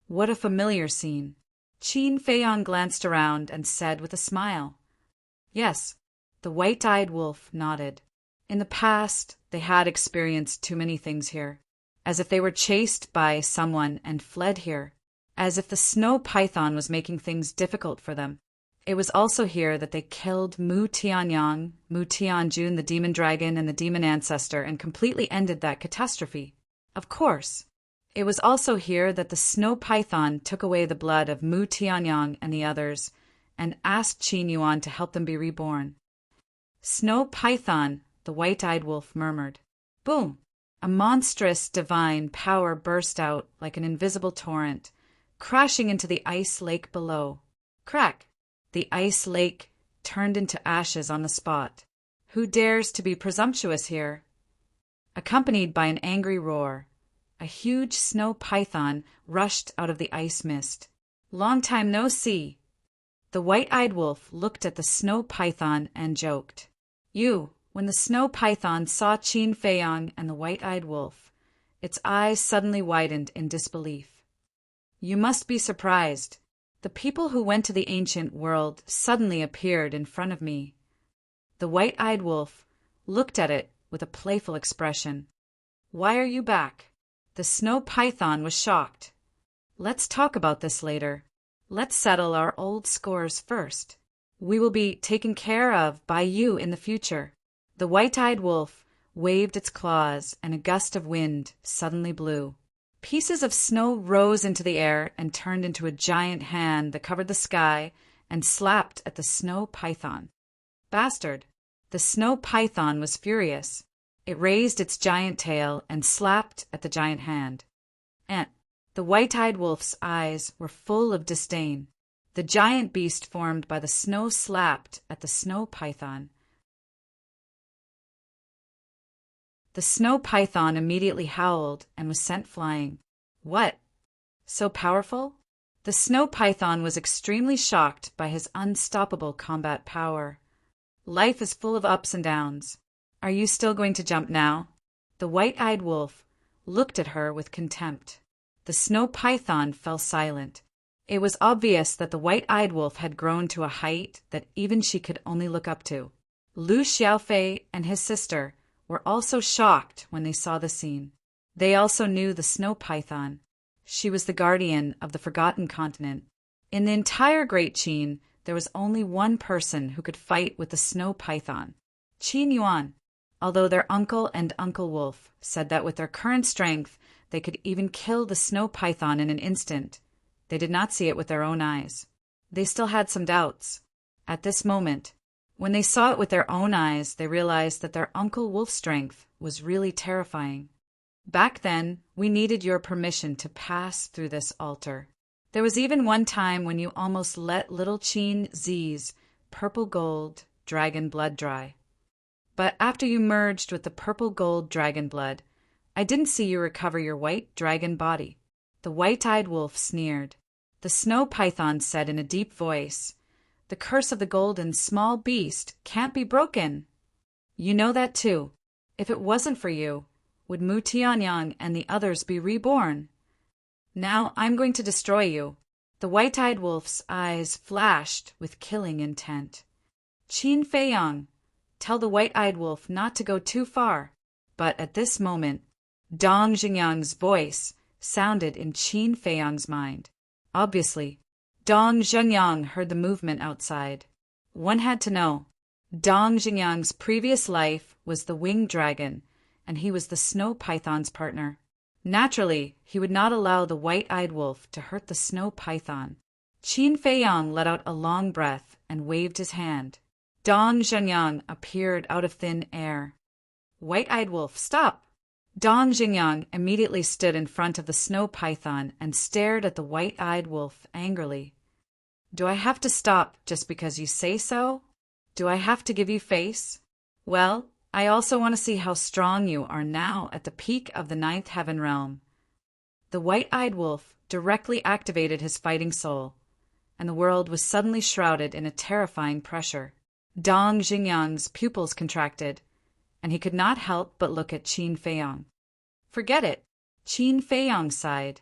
What a familiar scene. Qin Feiyong glanced around and said with a smile. Yes, the white-eyed wolf nodded. In the past, they had experienced too many things here. As if they were chased by someone and fled here. As if the snow python was making things difficult for them. It was also here that they killed Mu Tianyang, Mu Tianjun, the demon dragon, and the demon ancestor, and completely ended that catastrophe. Of course. It was also here that the snow python took away the blood of Mu Tianyang and the others, and asked Qin Yuan to help them be reborn. Snow python, the white-eyed wolf murmured. Boom! A monstrous divine power burst out like an invisible torrent, crashing into the ice lake below. Crack! The ice lake turned into ashes on the spot. Who dares to be presumptuous here? Accompanied by an angry roar, a huge snow python rushed out of the ice mist. Long time no see. The white-eyed wolf looked at the snow python and joked. When the snow python saw Qin Feiyong and the white-eyed wolf, its eyes suddenly widened in disbelief. You must be surprised. The people who went to the ancient world suddenly appeared in front of me. The white-eyed wolf looked at it with a playful expression. Why are you back? The snow python was shocked. Let's talk about this later. Let's settle our old scores first. We will be taken care of by you in the future. The white-eyed wolf waved its claws, and a gust of wind suddenly blew. Pieces of snow rose into the air and turned into a giant hand that covered the sky and slapped at the snow python. Bastard! The snow python was furious. It raised its giant tail and slapped at the giant hand. And the white-eyed wolf's eyes were full of disdain. The giant beast formed by the snow slapped at the snow python. The snow python immediately howled and was sent flying. What? So powerful? The snow python was extremely shocked by his unstoppable combat power. Life is full of ups and downs. Are you still going to jump now? The white-eyed wolf looked at her with contempt. The snow python fell silent. It was obvious that the white-eyed wolf had grown to a height that even she could only look up to. Lu Xiaofei and his sister were also shocked when they saw the scene. They also knew the snow python. She was the guardian of the Forgotten Continent. In the entire Great Qin, there was only one person who could fight with the snow python. Qin Yuan, although their uncle and Uncle Wolf said that with their current strength they could even kill the snow python in an instant, they did not see it with their own eyes. They still had some doubts. At this moment, when they saw it with their own eyes, they realized that their Uncle Wolf's strength was really terrifying. Back then, we needed your permission to pass through this altar. There was even one time when you almost let little Qin Zi's purple gold dragon blood dry. But after you merged with the purple gold dragon blood, I didn't see you recover your white dragon body. The white-eyed wolf sneered. The snow python said in a deep voice, "The curse of the golden small beast can't be broken. You know that too. If it wasn't for you, would Mu Tianyang and the others be reborn? Now I'm going to destroy you." The white-eyed wolf's eyes flashed with killing intent. "Qin Feiyang, tell the white-eyed wolf not to go too far." But at this moment, Dong Jingyang's voice sounded in Qin Feiyang's mind. Obviously, Dong Jingyang heard the movement outside. One had to know. Dong Jingyang's previous life was the winged dragon, and he was the snow python's partner. Naturally, he would not allow the white-eyed wolf to hurt the snow python. Qin Feiyang let out a long breath and waved his hand. Dong Jingyang appeared out of thin air. "White-eyed wolf, stop!" Dong Jingyang immediately stood in front of the snow python and stared at the white-eyed wolf angrily. "Do I have to stop just because you say so? Do I have to give you face? Well, I also want to see how strong you are now at the peak of the ninth heaven realm." The white-eyed wolf directly activated his fighting soul, and the world was suddenly shrouded in a terrifying pressure. Dong Jingyang's pupils contracted, and he could not help but look at Qin Feiyang. "Forget it," Qin Feiyang sighed.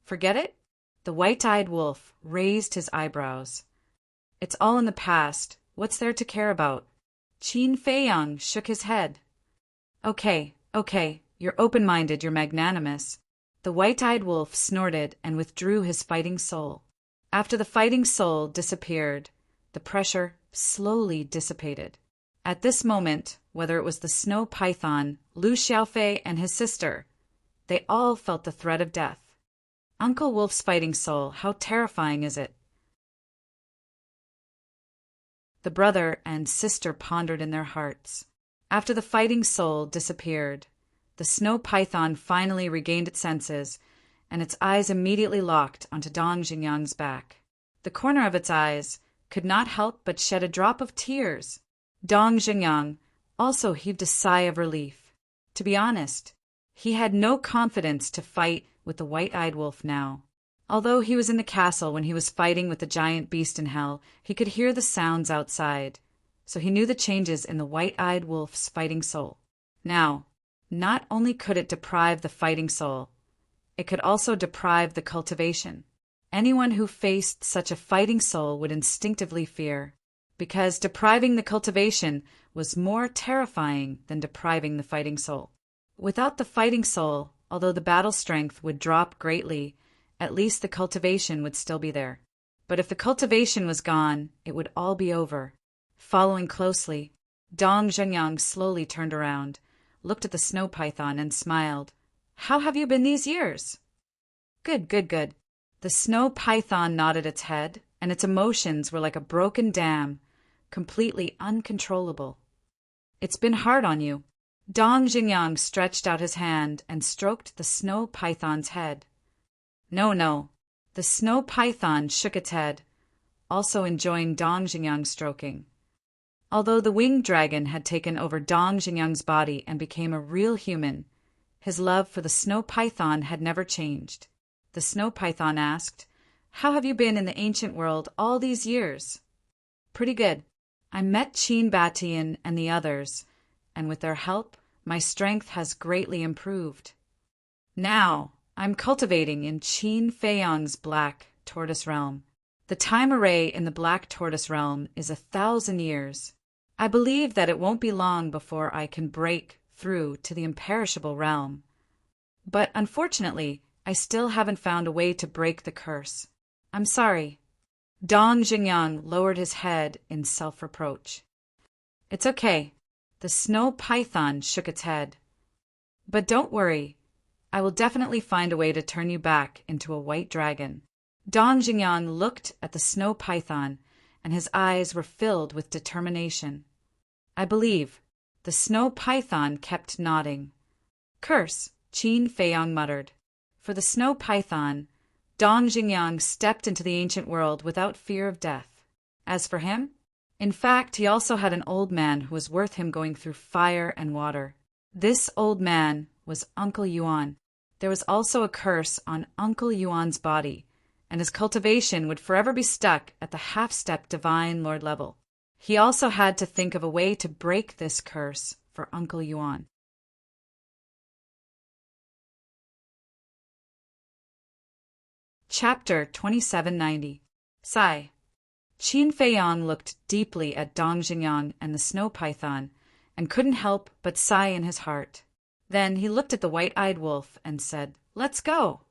"Forget it?" The white-eyed wolf raised his eyebrows. "It's all in the past. What's there to care about?" Qin Feiyang shook his head. Okay, you're open-minded, you're magnanimous." The white-eyed wolf snorted and withdrew his fighting soul. After the fighting soul disappeared, the pressure slowly dissipated. At this moment, whether it was the snow python, Lu Xiaofei and his sister, they all felt the threat of death. Uncle Wolf's fighting soul, how terrifying is it? The brother and sister pondered in their hearts. After the fighting soul disappeared, the snow python finally regained its senses, and its eyes immediately locked onto Dong Jingyang's back. The corner of its eyes could not help but shed a drop of tears. Dong Jingyang also heaved a sigh of relief. To be honest, he had no confidence to fight with the white-eyed wolf now. Although he was in the castle when he was fighting with the giant beast in hell, he could hear the sounds outside, so he knew the changes in the white-eyed wolf's fighting soul. Now, not only could it deprive the fighting soul, it could also deprive the cultivation. Anyone who faced such a fighting soul would instinctively fear, because depriving the cultivation was more terrifying than depriving the fighting soul. Without the fighting soul, although the battle strength would drop greatly, at least the cultivation would still be there. But if the cultivation was gone, it would all be over. Following closely, Dong Jingyang slowly turned around, looked at the snow python, and smiled. "How have you been these years?" Good. The snow python nodded its head, and its emotions were like a broken dam, completely uncontrollable. "It's been hard on you." Dong Jingyang stretched out his hand and stroked the snow python's head. No. The snow python shook its head, also enjoying Dong Jingyang's stroking. Although the winged dragon had taken over Dong Jingyang's body and became a real human, his love for the snow python had never changed. The snow python asked, "How have you been in the ancient world all these years?" "Pretty good. I met Qin Batian and the others, and with their help, my strength has greatly improved. Now, I'm cultivating in Qin Feiyang's Black Tortoise Realm. The time array in the Black Tortoise Realm is 1,000 years. I believe that it won't be long before I can break through to the imperishable realm. But unfortunately, I still haven't found a way to break the curse. I'm sorry." Dong Jingyang lowered his head in self-reproach. "It's okay." The snow python shook its head. "But don't worry. I will definitely find a way to turn you back into a white dragon." Dong Jingyang looked at the snow python, and his eyes were filled with determination. "I believe." The snow python kept nodding. "Curse," Qin Feiyang muttered. For the snow python, Dong Jingyang stepped into the ancient world without fear of death. As for him, in fact, he also had an old man who was worth him going through fire and water. This old man was Uncle Yuan. there was also a curse on Uncle Yuan's body, and his cultivation would forever be stuck at the half-step divine lord level. He also had to think of a way to break this curse for Uncle Yuan. Chapter 2790. Sigh. Qin Feiyang looked deeply at Dong Xingyang and the snow python, and couldn't help but sigh in his heart. Then he looked at the white-eyed wolf and said, "Let's go."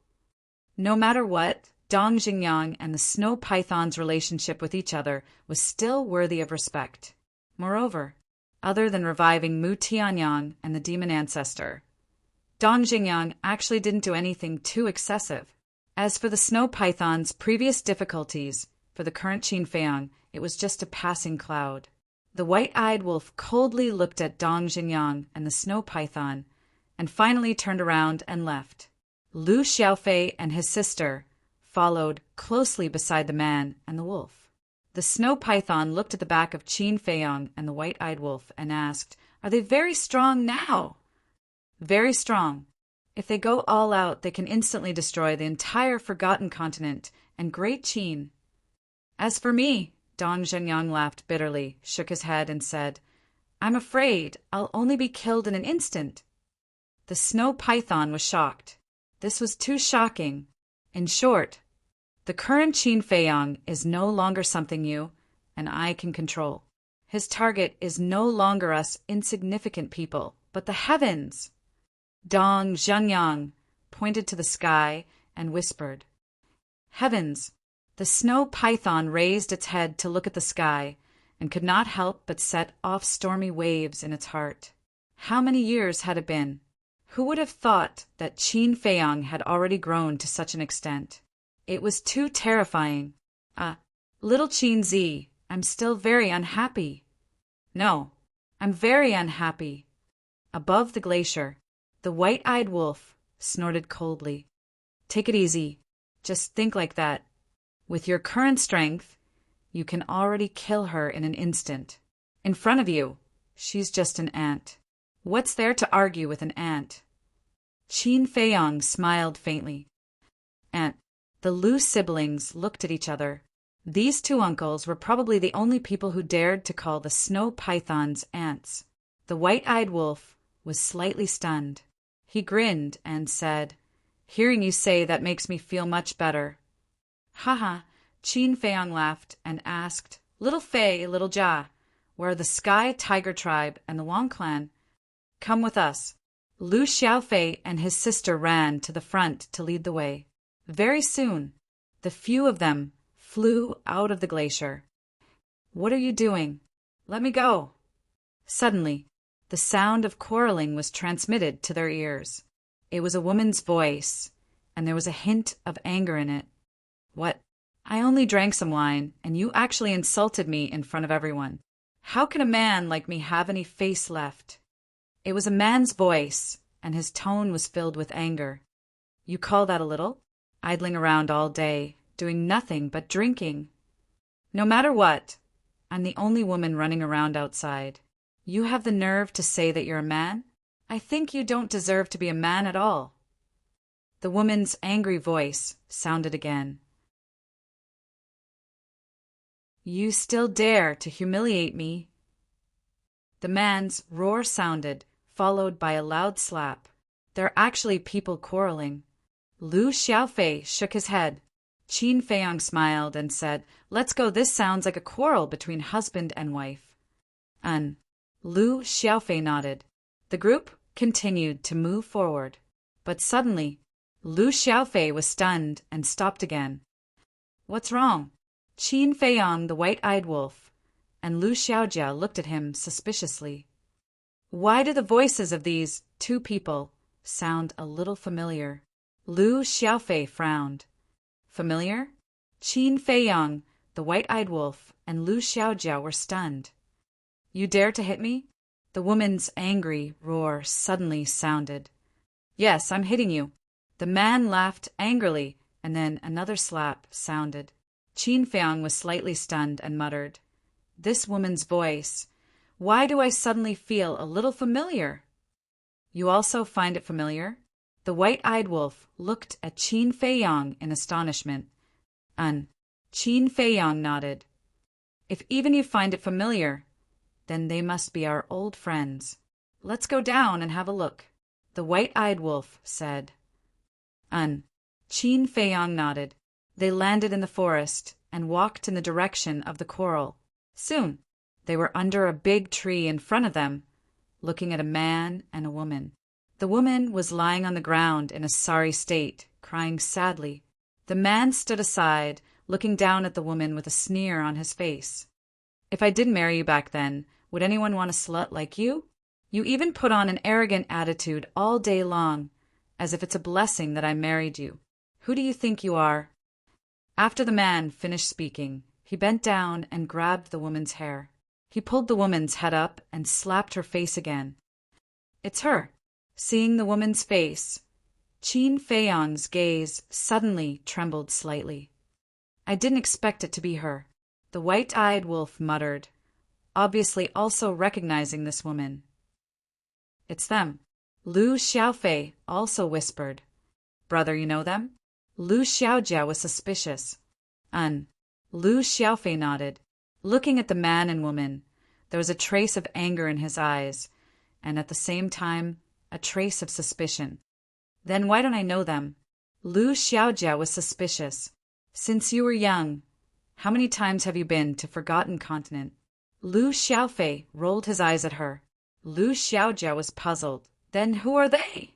No matter what, Dong Xingyang and the snow python's relationship with each other was still worthy of respect. Moreover, other than reviving Mu Tianyang and the demon ancestor, Dong Xingyang actually didn't do anything too excessive. As for the snow python's previous difficulties, for the current Qin Feiyang, it was just a passing cloud. The white-eyed wolf coldly looked at Dong Xingyang and the snow python, and finally turned around and left. Lu Xiaofei and his sister followed closely beside the man and the wolf. The snow python looked at the back of Qin Feiyang and the white-eyed wolf and asked, "Are they very strong now?" "Very strong. If they go all out, they can instantly destroy the entire Forgotten Continent and Great Qin." "As for me," Dong Zhenyang laughed bitterly, shook his head, and said, "I'm afraid I'll only be killed in an instant." The snow python was shocked. This was too shocking. In short, the current Qin Feiyang is no longer something you and I can control. His target is no longer us insignificant people, but the heavens. Dong Zhenyang pointed to the sky and whispered, "Heavens." The snow python raised its head to look at the sky and could not help but set off stormy waves in its heart. How many years had it been? Who would have thought that Qin Feiyang had already grown to such an extent? It was too terrifying. Little Qin Zi, I'm still very unhappy." "No, I'm very unhappy." Above the glacier, the white-eyed wolf snorted coldly. "Take it easy. Just think like that. With your current strength, you can already kill her in an instant. In front of you, she's just an ant. What's there to argue with an ant?" Qin Feiyang smiled faintly. "Ant." The Lu siblings looked at each other. These two uncles were probably the only people who dared to call the snow pythons ants. The white-eyed wolf was slightly stunned. He grinned and said, "Hearing you say that makes me feel much better." "Haha," Qin Feiyang laughed and asked, "Little Fei, little Jia, where are the Sky Tiger Tribe and the Wang clan? Come with us." Lu Xiaofei and his sister ran to the front to lead the way. Very soon, the few of them flew out of the glacier. "What are you doing? Let me go." Suddenly, the sound of quarreling was transmitted to their ears. It was a woman's voice, and there was a hint of anger in it. "What? I only drank some wine, and you actually insulted me in front of everyone. How can a man like me have any face left?" It was a man's voice, and his tone was filled with anger. "You call that a little? Idling around all day, doing nothing but drinking. No matter what, I'm the only woman running around outside. You have the nerve to say that you're a man? I think you don't deserve to be a man at all." The woman's angry voice sounded again. "You still dare to humiliate me?" The man's roar sounded, followed by a loud slap. "They're actually people quarreling." Lu Xiaofei shook his head. Qin Feiyang smiled and said, "Let's go. This sounds like a quarrel between husband and wife." Lu Xiaofei nodded. The group continued to move forward, but suddenly Lu Xiaofei was stunned and stopped again. "What's wrong?" Qin Feiyang, the white-eyed wolf, and Lu Xiaojia looked at him suspiciously. Why do the voices of these two people sound a little familiar? Lu Xiaofei frowned. Familiar? Qin Feiyang, the white-eyed wolf, and Lu Xiaojia were stunned. "You dare to hit me?" The woman's angry roar suddenly sounded. "Yes, I'm hitting you." The man laughed angrily, and then another slap sounded. Qin Feiyang was slightly stunned and muttered, "This woman's voice. Why do I suddenly feel a little familiar?" "You also find it familiar?" The white-eyed wolf looked at Qin Feiyang in astonishment. Qin Feiyang nodded. If even you find it familiar, then they must be our old friends. Let's go down and have a look, the white-eyed wolf said. Qin Feiyang nodded. They landed in the forest and walked in the direction of the quarrel. Soon, they were under a big tree in front of them, looking at a man and a woman. The woman was lying on the ground in a sorry state, crying sadly. The man stood aside, looking down at the woman with a sneer on his face. If I didn't marry you back then, would anyone want a slut like you? You even put on an arrogant attitude all day long, as if it's a blessing that I married you. Who do you think you are? After the man finished speaking, he bent down and grabbed the woman's hair. He pulled the woman's head up and slapped her face again. It's her. Seeing the woman's face, Qin Feiyang's gaze suddenly trembled slightly. I didn't expect it to be her, the white-eyed wolf muttered, obviously also recognizing this woman. It's them. Lu Xiaofei also whispered. Brother, you know them? Lu Xiaojia was suspicious. Lu Xiaofei nodded. Looking at the man and woman, there was a trace of anger in his eyes, and at the same time, a trace of suspicion. Then why don't I know them? Lu Xiaojia was suspicious. Since you were young, how many times have you been to Forgotten Continent? Lu Xiaofei rolled his eyes at her. Lu Xiaojia was puzzled. Then who are they?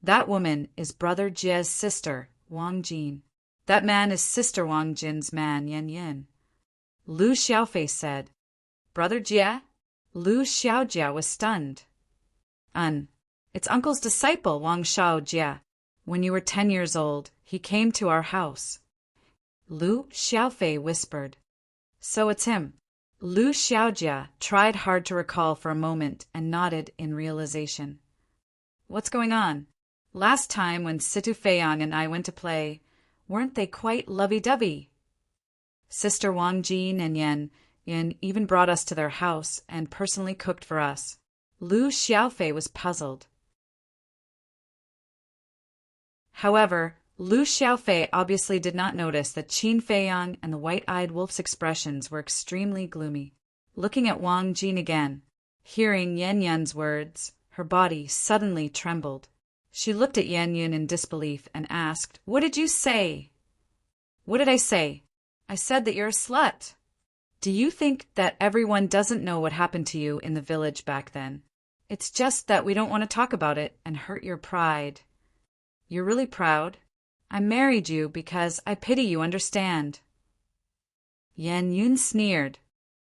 That woman is Brother Jie's sister, Wang Jin. That man is Sister Wang Jin's man, Yan Yin. Lu Xiaofei said. Brother Jie? Lu Xiaojia was stunned. It's uncle's disciple, Wang Xiaojia. When you were 10 years old, he came to our house. Lu Xiaofei whispered. So it's him. Lu Xiaojia tried hard to recall for a moment and nodded in realization. What's going on? Last time when Situ Feiyang and I went to play, weren't they quite lovey-dovey? Sister Wang Jin and Yan even brought us to their house and personally cooked for us. Lu Xiaofei was puzzled. However, Lu Xiaofei obviously did not notice that Qin Feiyang and the white-eyed wolf's expressions were extremely gloomy. Looking at Wang Jin again, hearing Yan Yan's words, her body suddenly trembled. She looked at Yan Yan in disbelief and asked, What did you say? What did I say? I said that you're a slut. Do you think that everyone doesn't know what happened to you in the village back then? It's just that we don't want to talk about it and hurt your pride. You're really proud? I married you because I pity you, understand? Yan Yun sneered.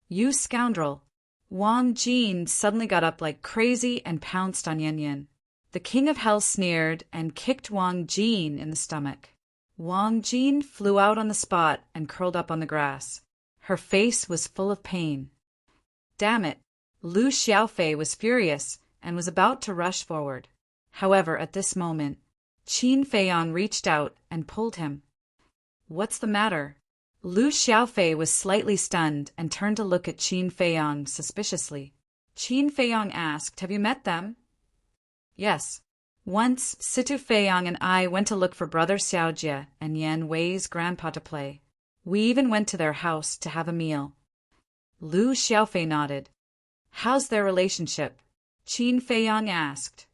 You scoundrel. Wang Jin suddenly got up like crazy and pounced on Yan Yan. The king of hell sneered and kicked Wang Jin in the stomach. Wang Jin flew out on the spot and curled up on the grass. Her face was full of pain. Damn it! Lu Xiaofei was furious and was about to rush forward. However, at this moment, Qin Feiyang reached out and pulled him. What's the matter? Lu Xiaofei was slightly stunned and turned to look at Qin Feiyang suspiciously. Qin Feiyang asked, Have you met them? Yes. Once, Situ Feiyang and I went to look for Brother Xiaojia and Yan Wei's grandpa to play. We even went to their house to have a meal. Lu Xiaofei nodded. How's their relationship? Qin Feiyang asked.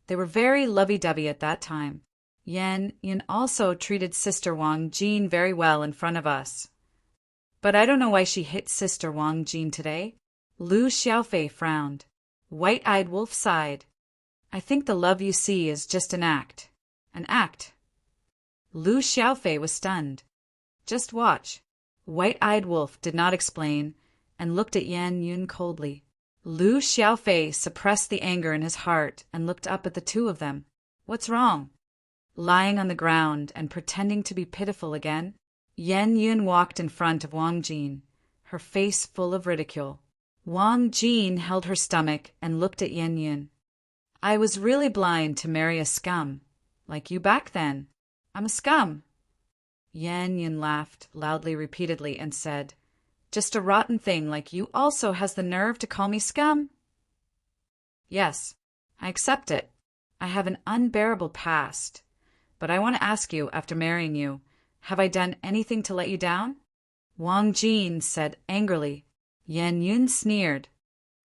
They were very lovey-dovey at that time. Yan also treated Sister Wang Jin very well in front of us. But I don't know why she hit Sister Wang Jin today. Lu Xiaofei frowned. White-eyed wolf sighed. I think the love you see is just an act. An act. Lu Xiaofei was stunned. Just watch. White-eyed wolf did not explain and looked at Yan Yun coldly. Lu Xiaofei suppressed the anger in his heart and looked up at the two of them. What's wrong? Lying on the ground and pretending to be pitiful again, Yan Yun walked in front of Wang Jin, her face full of ridicule. Wang Jin held her stomach and looked at Yan Yun. I was really blind to marry a scum, like you back then. I'm a scum. Yan Yun laughed loudly repeatedly and said, Just a rotten thing like you also has the nerve to call me scum? Yes, I accept it. I have an unbearable past. But I want to ask you, after marrying you, have I done anything to let you down? Wang Jin said angrily. Yan Yun sneered.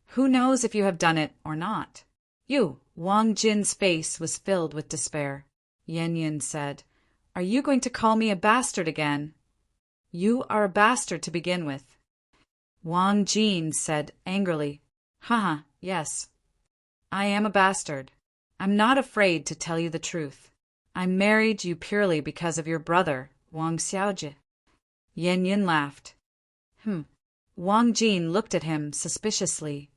Who knows if you have done it or not? You. Wang Jin's face was filled with despair. Yan Yun said, Are you going to call me a bastard again? You are a bastard to begin with. Wang Jin said angrily, Haha, yes. I am a bastard. I'm not afraid to tell you the truth. I married you purely because of your brother, Wang Xiaojie. Yan Yun laughed. Wang Jin looked at him suspiciously.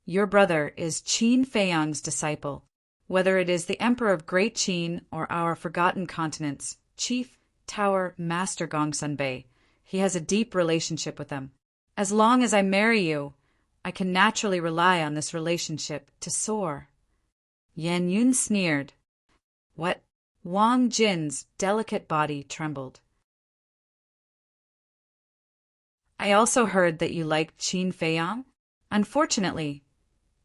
Your brother is Qin Feiyang's disciple, whether it is the Emperor of Great Qin or our forgotten continents, Chief Tower Master Gongsun. He has a deep relationship with them. As long as I marry you, I can naturally rely on this relationship to soar. Yan Yun sneered. What? Wang Jin's delicate body trembled. I also heard that you liked Qin Feiyang. Unfortunately,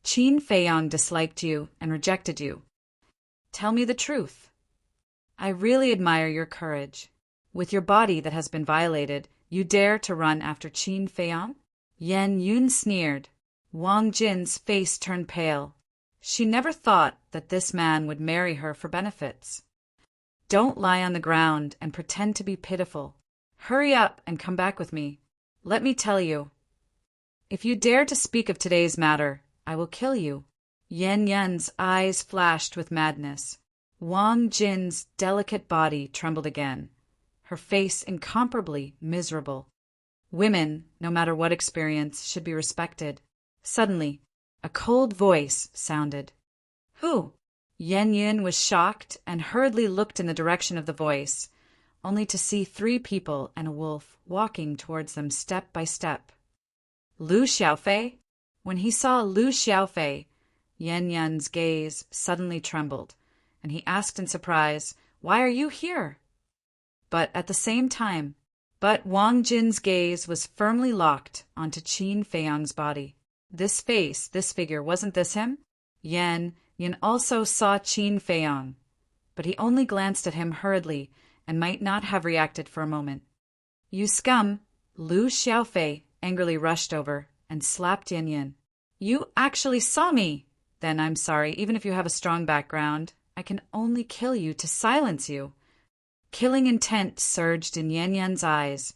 Qin Feiyang disliked you and rejected you. Tell me the truth. I really admire your courage. With your body that has been violated, you dare to run after Qin Feiyang? Yan Yun sneered. Wang Jin's face turned pale. She never thought that this man would marry her for benefits. Don't lie on the ground and pretend to be pitiful. Hurry up and come back with me. Let me tell you. If you dare to speak of today's matter, I will kill you. Yan Yun's eyes flashed with madness. Wang Jin's delicate body trembled again, her face incomparably miserable. Women, no matter what experience, should be respected. Suddenly, a cold voice sounded. Who? Yan Yun was shocked and hurriedly looked in the direction of the voice, only to see 3 people and a wolf walking towards them step by step. Lu Xiaofei? When he saw Lu Xiaofei, Yan Yun's gaze suddenly trembled, and he asked in surprise, Why are you here? But Wang Jin's gaze was firmly locked onto Qin Feiyang's body. This face, this figure, wasn't this him? Yan Yun also saw Qin Feiyang, but he only glanced at him hurriedly and might not have reacted for a moment. You scum! Lu Xiaofei angrily rushed over and slapped Yan Yun. You actually saw me! Then I'm sorry, even if you have a strong background, I can only kill you to silence you. Killing intent surged in Yan Yun's eyes,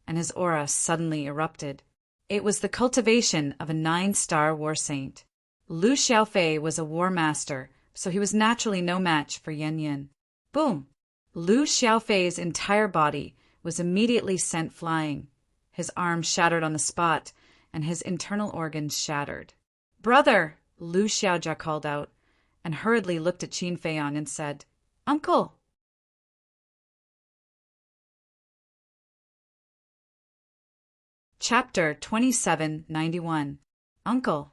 and his aura suddenly erupted. It was the cultivation of a 9-star war saint. Lu Xiaofei was a war master, so he was naturally no match for Yan Yun. Boom! Lu Xiaofei's entire body was immediately sent flying. His arm shattered on the spot, and his internal organs shattered. Brother! Lu Xiaojia called out, and hurriedly looked at Qin Feiyang and said, Uncle! Chapter 2791. Uncle.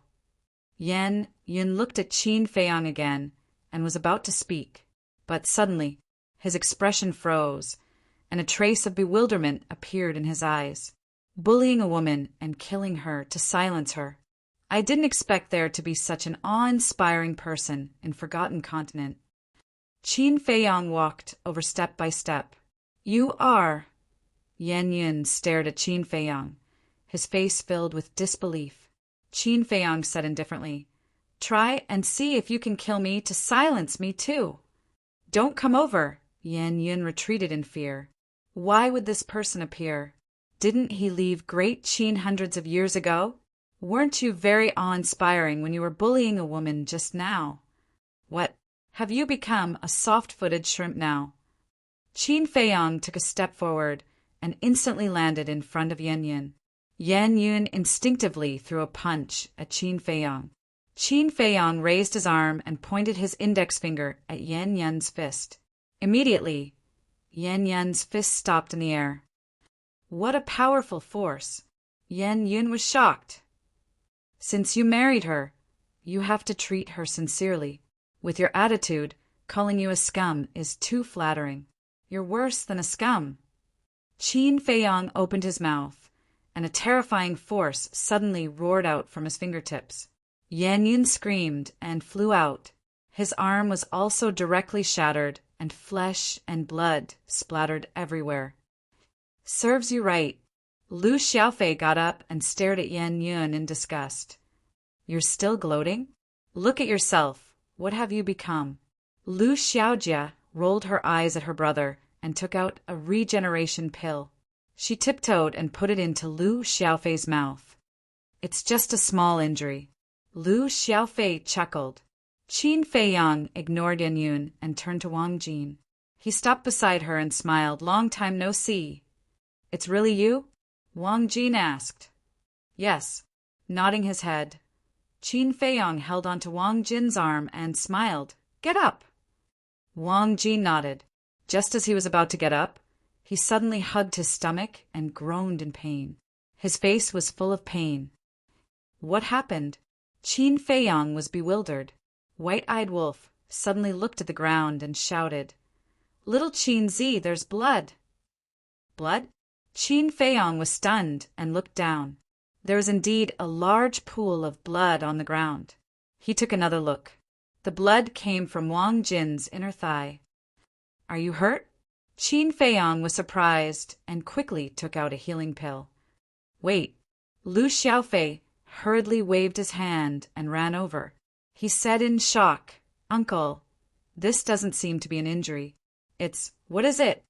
Yan Yun looked at Qin Feiyang again and was about to speak, but suddenly his expression froze, and a trace of bewilderment appeared in his eyes. Bullying a woman and killing her to silence her. I didn't expect there to be such an awe-inspiring person in Forgotten Continent. Qin Feiyang walked over step by step. You are... Yan Yun stared at Qin Feiyang, his face filled with disbelief. Qin Feiyang said indifferently, Try and see if you can kill me to silence me too. Don't come over. Yan Yun retreated in fear. Why would this person appear? Didn't he leave Great Qin hundreds of years ago? Weren't you very awe-inspiring when you were bullying a woman just now? What? Have you become a soft-footed shrimp now? Qin Feiyang took a step forward and instantly landed in front of Yan Yun. Yan Yun instinctively threw a punch at Qin Feiyang. Qin Feiyang raised his arm and pointed his index finger at Yan Yun's fist. Immediately, Yan Yun's fist stopped in the air. What a powerful force! Yan Yun was shocked. Since you married her, you have to treat her sincerely. With your attitude, calling you a scum is too flattering. You're worse than a scum. Qin Feiyang opened his mouth, and a terrifying force suddenly roared out from his fingertips. Yan Yun screamed and flew out. His arm was also directly shattered, and flesh and blood splattered everywhere. Serves you right. Lu Xiaofei got up and stared at Yan Yun in disgust. You're still gloating? Look at yourself. What have you become? Lu Xiaojia rolled her eyes at her brother and took out a regeneration pill. She tiptoed and put it into Lu Xiaofei's mouth. It's just a small injury. Lu Xiaofei chuckled. Qin Feiyang ignored Yan Yun and turned to Wang Jin. He stopped beside her and smiled. Long time no see. It's really you? Wang Jin asked. Yes, nodding his head. Qin Feiyang held onto Wang Jin's arm and smiled. Get up! Wang Jin nodded. Just as he was about to get up, he suddenly hugged his stomach and groaned in pain. His face was full of pain. What happened? Qin Feiyang was bewildered. White-eyed Wolf suddenly looked at the ground and shouted, Little Qin Zi, there's blood! Blood? Qin Feiyang was stunned and looked down. There was indeed a large pool of blood on the ground. He took another look. The blood came from Wang Jin's inner thigh. Are you hurt? Qin Feiyang was surprised and quickly took out a healing pill. Wait. Lu Xiaofei hurriedly waved his hand and ran over. He said in shock, Uncle, this doesn't seem to be an injury. What is it?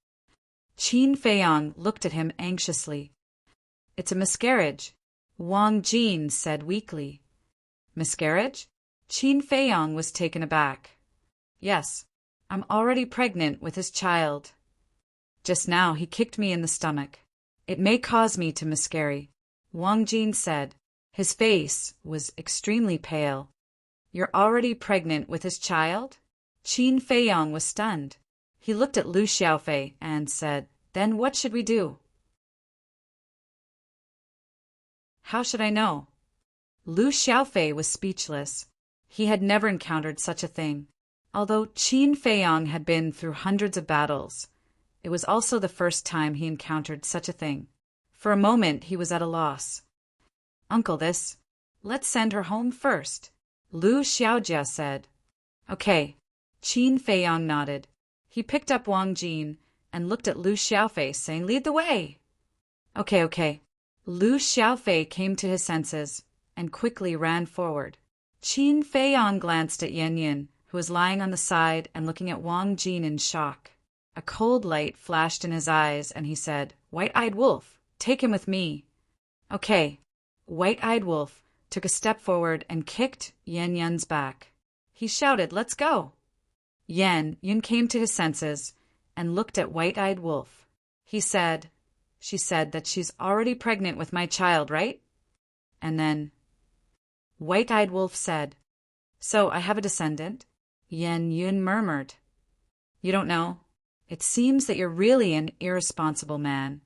Qin Feiyang looked at him anxiously. It's a miscarriage, Wang Jin said weakly. Miscarriage? Qin Feiyang was taken aback. Yes, I'm already pregnant with his child. Just now he kicked me in the stomach. It may cause me to miscarry, Wang Jin said. His face was extremely pale. You're already pregnant with his child? Qin Feiyang was stunned. He looked at Lu Xiaofei and said, Then what should we do? How should I know? Lu Xiaofei was speechless. He had never encountered such a thing. Although Qin Feiyang had been through hundreds of battles, it was also the first time he encountered such a thing. For a moment he was at a loss. Uncle, let's send her home first, Lu Xiaojia said. Okay. Qin Feiyang nodded. He picked up Wang Jin and looked at Lu Xiaofei, saying, Lead the way. Okay. Lu Xiaofei came to his senses and quickly ran forward. Qin Feiyang glanced at Yan Yin, who was lying on the side and looking at Wang Jin in shock. A cold light flashed in his eyes, and he said, White-eyed Wolf, take him with me. Okay. White-eyed Wolf took a step forward and kicked Yan Yun's back. He shouted, Let's go. Yan Yun came to his senses and looked at White-eyed Wolf. She said that she's already pregnant with my child, right? And then White-eyed Wolf said, So I have a descendant? Yan Yun murmured. You don't know? It seems that you're really an irresponsible man.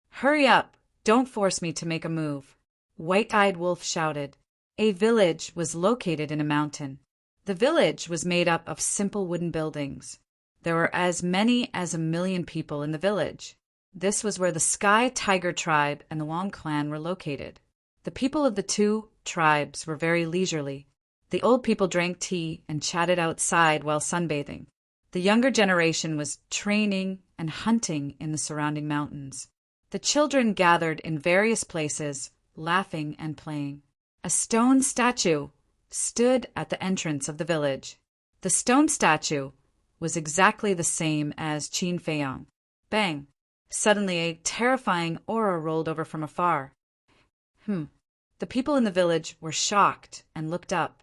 Hurry up! Don't force me to make a move. White-eyed Wolf shouted. A village was located in a mountain. The village was made up of simple wooden buildings. There were as many as 1 million people in the village. This was where the Sky Tiger tribe and the Wang clan were located. The people of the two tribes were very leisurely. The old people drank tea and chatted outside while sunbathing. The younger generation was training and hunting in the surrounding mountains. The children gathered in various places, laughing and playing. A stone statue stood at the entrance of the village. The stone statue was exactly the same as Qin Feiyang. Bang! Suddenly a terrifying aura rolled over from afar. The people in the village were shocked and looked up.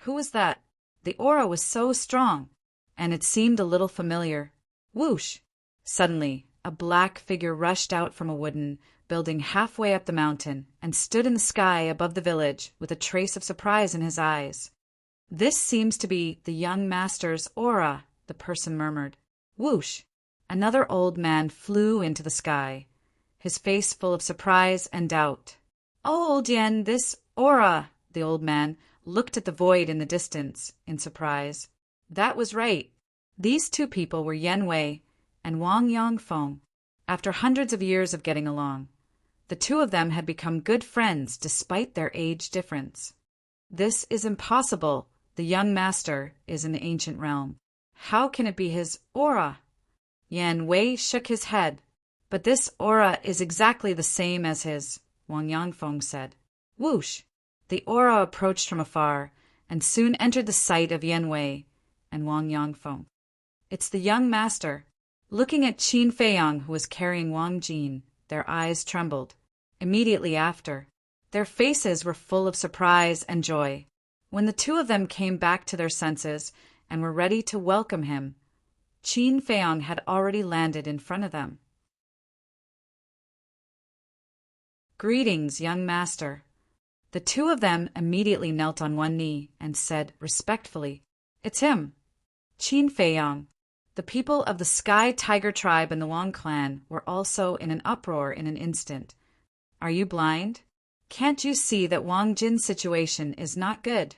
Who was that? The aura was so strong, and it seemed a little familiar. Whoosh! Suddenly, a black figure rushed out from a wooden building halfway up the mountain and stood in the sky above the village with a trace of surprise in his eyes. This seems to be the young master's aura, the person murmured. Whoosh! Another old man flew into the sky, his face full of surprise and doubt. Oh, old Yan, this aura! The old man looked at the void in the distance in surprise. That was right. These two people were Yan Wei and Wang Yongfeng. After hundreds of years of getting along, the two of them had become good friends despite their age difference. This is impossible, The young master is in the ancient realm. How can it be his aura? Yan Wei shook his head. But this aura is exactly the same as his, Wang Yangfeng said. Whoosh! The aura approached from afar, and soon entered the sight of Yan Wei and Wang Yangfeng. It's the young master. Looking at Qin Feiyang, who was carrying Wang Jin, their eyes trembled. Immediately after, their faces were full of surprise and joy. When the two of them came back to their senses and were ready to welcome him, Qin Feiyang had already landed in front of them. Greetings, young master. The two of them immediately knelt on one knee and said respectfully, It's him, Qin Feiyang. The people of the Sky Tiger tribe and the Wang clan were also in an uproar in an instant. Are you blind? Can't you see that Wang Jin's situation is not good?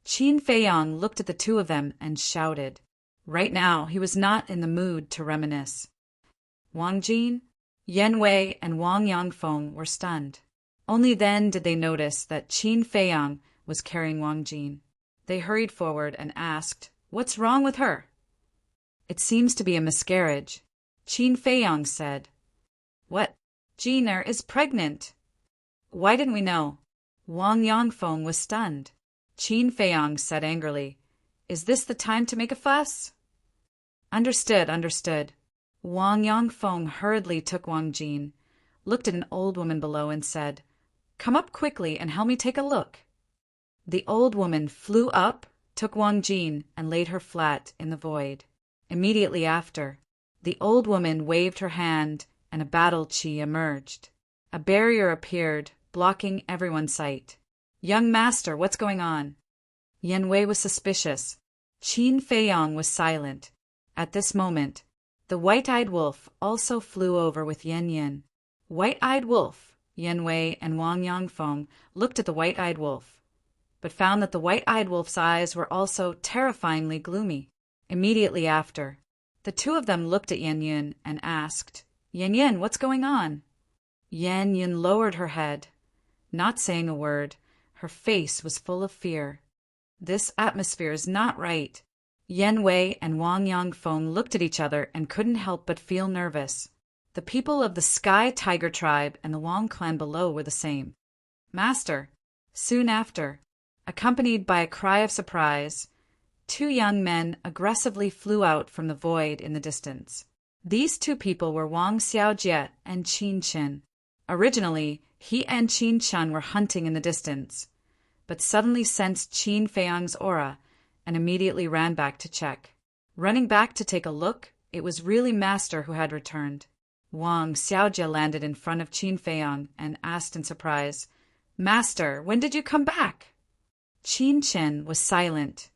Qin Feiyang looked at the two of them and shouted. Right now, he was not in the mood to reminisce. Wang Jin, Yan Wei, and Wang Yangfeng were stunned. Only then did they notice that Qin Feiyang was carrying Wang Jin. They hurried forward and asked, What's wrong with her? It seems to be a miscarriage. Qin Feiyang said. What? Jiner is pregnant. Why didn't we know? Wang Yangfeng was stunned. Qin Feiyang said angrily, Is this the time to make a fuss? Understood, understood. Wang Yangfeng hurriedly took Wang Jin, looked at an old woman below and said, Come up quickly and help me take a look. The old woman flew up, took Wang Jin, and laid her flat in the void. Immediately after, the old woman waved her hand and a battle chi emerged. A barrier appeared, blocking everyone's sight. Young master, what's going on? Yan Wei was suspicious. Qin Feiyang was silent. At this moment, the white-eyed wolf also flew over with Yan Yin. White-eyed wolf, Yan Wei and Wang Yangfeng looked at the white-eyed wolf, but found that the white-eyed wolf's eyes were also terrifyingly gloomy. Immediately after, the two of them looked at Yan Yin and asked, Yan Yin, what's going on? Yan Yin lowered her head. Not saying a word, her face was full of fear. This atmosphere is not right. Yan Wei and Wang Yangfeng looked at each other and couldn't help but feel nervous. The people of the Sky Tiger tribe and the Wang clan below were the same. Master, soon after, accompanied by a cry of surprise, two young men aggressively flew out from the void in the distance. These two people were Wang Xiaojie and Qin Chen. Originally, he and Qin Chen were hunting in the distance, but suddenly sensed Qin Feiyang's aura and immediately ran back to check. Running back to take a look, it was really Master who had returned. Wang Xiaojie landed in front of Qin Feiyang and asked in surprise, Master, when did you come back? Qin Chen was silent,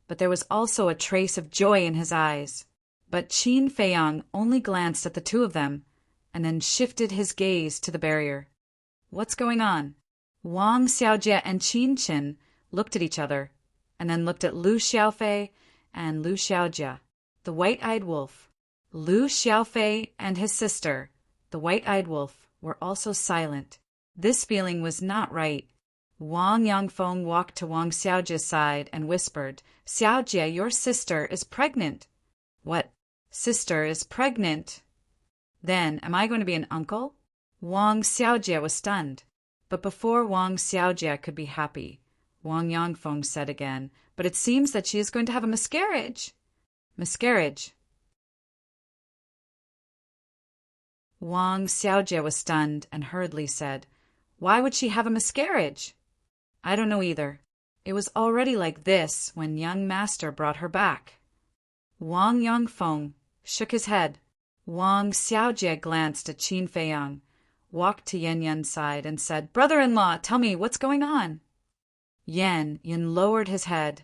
but there was also a trace of joy in his eyes. But Qin Feiyang only glanced at the two of them and then shifted his gaze to the barrier. What's going on? Wang Xiaojie and Qin Chen looked at each other and then looked at Lu Xiaofei and Lu Xiaojie, the white-eyed wolf. Lu Xiaofei and his sister, the white-eyed wolf, were also silent. This feeling was not right. Wang Yangfeng walked to Wang Xiaojie's side and whispered, Xiaojie, your sister is pregnant. What? Sister is pregnant? Then, am I going to be an uncle? Wang Xiaojie was stunned. But before Wang Xiaojie could be happy, Wang Yangfeng said again, But it seems that she is going to have a miscarriage. Miscarriage. Wang Xiaojie was stunned and hurriedly said, Why would she have a miscarriage? I don't know either. It was already like this when young master brought her back. Wang Yangfeng shook his head. Wang Xiaojie glanced at Qin Feiyang, walked to Yan Yin's side and said, Brother-in-law, tell me what's going on. Yan Yin lowered his head,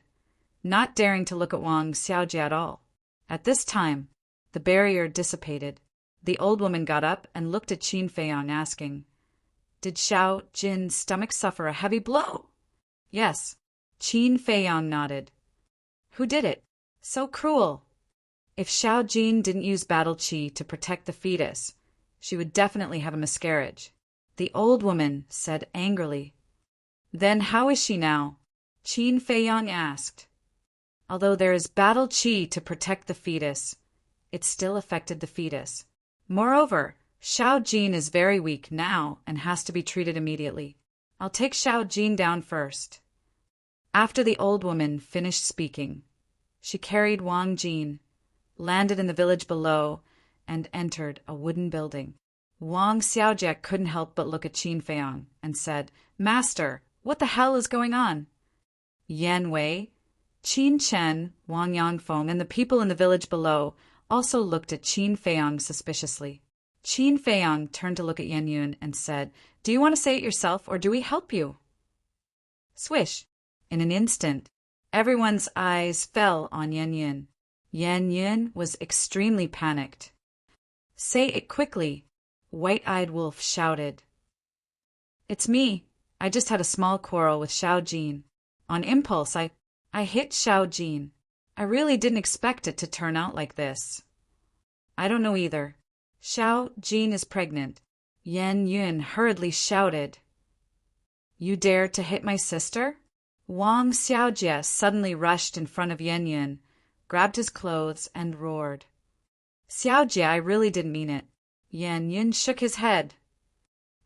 not daring to look at Wang Xiaojie at all. At this time, the barrier dissipated. The old woman got up and looked at Qin Feiyang, asking, Did Xiao Jin's stomach suffer a heavy blow? Yes. Qin Feiyang nodded. Who did it? So cruel. If Xiao Jin didn't use battle chi to protect the fetus, she would definitely have a miscarriage. The old woman said angrily. Then how is she now? Qin Feiyang asked. Although there is battle qi to protect the fetus, it still affected the fetus. Moreover, Xiao Jin is very weak now and has to be treated immediately. I'll take Xiao Jin down first. After the old woman finished speaking, she carried Wang Jin, landed in the village below, and entered a wooden building. Wang Xiaojie couldn't help but look at Qin Feiyang and said, "Master, what the hell is going on?" Yan Wei, Qin Chen, Wang Yangfeng, and the people in the village below also looked at Qin Feiyang suspiciously. Qin Feiyang turned to look at Yan Yun and said, "Do you want to say it yourself, or do we help you?" Swish! In an instant, everyone's eyes fell on Yan Yun. Yan Yun was extremely panicked. "Say it quickly," White-Eyed Wolf shouted. "It's me. I just had a small quarrel with Xiao Jin. On impulse, I hit Xiao Jin. I really didn't expect it to turn out like this." "I don't know either. Xiao Jin is pregnant," Yan Yun hurriedly shouted. "You dare to hit my sister?" Wang Xiaojie suddenly rushed in front of Yan Yun, grabbed his clothes, and roared. "Xiaojie, I really didn't mean it." Yan Yun shook his head.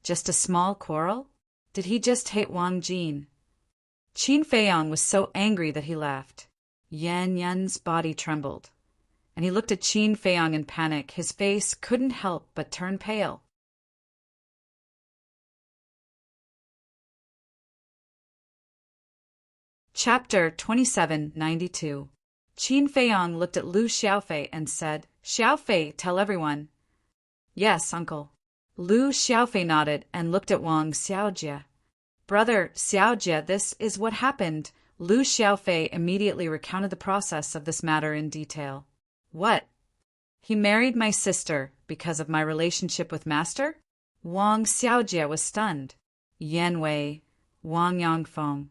"Just a small quarrel? Did he just hit Wang Jin?" Qin Feiyang was so angry that he laughed. Yan Yun's body trembled, and he looked at Qin Feiyang in panic. His face couldn't help but turn pale. Chapter 2792. Qin Feiyang looked at Lu Xiaofei and said, "Xiaofei, tell everyone." "Yes, uncle." Lu Xiaofei nodded and looked at Wang Xiaojie. "Brother Xiaojie, this is what happened." Lu Xiaofei immediately recounted the process of this matter in detail. "What? He married my sister because of my relationship with Master?" Wang Xiaojie was stunned. Yan Wei, Wang Yangfeng,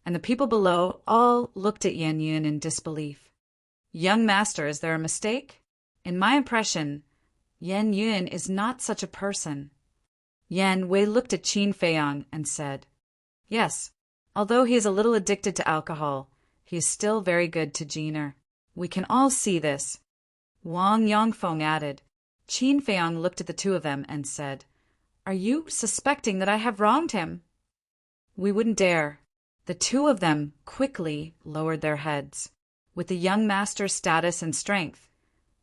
and the people below all looked at Yan Yun in disbelief. "Young Master, is there a mistake? In my impression, Yan Yun is not such a person." Yan Wei looked at Qin Feiyang and said, "Yes, although he is a little addicted to alcohol, he is still very good to Jiner. We can all see this." Wang Yangfeng added. Qin Feiyang looked at the two of them and said, "Are you suspecting that I have wronged him?" "We wouldn't dare." The two of them quickly lowered their heads. With the young master's status and strength,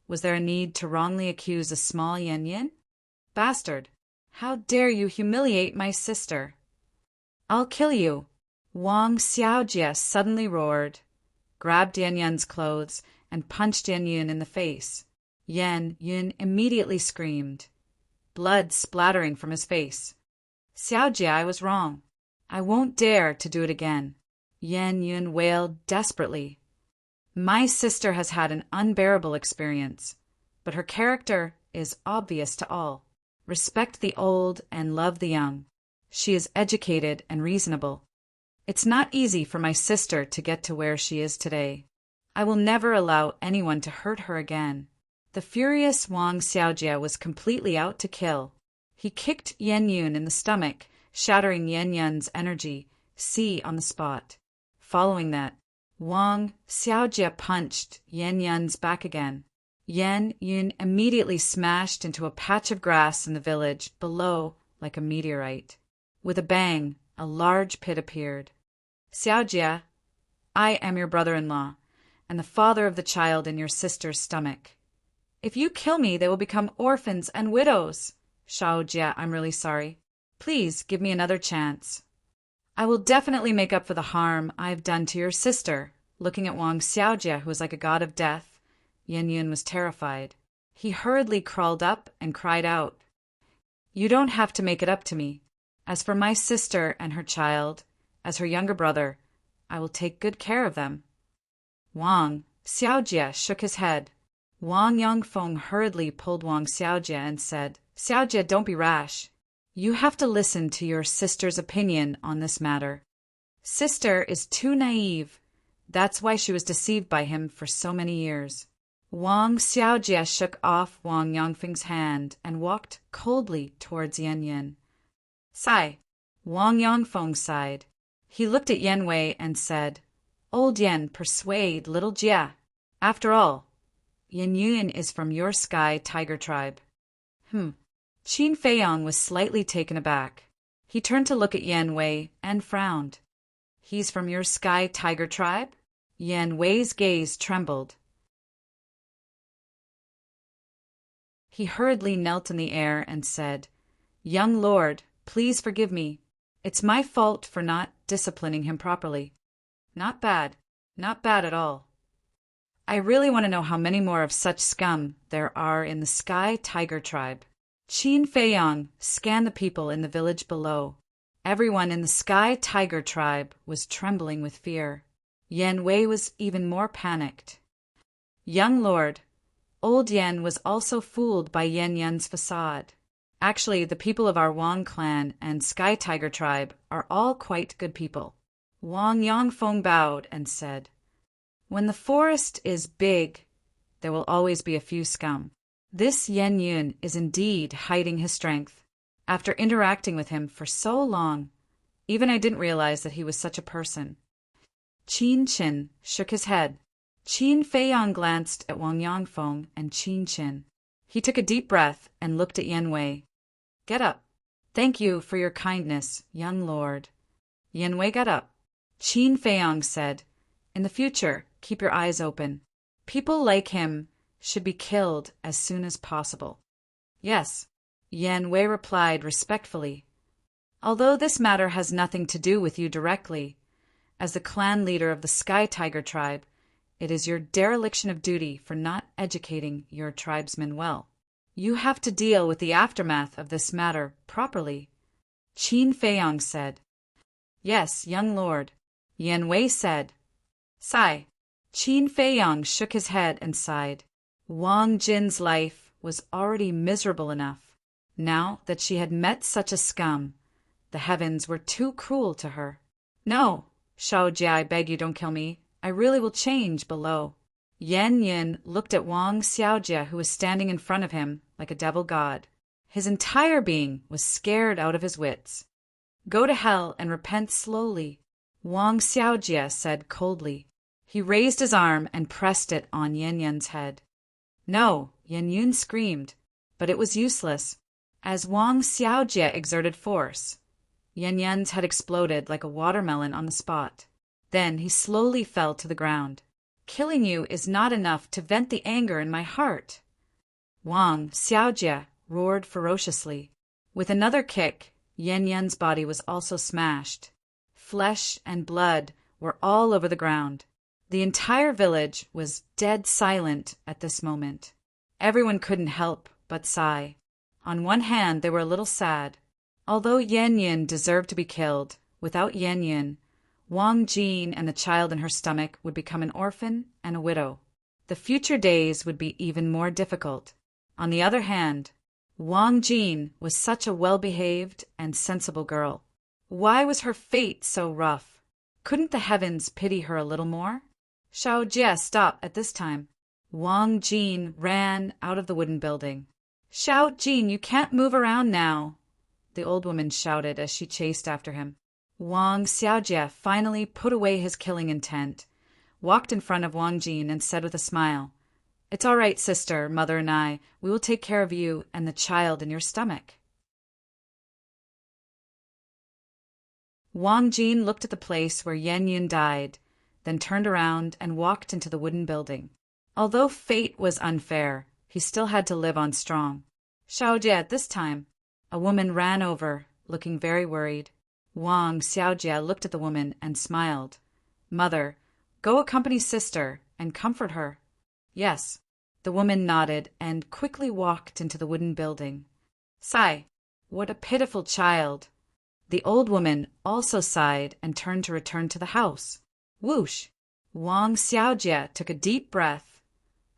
was there a need to wrongly accuse a small Yan Yin? "Bastard! How dare you humiliate my sister?" "I'll kill you!" Wang Xiaojie suddenly roared, grabbed Yan Yun's clothes, and punched Yan Yun in the face. Yan Yun immediately screamed, blood splattering from his face. "Xiaojie, I was wrong. I won't dare to do it again." Yan Yun wailed desperately. "My sister has had an unbearable experience, but her character is obvious to all. Respect the old and love the young. She is educated and reasonable. It's not easy for my sister to get to where she is today. I will never allow anyone to hurt her again." The furious Wang Xiaojie was completely out to kill. He kicked Yan Yun in the stomach, shattering Yan Yun's energy, on the spot. Following that, Wang Xiaojie punched Yan Yun's back again. Yan Yun immediately smashed into a patch of grass in the village below like a meteorite. With a bang, a large pit appeared. "Xiaojie, I am your brother-in-law, and the father of the child in your sister's stomach. If you kill me, they will become orphans and widows. Xiaojie, I'm really sorry. Please give me another chance. I will definitely make up for the harm I've done to your sister." Looking at Wang Xiaojie, who was like a god of death, Yan Yun was terrified. He hurriedly crawled up and cried out, "You don't have to make it up to me. As for my sister and her child, as her younger brother, I will take good care of them." Wang Xiaojie shook his head. Wang Yangfeng hurriedly pulled Wang Xiaojie and said, "Xiaojie, don't be rash. You have to listen to your sister's opinion on this matter. Sister is too naive. That's why she was deceived by him for so many years." Wang Xiaojie shook off Wang Yangfeng's hand and walked coldly towards Yan Yin. "Sigh." Wang Yangfeng sighed. He looked at Yen Wei and said, "Old Yen, persuade little Jia. After all, Yen Yun is from your Sky Tiger tribe." Qin Feiyong was slightly taken aback. He turned to look at Yen Wei and frowned. "He's from your Sky Tiger tribe?" Yen Wei's gaze trembled. He hurriedly knelt in the air and said, "Young lord, please forgive me. It's my fault for not disciplining him properly." "Not bad. Not bad at all. I really want to know how many more of such scum there are in the Sky Tiger tribe." Qin Feiyong scanned the people in the village below. Everyone in the Sky Tiger tribe was trembling with fear. Yen Wei was even more panicked. "Young lord, old Yen was also fooled by Yen Yun's facade. Actually, the people of our Wang clan and Sky Tiger tribe are all quite good people." Wang Yongfeng bowed and said, "When the forest is big, there will always be a few scum. This Yen Yun is indeed hiding his strength. After interacting with him for so long, even I didn't realize that he was such a person." Qin Qin shook his head. Qin Feiyong glanced at Wang Yongfeng and Qin Qin. He took a deep breath and looked at Yen Wei. "Get up. Thank you for your kindness, young lord." Yen Wei got up. Qin Feiyong said, "In the future, keep your eyes open. People like him should be killed as soon as possible." "Yes," Yen Wei replied respectfully. "Although this matter has nothing to do with you directly, as the clan leader of the Sky Tiger tribe, it is your dereliction of duty for not educating your tribesmen well. You have to deal with the aftermath of this matter properly," Qin Feiyong said. "Yes, young lord," Yen Wei said. "Sigh." Qin Feiyong shook his head and sighed. Wang Jin's life was already miserable enough. Now that she had met such a scum, the heavens were too cruel to her. "No, Shao Jia, I beg you don't kill me. I really will change below." Yen Yin looked at Wang Xiaojie, who was standing in front of him like a devil god. His entire being was scared out of his wits. "Go to hell and repent slowly," Wang Xiaojie said coldly. He raised his arm and pressed it on Yen Yun's head. "No," Yen Yun screamed, but it was useless. As Wang Xiaojie exerted force, Yen Yun's head exploded like a watermelon on the spot. Then he slowly fell to the ground. "Killing you is not enough to vent the anger in my heart." Wang Xiaojie roared ferociously. With another kick, Yen Yun's body was also smashed. Flesh and blood were all over the ground. The entire village was dead silent at this moment. Everyone couldn't help but sigh. On one hand, they were a little sad. Although Yen Yun deserved to be killed, without Yen Yun, Wang Jin and the child in her stomach would become an orphan and a widow. The future days would be even more difficult. On the other hand, Wang Jin was such a well-behaved and sensible girl. Why was her fate so rough? Couldn't the heavens pity her a little more? Shao Jie stopped at this time. Wang Jin ran out of the wooden building. "Shao Jin, you can't move around now," the old woman shouted as she chased after him. Wang Xiaojie finally put away his killing intent, walked in front of Wang Jin and said with a smile, "It's all right, sister, mother and we will take care of you and the child in your stomach." Wang Jin looked at the place where Yen Yun died, then turned around and walked into the wooden building. Although fate was unfair, he still had to live on strong. Shao Jie, at this time, a woman ran over, looking very worried. Wang Xiaojie looked at the woman and smiled. "Mother, go accompany sister and comfort her." "Yes." The woman nodded and quickly walked into the wooden building. "Sigh, what a pitiful child." The old woman also sighed and turned to return to the house. Whoosh! Wang Xiaojie took a deep breath,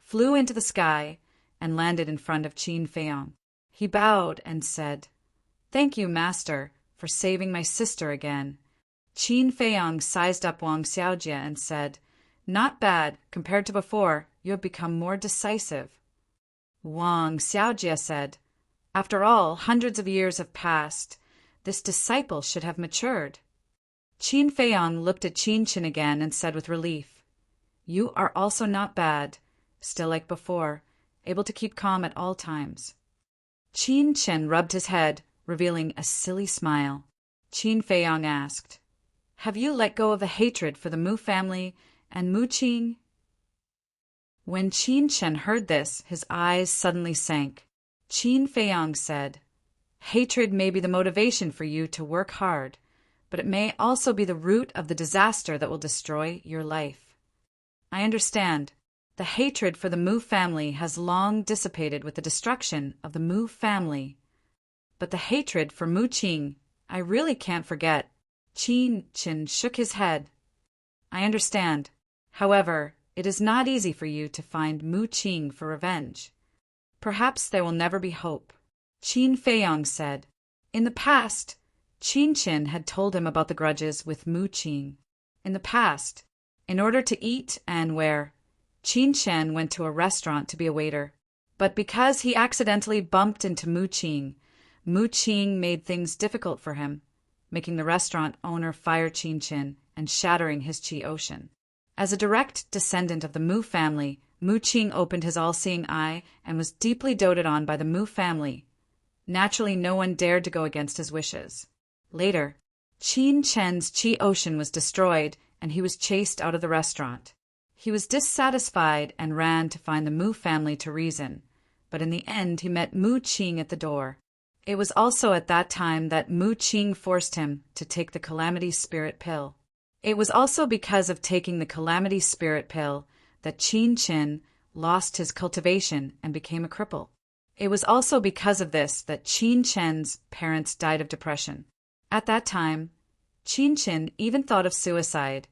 flew into the sky, and landed in front of Qin Feiyong. He bowed and said, "Thank you, master, for saving my sister again." Qin Feiyong sized up Wang Xiaojie and said, "Not bad. Compared to before, you have become more decisive." Wang Xiaojie said, "After all, hundreds of years have passed. This disciple should have matured." Qin Feiyang looked at Qin Chin again and said with relief, "You are also not bad, still like before, able to keep calm at all times." Qin Chin rubbed his head, revealing a silly smile. Qin Feiyang asked, "Have you let go of the hatred for the Mu family and Mu Qing?" When Qin Chen heard this, his eyes suddenly sank. Qin Feiyang said, "Hatred may be the motivation for you to work hard, but it may also be the root of the disaster that will destroy your life. I understand. The hatred for the Mu family has long dissipated with the destruction of the Mu family. But the hatred for Mu Qing, I really can't forget." Qin Chen shook his head. "I understand. However, it is not easy for you to find Mu Qing for revenge. Perhaps there will never be hope." Qin Feiyang said. In the past, Qin Chen had told him about the grudges with Mu Qing. In the past, in order to eat and wear, Qin Chen went to a restaurant to be a waiter. But because he accidentally bumped into Mu Qing made things difficult for him, making the restaurant owner fire Qin Chen and shattering his Qi ocean. As a direct descendant of the Mu family, Mu Qing opened his all-seeing eye and was deeply doted on by the Mu family. Naturally, no one dared to go against his wishes. Later, Qin Chen's Qi ocean was destroyed and he was chased out of the restaurant. He was dissatisfied and ran to find the Mu family to reason, but in the end he met Mu Qing at the door. It was also at that time that Mu Qing forced him to take the Calamity Spirit Pill. It was also because of taking the Calamity Spirit Pill that Qin Chen lost his cultivation and became a cripple. It was also because of this that Qin Chen's parents died of depression. At that time, Qin Chen even thought of suicide,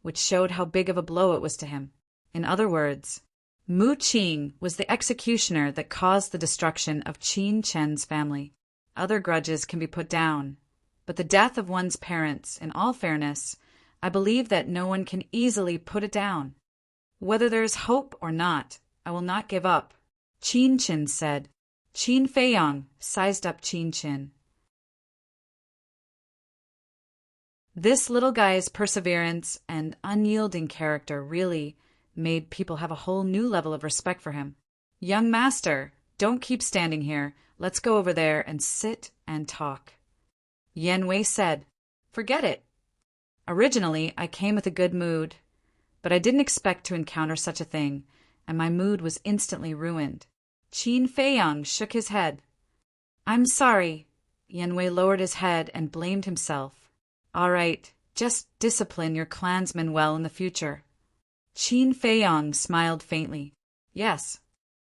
which showed how big of a blow it was to him. In other words, Mu Qing was the executioner that caused the destruction of Qin Chen's family. Other grudges can be put down, but the death of one's parents, in all fairness, I believe that no one can easily put it down. Whether there is hope or not, I will not give up, Qin Chen said. Qin Feiyang sized up Qin Chen. This little guy's perseverance and unyielding character really made people have a whole new level of respect for him. "Young master, don't keep standing here. Let's go over there and sit and talk." Yan Wei said, "Forget it. Originally, I came with a good mood, but I didn't expect to encounter such a thing, and my mood was instantly ruined." Qin Feiyang shook his head. "I'm sorry." Yan Wei lowered his head and blamed himself. "All right, just discipline your clansmen well in the future." Qin Feiyang smiled faintly. "Yes."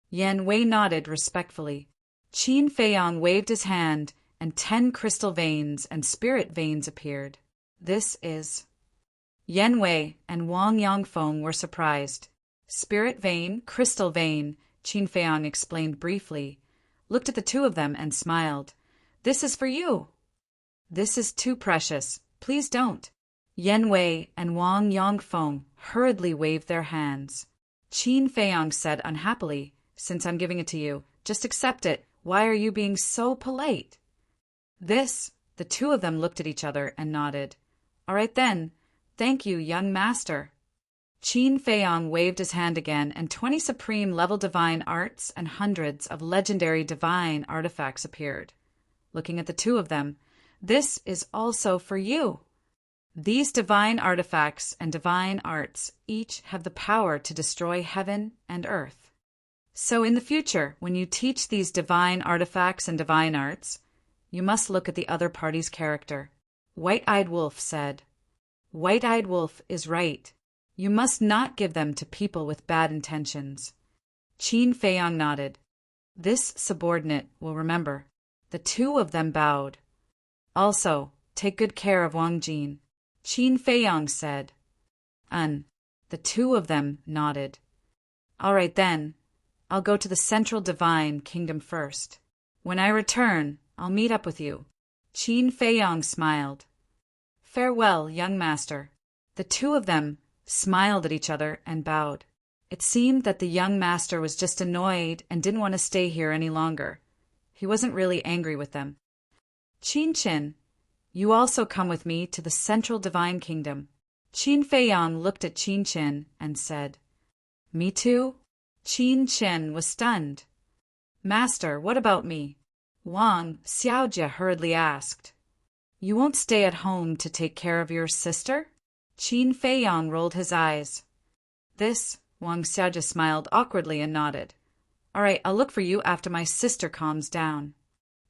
Yan Wei nodded respectfully. Qin Feiyang waved his hand, and 10 crystal veins and spirit veins appeared. "This is—" Yan Wei and Wang Yongfeng were surprised. "Spirit vein, crystal vein," Qin Feiyang explained briefly, looked at the two of them and smiled. "This is for you." "This is too precious. Please don't." Yan Wei and Wang Yongfeng hurriedly waved their hands. Qin Feiyang said unhappily, "Since I'm giving it to you, just accept it. Why are you being so polite?" The two of them looked at each other and nodded. "All right then. Thank you, young master." Qin Feiyang waved his hand again, and 20 supreme level divine arts and hundreds of legendary divine artifacts appeared. Looking at the two of them, "This is also for you." These divine artifacts and divine arts each have the power to destroy heaven and earth. So in the future, when you teach these divine artifacts and divine arts, you must look at the other party's character. White-Eyed Wolf said. "White-Eyed Wolf is right. You must not give them to people with bad intentions." Qin Feiyang nodded. "This subordinate will remember." The two of them bowed. "Also, take good care of Wang Jin," Qin Feiyang said. The two of them nodded. "All right then. I'll go to the Central Divine Kingdom first. When I return, I'll meet up with you." Qin Feiyang smiled. "Farewell, young master." The two of them smiled at each other and bowed. It seemed that the young master was just annoyed and didn't want to stay here any longer. He wasn't really angry with them. "Qin Chen, You also come with me to the central divine kingdom. Qin Feiyang looked at Qin Chen and said, Me too? Qin Chen was stunned. Master, what about me? Wang Xiaojie hurriedly asked. You won't stay at home to take care of your sister? Qin Feiyang rolled his eyes. This, Wang Xiaojie smiled awkwardly and nodded. All right, I'll look for you after my sister calms down.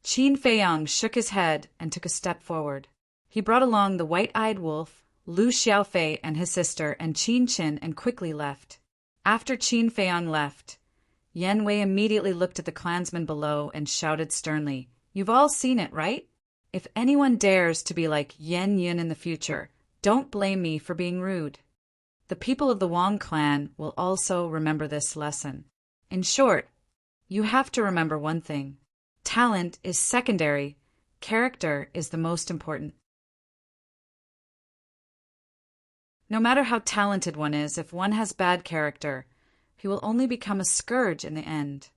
Qin Feiyang shook his head and took a step forward. He brought along the white-eyed wolf, Lu Xiaofei and his sister, and Qin Chen, and quickly left. After Qin Feiyang left, Yan Wei immediately looked at the clansmen below and shouted sternly, You've all seen it, right? If anyone dares to be like Yan Yun in the future, don't blame me for being rude. The people of the Wang clan will also remember this lesson. In short, you have to remember one thing. Talent is secondary, character is the most important. No matter how talented one is, if one has bad character, he will only become a scourge in the end.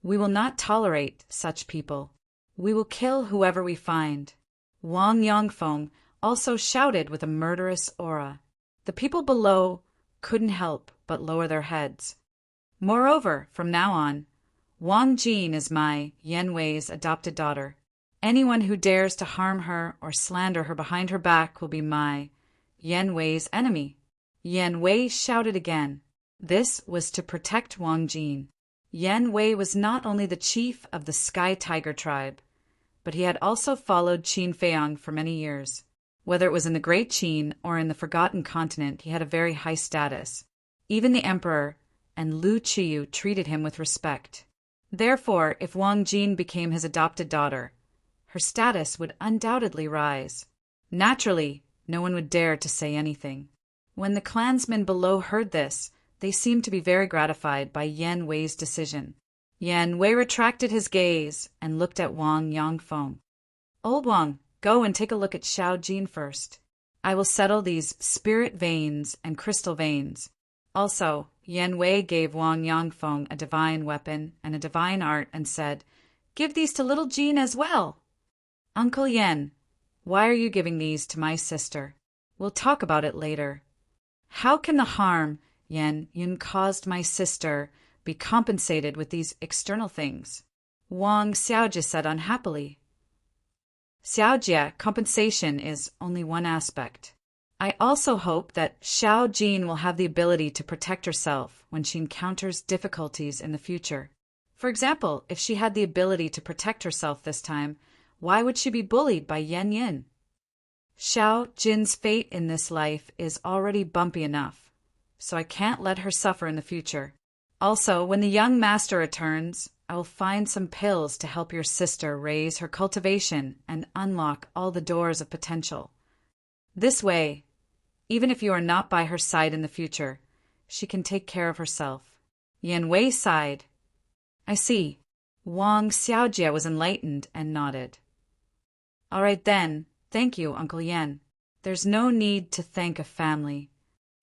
We will not tolerate such people. We will kill whoever we find. Wang Yongfeng also shouted with a murderous aura. The people below couldn't help but lower their heads. Moreover, from now on, Wang Jin is my, Yan Wei's, adopted daughter. Anyone who dares to harm her or slander her behind her back will be my, Yan Wei's, enemy. Yan Wei shouted again. This was to protect Wang Jin. Yan Wei was not only the chief of the Sky Tiger tribe, but he had also followed Qin Feiyang for many years. Whether it was in the Great Qin or in the Forgotten Continent, he had a very high status. Even the emperor and Lu Qiyu treated him with respect. Therefore, if Wang Jin became his adopted daughter, her status would undoubtedly rise. Naturally, no one would dare to say anything. When the clansmen below heard this, they seemed to be very gratified by Yan Wei's decision. Yan Wei retracted his gaze and looked at Wang Yongfeng. Old Wang, go and take a look at Xiao Jin first. I will settle these spirit veins and crystal veins. Also, Yan Wei gave Wang Yongfeng a divine weapon and a divine art and said, Give these to little Jin as well. Uncle Yan, why are you giving these to my sister? We'll talk about it later. How can the harm Yan Yun caused my sister be compensated with these external things? Wang Xiaojie said unhappily. Xiaojie, compensation is only one aspect. I also hope that Xiao Jin will have the ability to protect herself when she encounters difficulties in the future. For example, if she had the ability to protect herself this time, why would she be bullied by Yan Yin? Xiao Jin's fate in this life is already bumpy enough, so I can't let her suffer in the future. Also, when the young master returns, I will find some pills to help your sister raise her cultivation and unlock all the doors of potential. This way, even if you are not by her side in the future, she can take care of herself. Yan Wei sighed. I see. Wang Xiaojie was enlightened and nodded. All right then, thank you, Uncle Yan. There's no need to thank a family.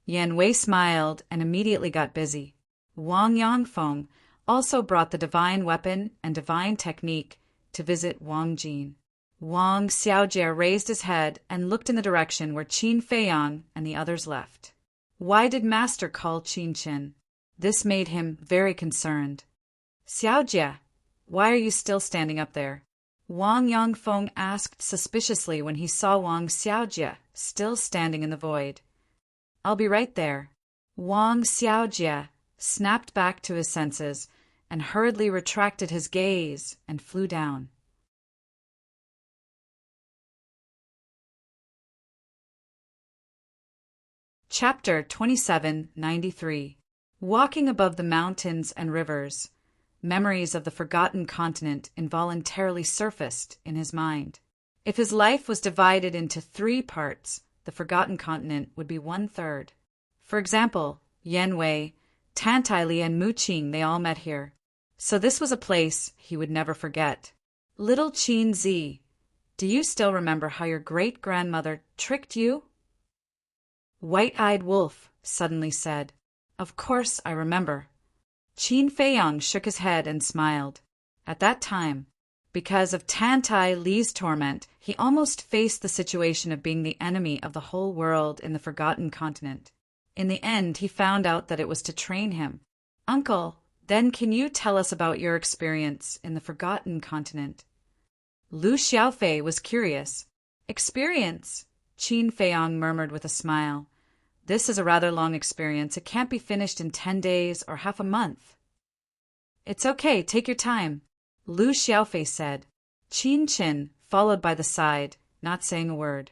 Yan Wei smiled and immediately got busy. Wang Yongfeng also brought the divine weapon and divine technique to visit Wang Jin. Wang Xiaojie raised his head and looked in the direction where Qin Feiyang and the others left. Why did Master call Qin Chen? This made him very concerned. Xiaojie, why are you still standing up there? Wang Yongfeng asked suspiciously when he saw Wang Xiaojie still standing in the void. I'll be right there. Wang Xiaojie snapped back to his senses and hurriedly retracted his gaze and flew down. Chapter 2793. Walking above the mountains and rivers, memories of the forgotten continent involuntarily surfaced in his mind. If his life was divided into 3 parts, the forgotten continent would be 1/3. For example, Yan Wei, Tantai Li, and Mu Qing, they all met here. So this was a place he would never forget. Little Qin Zi, do you still remember how your great-grandmother tricked you? White-eyed Wolf suddenly said, Of course I remember. Qin Feiyang shook his head and smiled. At that time, Because of Tantai Li's torment, he almost faced the situation of being the enemy of the whole world in the Forgotten Continent. In the end, he found out that it was to train him. Uncle, then can you tell us about your experience in the Forgotten Continent? Lu Xiaofei was curious. Experience? Qin Feiyang murmured with a smile. This is a rather long experience. It can't be finished in 10 days or half a month. It's okay, take your time, Lu Xiaofei said. Qin followed by the side, not saying a word.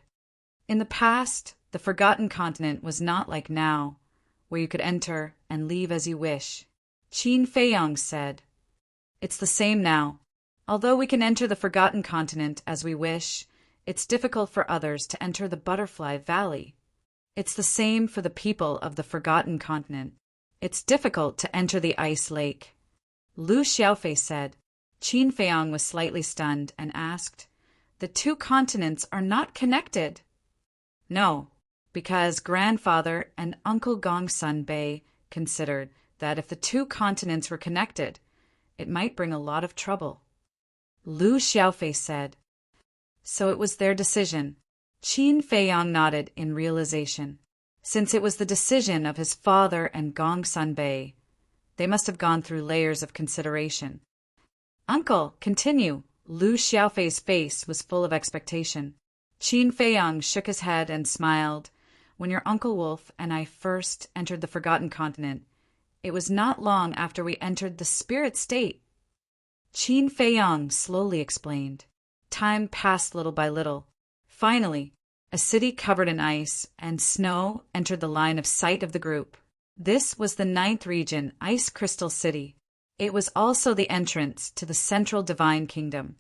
In the past, the Forgotten Continent was not like now, where you could enter and leave as you wish. Qin Feiyang said. It's the same now. Although we can enter the Forgotten Continent as we wish, it's difficult for others to enter the Butterfly Valley. It's the same for the people of the Forgotten Continent. It's difficult to enter the Ice Lake. Lu Xiaofei said. Qin Feiyang was slightly stunned and asked, The 2 continents are not connected. No, because grandfather and Uncle Gongsun Bei considered that if the 2 continents were connected, it might bring a lot of trouble. Lu Xiaofei said. So it was their decision. Qin Feiyang nodded in realization. Since it was the decision of his father and Gongsun Bei, they must have gone through layers of consideration. Uncle, continue. Lu Xiaofei's face was full of expectation. Qin Feiyang shook his head and smiled. When your Uncle Wolf and I first entered the Forgotten Continent, it was not long after we entered the spirit state. Qin Feiyang slowly explained. Time passed little by little. Finally, a city covered in ice and snow entered the line of sight of the group. This was the 9th region, Ice Crystal City. It was also the entrance to the Central Divine Kingdom.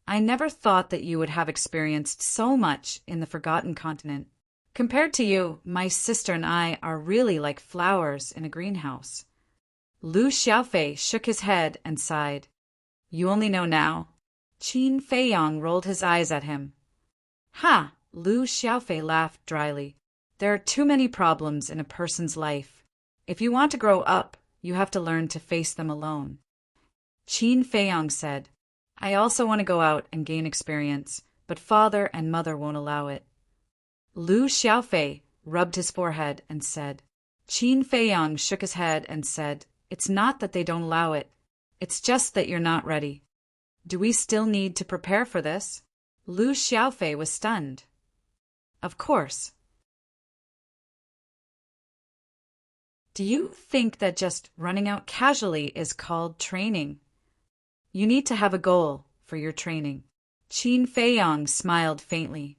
I never thought that you would have experienced so much in the Forgotten Continent. Compared to you, my sister and I are really like flowers in a greenhouse. Lu Xiaofei shook his head and sighed. You only know now. Qin Feiyang rolled his eyes at him. Ha! Lu Xiaofei laughed dryly. There are too many problems in a person's life. If you want to grow up, you have to learn to face them alone. Qin Feiyang said, I also want to go out and gain experience, but father and mother won't allow it. Lu Xiaofei rubbed his forehead and said. Qin Feiyang shook his head and said, It's not that they don't allow it. It's just that you're not ready. Do we still need to prepare for this? Lu Xiaofei was stunned. Of course. Do you think that just running out casually is called training? You need to have a goal for your training. Qin Feiyang smiled faintly.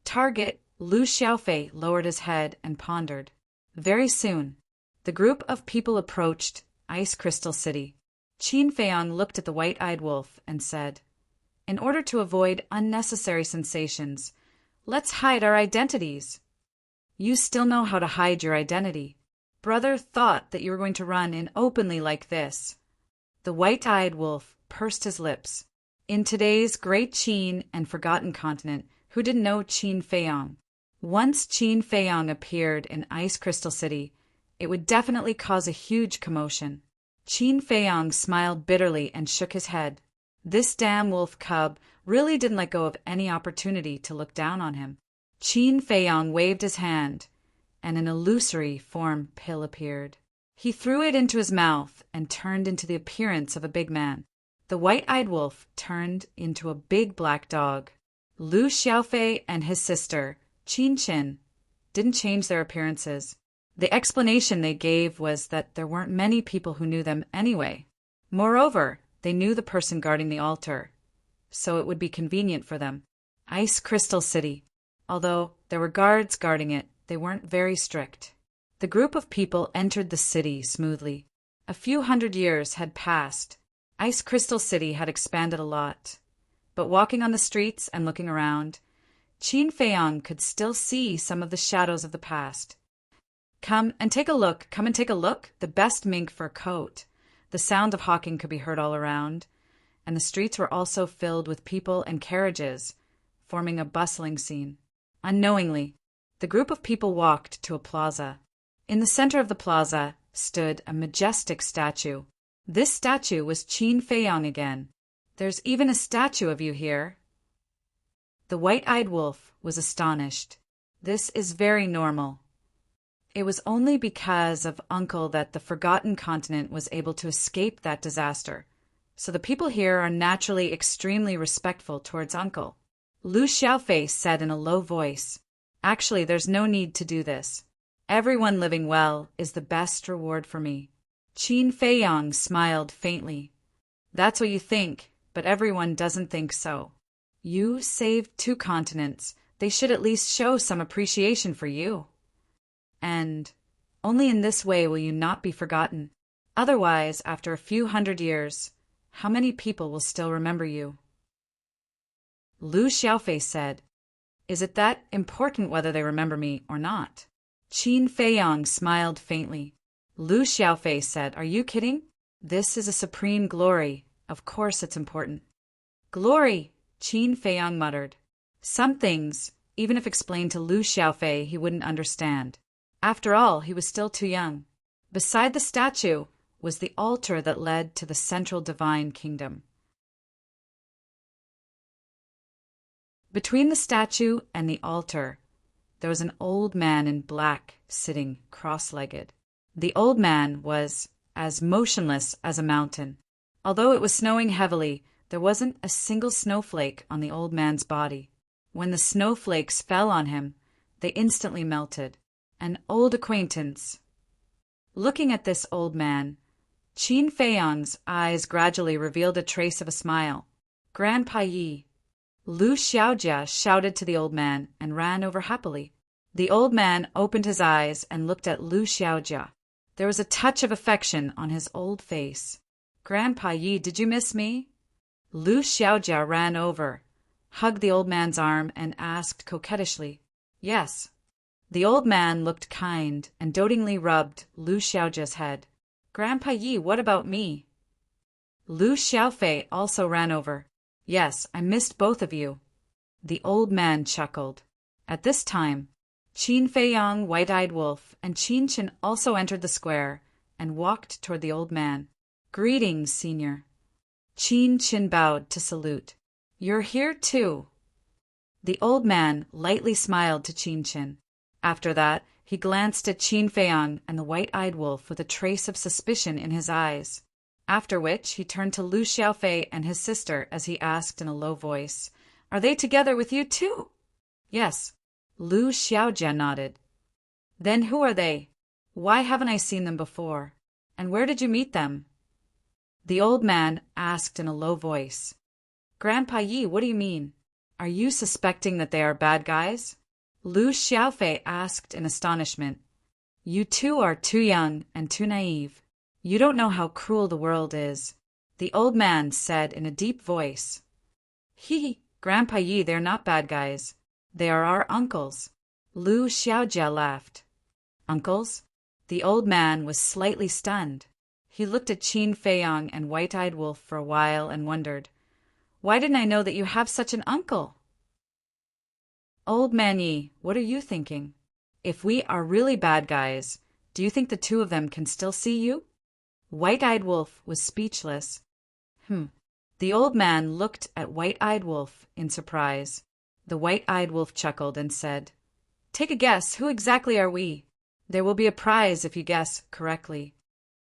Target. Lu Xiaofei lowered his head and pondered. Very soon, the group of people approached Ice Crystal City. Qin Feiyang looked at the white-eyed wolf and said, In order to avoid unnecessary sensations, let's hide our identities. You still know how to hide your identity. Brother thought that you were going to run in openly like this. The white-eyed wolf pursed his lips. In today's Great Qin and Forgotten Continent, who didn't know Qin Feiyang? Once Qin Feiyang appeared in Ice Crystal City, it would definitely cause a huge commotion. Qin Feiyang smiled bitterly and shook his head. This damn wolf cub really didn't let go of any opportunity to look down on him. Qin Feiyang waved his hand, and an illusory form pill appeared. He threw it into his mouth and turned into the appearance of a big man. The white-eyed wolf turned into a big black dog. Lu Xiaofei and his sister, Qin, didn't change their appearances. The explanation they gave was that there weren't many people who knew them anyway. Moreover, they knew the person guarding the altar, so it would be convenient for them. Ice Crystal City. Although there were guards guarding it, they weren't very strict. The group of people entered the city smoothly. A few hundred years had passed. Ice Crystal City had expanded a lot. But walking on the streets and looking around, Qin Feiyang could still see some of the shadows of the past. Come and take a look, the best mink fur coat. The sound of hawking could be heard all around, and the streets were also filled with people and carriages, forming a bustling scene. Unknowingly, the group of people walked to a plaza. In the center of the plaza stood a majestic statue. This statue was Qin Feiyang again. There's even a statue of you here." The white-eyed wolf was astonished. This is very normal. It was only because of Uncle that the Forgotten Continent was able to escape that disaster. So the people here are naturally extremely respectful towards Uncle. Lu Xiaofei said in a low voice, "Actually, there's no need to do this. Everyone living well is the best reward for me." Qin Feiyang smiled faintly. "That's what you think, but everyone doesn't think so. You saved 2 continents. They should at least show some appreciation for you. And only in this way will you not be forgotten. Otherwise, after a few hundred years, how many people will still remember you?" Lu Xiaofei said, "Is it that important whether they remember me or not?" Qin Feiyang smiled faintly. Lu Xiaofei said, "Are you kidding? This is a supreme glory. Of course it's important." "Glory," Qin Feiyang muttered. Some things, even if explained to Lu Xiaofei, he wouldn't understand. After all, he was still too young. Beside the statue was the altar that led to the central divine kingdom. Between the statue and the altar, there was an old man in black sitting cross-legged. The old man was as motionless as a mountain. Although it was snowing heavily, there wasn't a single snowflake on the old man's body. When the snowflakes fell on him, they instantly melted. An old acquaintance. Looking at this old man, Qin Feiyang's eyes gradually revealed a trace of a smile. "Grandpa Yi." Lu Xiaojia shouted to the old man and ran over happily. The old man opened his eyes and looked at Lu Xiaojia. There was a touch of affection on his old face. "Grandpa Yi, did you miss me?" Lu Xiaojia ran over, hugged the old man's arm, and asked coquettishly, "Yes." The old man looked kind and dotingly rubbed Lu Xiaojia's head. "Grandpa Yi, what about me?" Lu Xiaofei also ran over. "Yes, I missed both of you." The old man chuckled. At this time, Qin Feiyang, White-Eyed Wolf, and Qin Chen also entered the square and walked toward the old man. "Greetings, Senior." Qin Chen bowed to salute. "You're here too." The old man lightly smiled to Qin Chen. After that, he glanced at Qin Feiyang and the White-Eyed Wolf with a trace of suspicion in his eyes. After which, he turned to Lu Xiaofei and his sister as he asked in a low voice, "Are they together with you too?" "Yes." Lu Xiaojia nodded. "Then who are they? Why haven't I seen them before? And where did you meet them?" The old man asked in a low voice. "Grandpa Yi, what do you mean? Are you suspecting that they are bad guys?" Lu Xiaofei asked in astonishment. "You two are too young and too naive. You don't know how cruel the world is," the old man said in a deep voice. "Hee, Grandpa Yi, they're not bad guys. They are our uncles." Lu Xiaojia laughed. "Uncles?" The old man was slightly stunned. He looked at Qin Feiyang and White-Eyed Wolf for a while and wondered, "Why didn't I know that you have such an uncle?" "Old man Yi, what are you thinking? If we are really bad guys, do you think the two of them can still see you?" White-Eyed Wolf was speechless. The old man looked at White-Eyed Wolf in surprise. The White-Eyed Wolf chuckled and said, "Take a guess. Who exactly are we? There will be a prize if you guess correctly."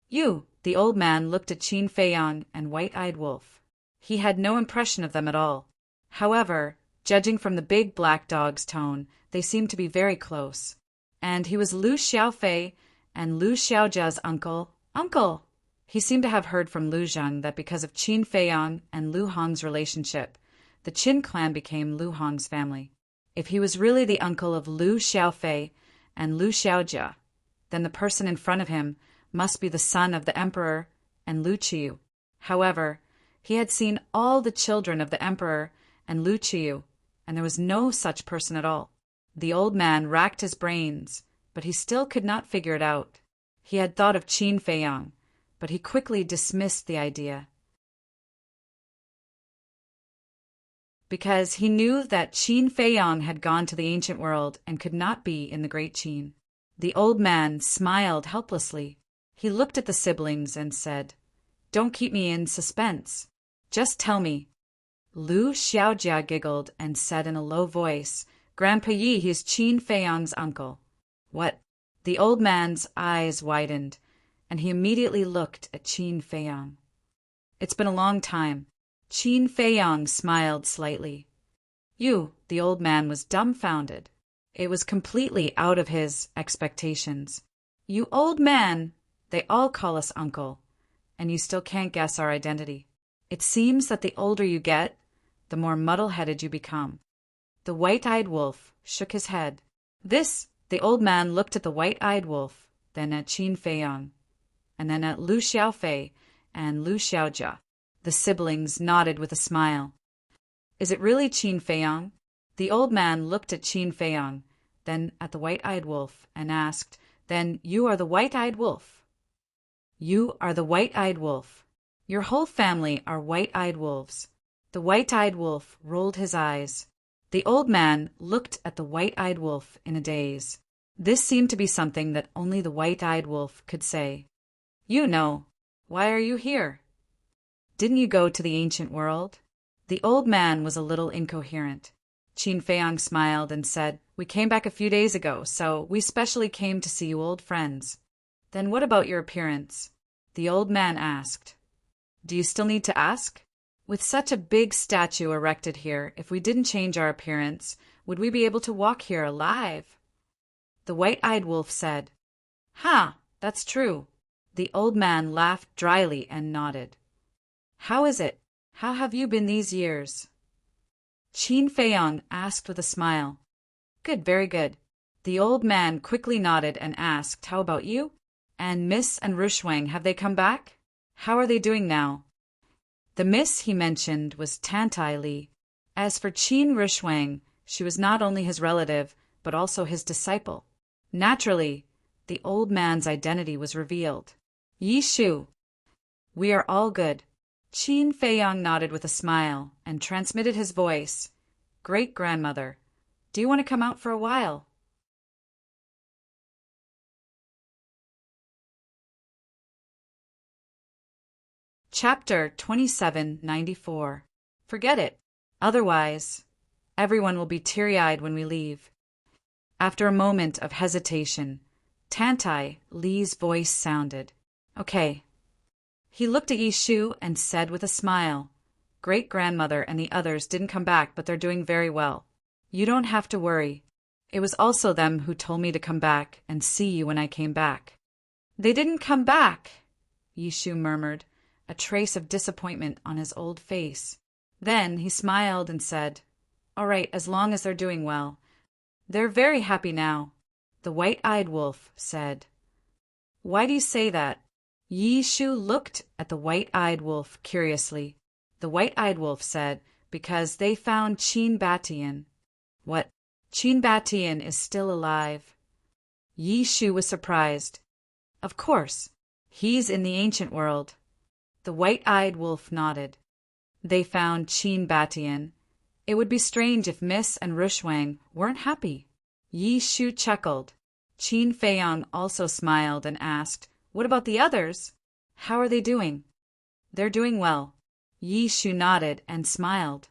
"You." The old man looked at Qin Feiyang and White-Eyed Wolf. He had no impression of them at all. However, judging from the big black dog's tone, they seemed to be very close. And he was Lu Xiaofei and Lu Xiaojia's uncle. Uncle! He seemed to have heard from Lu Zhang that because of Qin Feiyang and Lu Hong's relationship, the Qin clan became Lu Hong's family. If he was really the uncle of Lu Xiaofei and Lu Xiaojia, then the person in front of him must be the son of the emperor and Lu Qiyu. However, he had seen all the children of the emperor and Lu Qiyu, and there was no such person at all. The old man racked his brains, but he still could not figure it out. He had thought of Qin Feiyang, but he quickly dismissed the idea, because he knew that Qin Feiyang had gone to the ancient world and could not be in the Great Qin. The old man smiled helplessly. He looked at the siblings and said, "Don't keep me in suspense. Just tell me. Lu Xiaojia giggled and said in a low voice, Grandpa Yi, he's Qin Feiyang's uncle. What? The old man's eyes widened, and he immediately looked at Qin Feiyang. It's been a long time. Qin Feiyang smiled slightly. The old man was dumbfounded. It was completely out of his expectations. You old man! They all call us uncle, and you still can't guess our identity. It seems that the older you get, the more muddle-headed you become. The white-eyed wolf shook his head. The old man looked at the white-eyed wolf, then at Qin Feiyang, and then at Lu Xiaofei and Lu Xiaojia. The siblings nodded with a smile. Is it really Qin Feiyang? The old man looked at Qin Feiyang, then at the white-eyed wolf, and asked, Then you are the white-eyed wolf? You are the white-eyed wolf. Your whole family are white-eyed wolves. The white-eyed wolf rolled his eyes. The old man looked at the white-eyed wolf in a daze. This seemed to be something that only the white-eyed wolf could say. Why are you here? Didn't you go to the ancient world? The old man was a little incoherent. Qin Feiyang smiled and said, We came back a few days ago, so we specially came to see you old friends. Then what about your appearance? The old man asked. Do you still need to ask? With such a big statue erected here, if we didn't change our appearance, would we be able to walk here alive? The white-eyed wolf said, That's true. The old man laughed dryly and nodded. How is it? How have you been these years? Qin Feiyang asked with a smile. Good, very good. The old man quickly nodded and asked, How about you? And Miss and Rushwang, have they come back? How are they doing now? The miss he mentioned was Tantai Li. As for Qin Rushwang, she was not only his relative, but also his disciple. Naturally, the old man's identity was revealed. Yi Shu. We are all good. Qin Feiyang nodded with a smile and transmitted his voice. Great-grandmother, do you want to come out for a while? Chapter 2794. Forget it. Otherwise, everyone will be teary-eyed when we leave. After a moment of hesitation, Tantai Li's voice sounded. Okay. He looked at Yishu and said with a smile, Great-grandmother and the others didn't come back, but they're doing very well. You don't have to worry. It was also them who told me to come back and see you when I came back. They didn't come back, Yishu murmured, a trace of disappointment on his old face. Then he smiled and said, All right, as long as they're doing well. They're very happy now. The white-eyed wolf said. Why do you say that? Yishu looked at the white-eyed wolf curiously. The white-eyed wolf said, Because they found Qin Batian. What? Qin Batian is still alive. Yishu was surprised. Of course. He's in the ancient world. The white-eyed wolf nodded. They found Qin Batian. It would be strange if Miss and Rushwang weren't happy. Yishu chuckled. Qin Feiyang also smiled and asked, What about the others? How are they doing? They're doing well. Yishu nodded and smiled.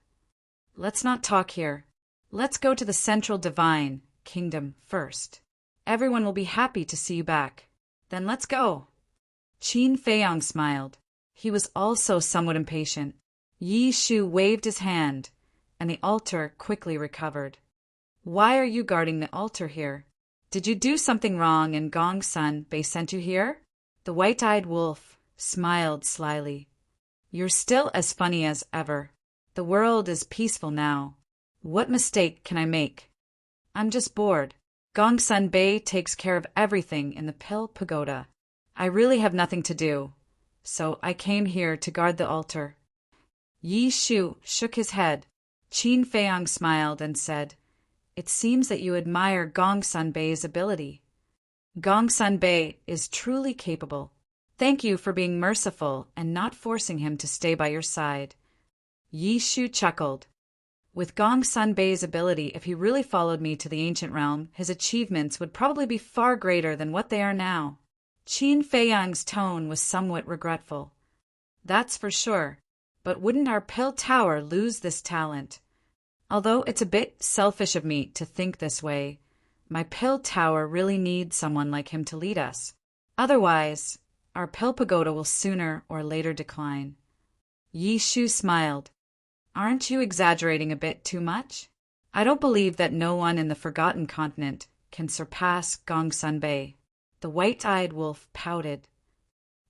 Let's not talk here. Let's go to the Central Divine Kingdom first. Everyone will be happy to see you back. Then let's go. Qin Feiyang smiled. He was also somewhat impatient. Yishu waved his hand, and the altar quickly recovered. Why are you guarding the altar here? Did you do something wrong and Gongsun Bei sent you here? The white-eyed wolf smiled slyly. You're still as funny as ever. The world is peaceful now. What mistake can I make? I'm just bored. Gongsun Bei takes care of everything in the Pill Pagoda. I really have nothing to do, so I came here to guard the altar. Yishu shook his head. Qin Feiyang smiled and said, It seems that you admire Gongsun Bei's ability. Gongsun Bei is truly capable. Thank you for being merciful and not forcing him to stay by your side. Yishu chuckled. With Gongsun Bei's ability, if he really followed me to the ancient realm, his achievements would probably be far greater than what they are now. Qin Feiyang's tone was somewhat regretful. That's for sure. But wouldn't our pill tower lose this talent? Although it's a bit selfish of me to think this way, my pill tower really needs someone like him to lead us. Otherwise, our pill pagoda will sooner or later decline. Yi Shu smiled. Aren't you exaggerating a bit too much? I don't believe that no one in the Forgotten Continent can surpass Gongsun. The white-eyed wolf pouted.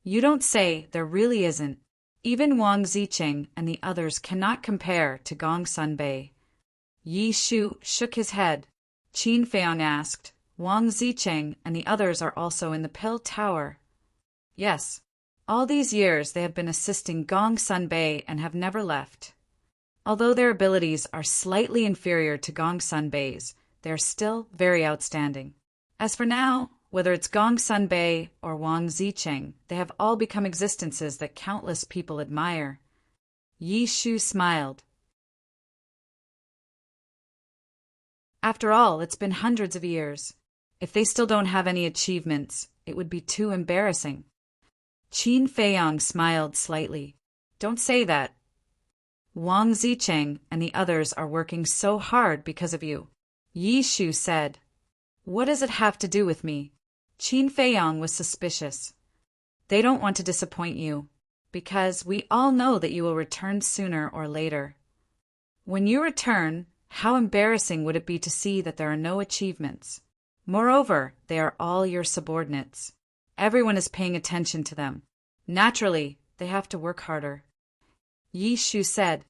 You don't say. There really isn't. Even Wang Zicheng and the others cannot compare to Gongsun. Yi Shu shook his head. Qin Feiyang asked, Wang Zicheng and the others are also in the pill tower. Yes. All these years they have been assisting Gongsun and have never left. Although their abilities are slightly inferior to Gongsun, they are still very outstanding. As for now, whether it's Gongsun or Wang Zicheng, they have all become existences that countless people admire. Yi Shu smiled. After all, it's been hundreds of years. If they still don't have any achievements, it would be too embarrassing. Qin Feiyang smiled slightly. Don't say that. Wang Zicheng and the others are working so hard because of you. Yi Shu said. What does it have to do with me? Qin Feiyang was suspicious. They don't want to disappoint you, because we all know that you will return sooner or later. When you return, how embarrassing would it be to see that there are no achievements? Moreover, they are all your subordinates. Everyone is paying attention to them. Naturally, they have to work harder. Yi Shu said.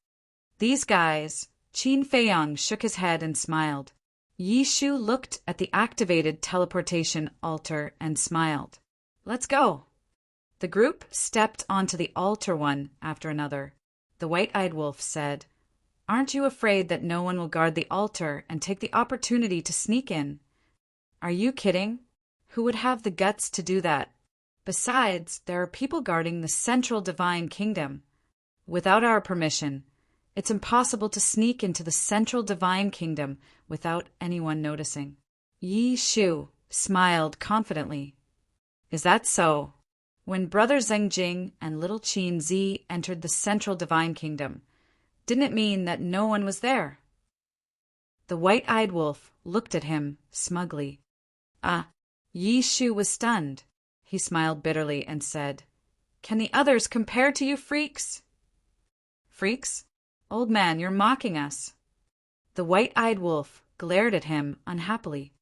These guys. Qin Feiyang shook his head and smiled. Yi Shu looked at the activated teleportation altar and smiled. Let's go. The group stepped onto the altar one after another. The white-eyed wolf said, Aren't you afraid that no one will guard the altar and take the opportunity to sneak in? Are you kidding? Who would have the guts to do that? Besides, there are people guarding the central divine kingdom. Without our permission, it's impossible to sneak into the central divine kingdom without anyone noticing. Yi Shu smiled confidently. Is that so? When Brother Zheng Jing and Little Qin Zi entered the central divine kingdom, didn't it mean that no one was there? The white-eyed wolf looked at him smugly. Yi Shu was stunned. He smiled bitterly and said, Can the others compare to you freaks? Freaks? Old man, you're mocking us. The white-eyed wolf glared at him unhappily.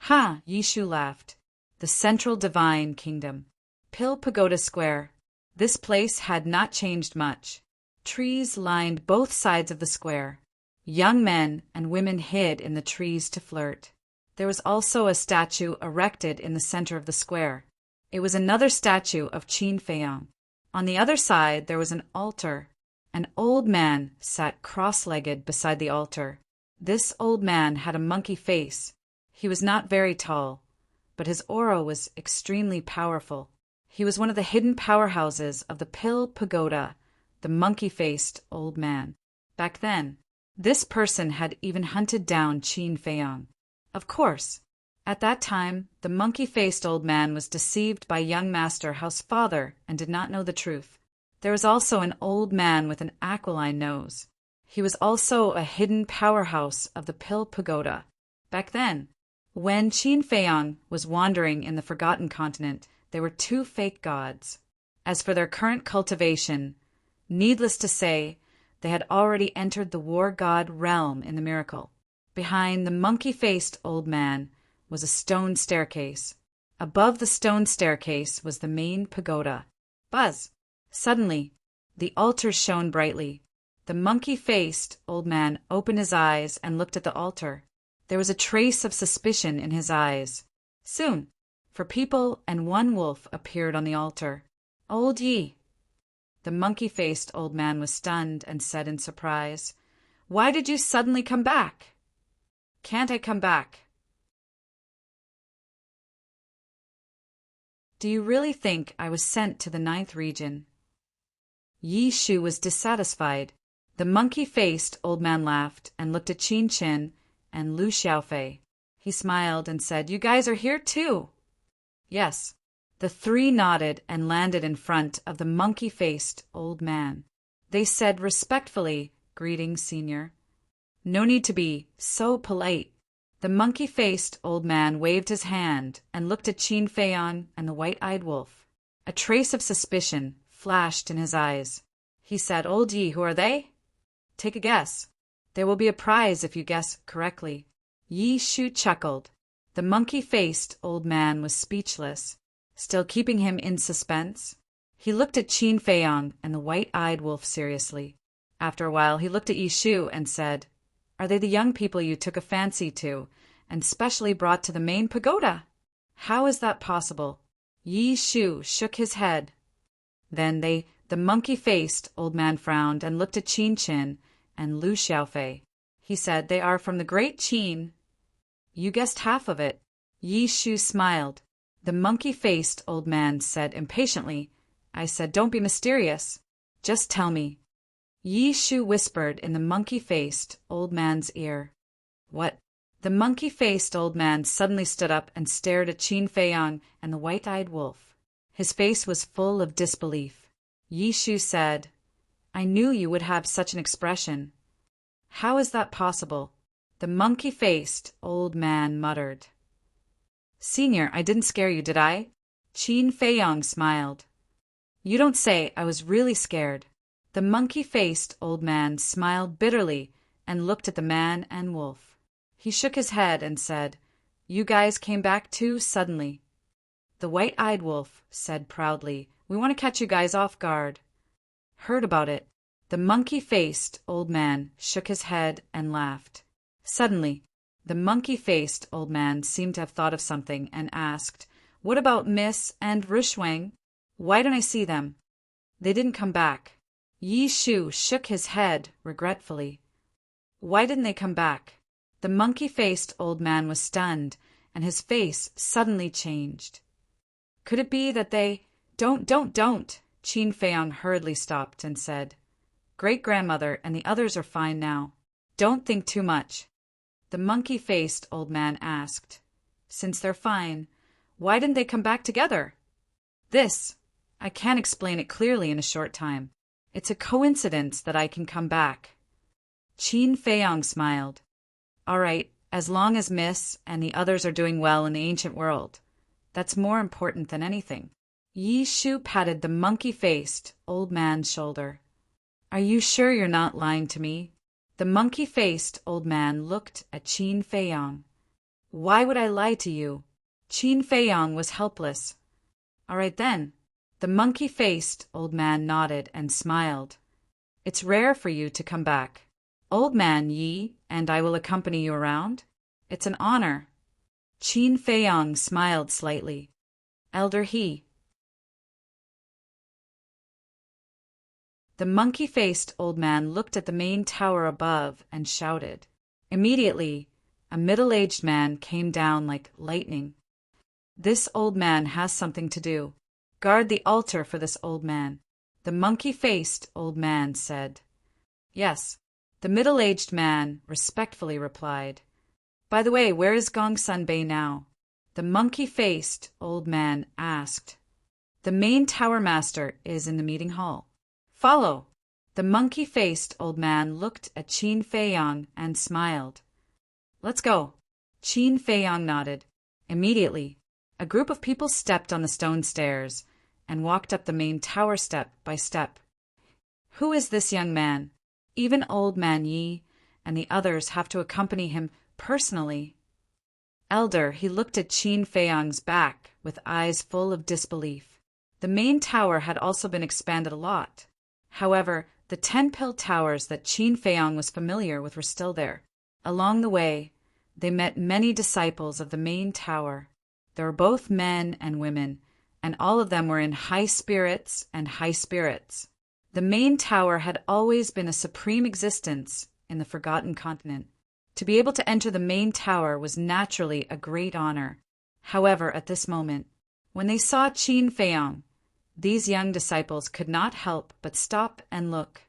Ha! Yi Shu laughed. The central divine kingdom. Pill Pagoda Square. This place had not changed much. Trees lined both sides of the square. Young men and women hid in the trees to flirt. There was also a statue erected in the center of the square. It was another statue of Qin Feiyang. On the other side there was an altar. An old man sat cross-legged beside the altar. This old man had a monkey face. He was not very tall, but his aura was extremely powerful. He was one of the hidden powerhouses of the Pill Pagoda, the monkey-faced old man. Back then, this person had even hunted down Qin Feiyang. Of course, at that time, the monkey-faced old man was deceived by young Master How's father and did not know the truth. There was also an old man with an aquiline nose. He was also a hidden powerhouse of the Pill Pagoda. Back then, when Qin Feiyang was wandering in the Forgotten Continent, there were two fake gods. As for their current cultivation, needless to say, they had already entered the war god realm in the miracle. Behind the monkey-faced old man was a stone staircase. Above the stone staircase was the main pagoda. Buzz! Suddenly, the altar shone brightly. The monkey-faced old man opened his eyes and looked at the altar. There was a trace of suspicion in his eyes. Soon, 4 people and 1 wolf appeared on the altar. Old Yi. The monkey-faced old man was stunned and said in surprise, Why did you suddenly come back? Can't I come back? Do you really think I was sent to the 9th region? Yi Shu was dissatisfied. The monkey-faced old man laughed and looked at Qin Qin and Lu Xiaofei. He smiled and said, You guys are here too. Yes. The 3 nodded and landed in front of the monkey-faced old man. They said respectfully, "Greetings, Senior." "No need to be so polite." The monkey-faced old man waved his hand and looked at Qin Feiyang and the white-eyed wolf. A trace of suspicion flashed in his eyes. He said, "Old Yi, who are they?" "Take a guess. There will be a prize if you guess correctly." Yi Shu chuckled. The monkey-faced old man was speechless, still keeping him in suspense. He looked at Qin Feiyang and the white-eyed wolf seriously. After a while he looked at Yi Shu and said, "Are they the young people you took a fancy to and specially brought to the main pagoda?" "How is that possible?" Yi Shu shook his head. Then the monkey-faced old man frowned and looked at Qin Chin and Lu Xiaofei. He said, "They are from the great Qin." "You guessed half of it." Yi Shu smiled. The monkey-faced old man said impatiently, "I said don't be mysterious. Just tell me." Yi Shu whispered in the monkey-faced old man's ear. "What?" The monkey-faced old man suddenly stood up and stared at Qin Feiyang and the white-eyed wolf. His face was full of disbelief. Yi Shu said, "I knew you would have such an expression." "How is that possible?" The monkey-faced old man muttered. "Senior, I didn't scare you, did I?" Qin Feiyang smiled. "You don't say. I was really scared." The monkey-faced old man smiled bitterly and looked at the man and wolf. He shook his head and said, "You guys came back too suddenly." The white-eyed wolf said proudly, "We want to catch you guys off guard." "Heard about it." The monkey-faced old man shook his head and laughed. Suddenly, the monkey-faced old man seemed to have thought of something and asked, "What about Miss and Rushwang? Why don't I see them?" "They didn't come back." Yi Shu shook his head regretfully. "Why didn't they come back?" The monkey-faced old man was stunned, and his face suddenly changed. "Could it be that they—" Don't! Qin Feiyang hurriedly stopped and said, "Great-grandmother and the others are fine now. Don't think too much." The monkey-faced old man asked, "Since they're fine, why didn't they come back together?" I can't explain it clearly in a short time. It's a coincidence that I can come back." Qin Feiyang smiled. "All right, as long as Miss and the others are doing well in the ancient world. That's more important than anything." Yi Shu patted the monkey-faced old man's shoulder. "Are you sure you're not lying to me?" The monkey-faced old man looked at Qin Feiyang. "Why would I lie to you?" Qin Feiyang was helpless. "All right then." The monkey-faced old man nodded and smiled. "It's rare for you to come back. Old man Yi and I will accompany you around. It's an honor." Qin Feiyang smiled slightly. "Elder He." The monkey-faced old man looked at the main tower above and shouted. Immediately, a middle-aged man came down like lightning. "This old man has something to do. Guard the altar for this old man," the monkey-faced old man said. "Yes," the middle-aged man respectfully replied. "By the way, where is Gongsun Bei now?" the monkey-faced old man asked. "The main tower master is in the meeting hall." "Follow." The monkey-faced old man looked at Qin Feiyang and smiled. "Let's go." Qin Feiyang nodded. Immediately, a group of people stepped on the stone stairs and walked up the main tower step by step. "Who is this young man? Even old man Yi and the others have to accompany him personally." "Elder," he looked at Qin Feiyang's back with eyes full of disbelief. The main tower had also been expanded a lot. However, the 10 pill towers that Qin Feiyang was familiar with were still there. Along the way, they met many disciples of the main tower. There were both men and women, and all of them were in high spirits and high spirits. The main tower had always been a supreme existence in the Forgotten Continent. To be able to enter the main tower was naturally a great honor. However, at this moment, when they saw Qin Feiyang, these young disciples could not help but stop and look.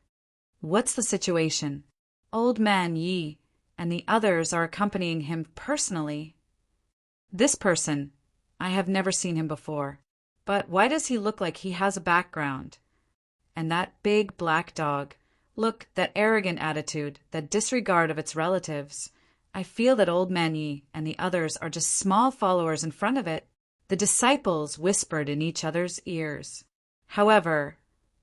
"What's the situation? Old man Yi and the others are accompanying him personally. This person, I have never seen him before. But why does he look like he has a background?" And that big black dog. Look, that arrogant attitude, that disregard of its relatives. I feel that old man Yi and the others are just small followers in front of it. The disciples whispered in each other's ears. However,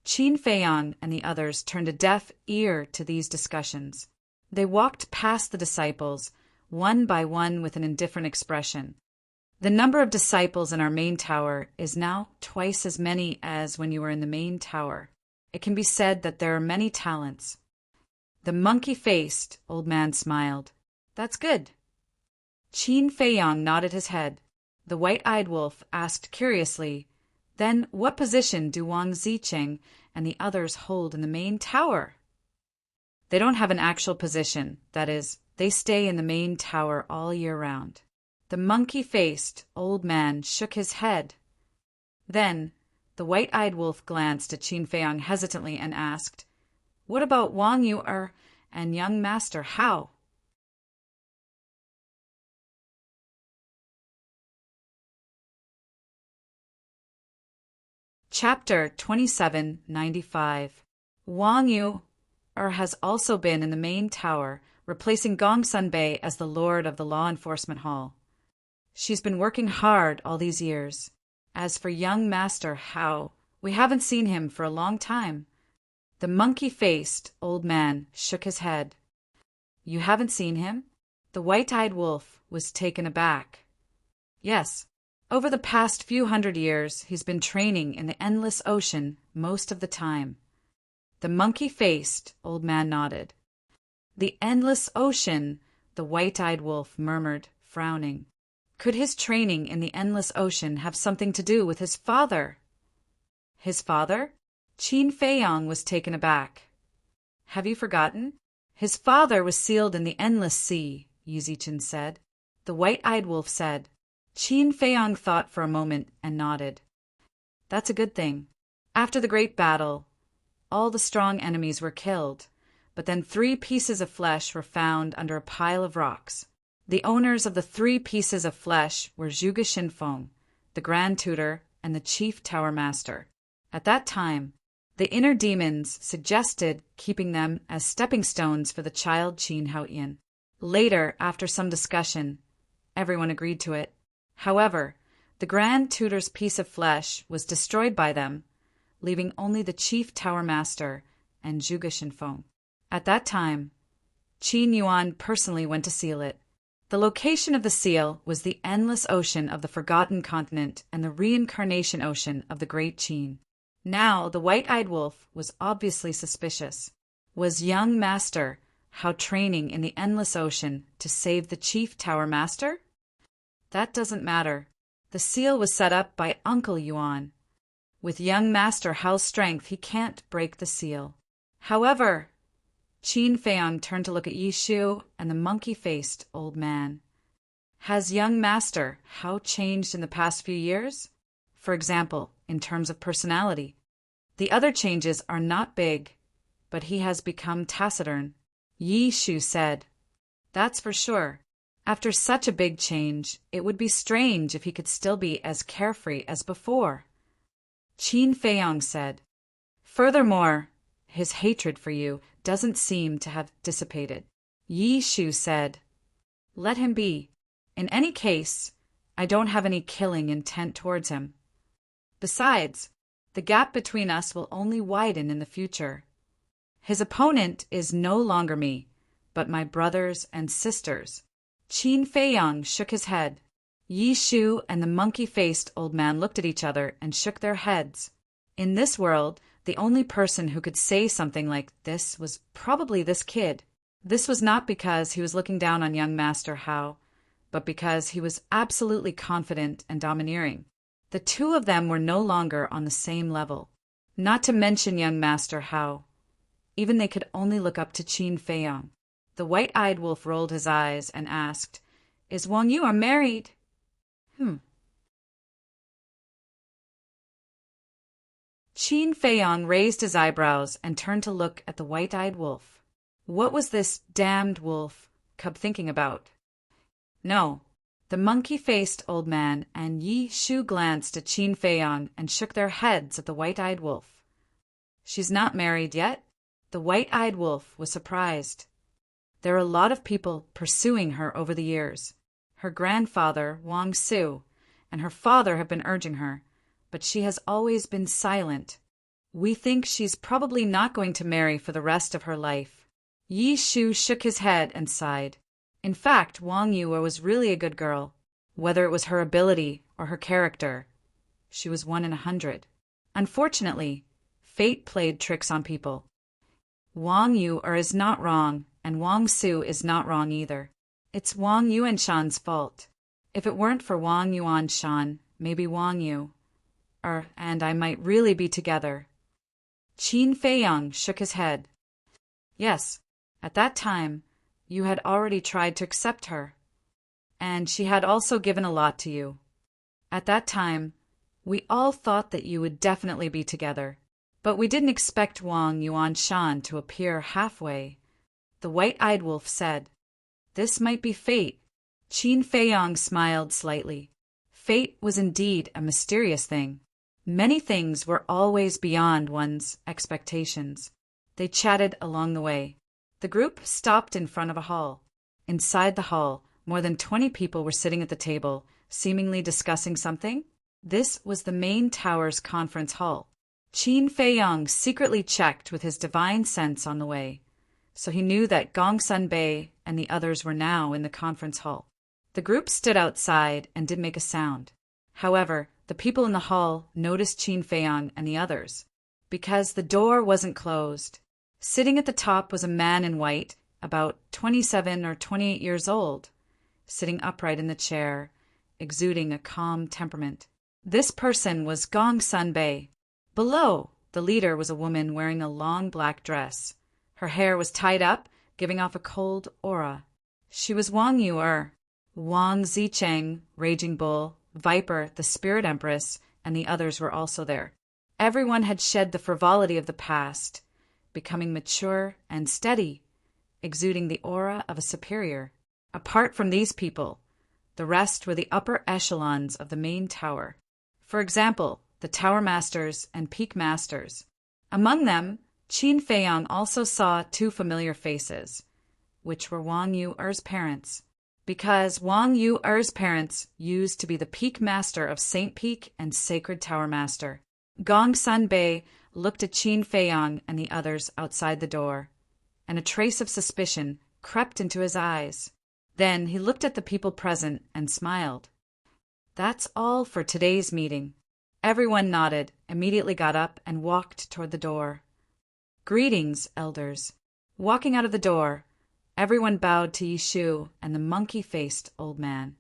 Qin Feiyang and the others turned a deaf ear to these discussions. They walked past the disciples, one by one with an indifferent expression. The number of disciples in our main tower is now twice as many as when you were in the main tower. It can be said that there are many talents. The monkey-faced old man smiled. That's good. Qin Feiyang nodded his head. The white-eyed wolf asked curiously, then what position do Wang Zicheng and the others hold in the main tower? They don't have an actual position, that is, they stay in the main tower all year round. The monkey-faced old man shook his head. Then the white-eyed wolf glanced at Qin Feiyang hesitantly and asked, what about Wang Yu and young Master Hao? Chapter 2795. Wang Yu has also been in the main tower, replacing Gong Sunbei as the lord of the law enforcement hall. She's been working hard all these years. As for young Master Hao, we haven't seen him for a long time. The monkey-faced old man shook his head. You haven't seen him? The white-eyed wolf was taken aback. Yes. Over the past few hundred years, he's been training in the endless ocean most of the time. The monkey-faced old man nodded. The endless ocean, the white-eyed wolf murmured, frowning. Could his training in the endless ocean have something to do with his father? His father? Qin Feiyang was taken aback. Have you forgotten? His father was sealed in the endless sea, Yu Zichen said. The white-eyed wolf said. Qin Feiyang thought for a moment and nodded. That's a good thing. After the great battle, all the strong enemies were killed, but then 3 pieces of flesh were found under a pile of rocks. The owners of the 3 pieces of flesh were Zhuge Xinfeng, the Grand Tutor, and the Chief Tower Master. At that time, the inner demons suggested keeping them as stepping stones for the child Qin Haoyan. Later, after some discussion, everyone agreed to it. However, the Grand Tutor's piece of flesh was destroyed by them, leaving only the Chief Tower Master and Zhuge Xinfeng. At that time, Qin Yuan personally went to seal it. The location of the seal was the endless ocean of the Forgotten Continent and the reincarnation ocean of the Great Qin. Now the white-eyed wolf was obviously suspicious. Was young Master Hao training in the endless ocean to save the Chief Tower Master? That doesn't matter. The seal was set up by Uncle Yuan. With young Master Hao's strength, he can't break the seal. However, Qin Feiyang turned to look at Yi Shu and the monkey-faced old man. Has young Master Hao changed in the past few years? For example, in terms of personality. The other changes are not big, but he has become taciturn. Yi Shu said. That's for sure. After such a big change, it would be strange if he could still be as carefree as before. Qin Feiyang said. Furthermore, his hatred for you doesn't seem to have dissipated. Yi Shu said. Let him be. In any case, I don't have any killing intent towards him. Besides, the gap between us will only widen in the future. His opponent is no longer me, but my brothers and sisters. Qin Feiyang shook his head. Yi Shu and the monkey-faced old man looked at each other and shook their heads. In this world, the only person who could say something like this was probably this kid. This was not because he was looking down on young Master Hao, but because he was absolutely confident and domineering. The two of them were no longer on the same level. Not to mention young Master Hao. Even they could only look up to Qin Feiyang. The white-eyed wolf rolled his eyes and asked, Is Wang Yu married? Qin Feiyang raised his eyebrows and turned to look at the white-eyed wolf. What was this damned wolf cub thinking about? No. The monkey-faced old man and Yi Shu glanced at Qin Feiyang and shook their heads at the white-eyed wolf. She's not married yet. The white-eyed wolf was surprised. There are a lot of people pursuing her over the years. Her grandfather, Wang Su, and her father have been urging her, but she has always been silent. We think she's probably not going to marry for the rest of her life. Yi Shu shook his head and sighed. In fact, Wang Yu was really a good girl, whether it was her ability or her character. She was 1 in 100. Unfortunately, fate played tricks on people. Wang Yu is not wrong, and Wang Su is not wrong either. It's Wang Yuanshan's fault. If it weren't for Wang Yuanshan, maybe Wang Yu, and I might really be together. Qin Feiyang shook his head. Yes, at that time, you had already tried to accept her, and she had also given a lot to you. At that time, we all thought that you would definitely be together, but we didn't expect Wang Yuanshan to appear halfway. The white-eyed wolf said, "This might be fate." Qin Feiyang smiled slightly. Fate was indeed a mysterious thing. Many things were always beyond one's expectations. They chatted along the way. The group stopped in front of a hall. Inside the hall, more than 20 people were sitting at the table, seemingly discussing something. This was the main tower's conference hall. Qin Feiyang secretly checked with his divine sense on the way, so he knew that Gongsun Bei and the others were now in the conference hall. The group stood outside and didn't make a sound. However, the people in the hall noticed Qin Feiyang and the others, because the door wasn't closed. Sitting at the top was a man in white, about 27 or 28 years old, sitting upright in the chair, exuding a calm temperament. This person was Gongsun Bei. Below, the leader was a woman wearing a long black dress. Her hair was tied up, giving off a cold aura. She was Wang Yu. Wang Zicheng, Raging Bull, Viper, the Spirit Empress, and the others were also there. Everyone had shed the frivolity of the past, becoming mature and steady, exuding the aura of a superior. Apart from these people, the rest were the upper echelons of the main tower. For example, the Tower Masters and Peak Masters. Among them, Qin Feiyang also saw 2 familiar faces, which were Wang Yu's parents, because Wang Yu's parents used to be the Peak Master of Saint Peak and Sacred Tower Master. Gongsun Bei looked at Qin Feiyang and the others outside the door, and a trace of suspicion crept into his eyes. Then he looked at the people present and smiled. That's all for today's meeting. Everyone nodded, immediately got up, and walked toward the door. Greetings, elders. Walking out of the door, everyone bowed to Yishu and the monkey-faced old man.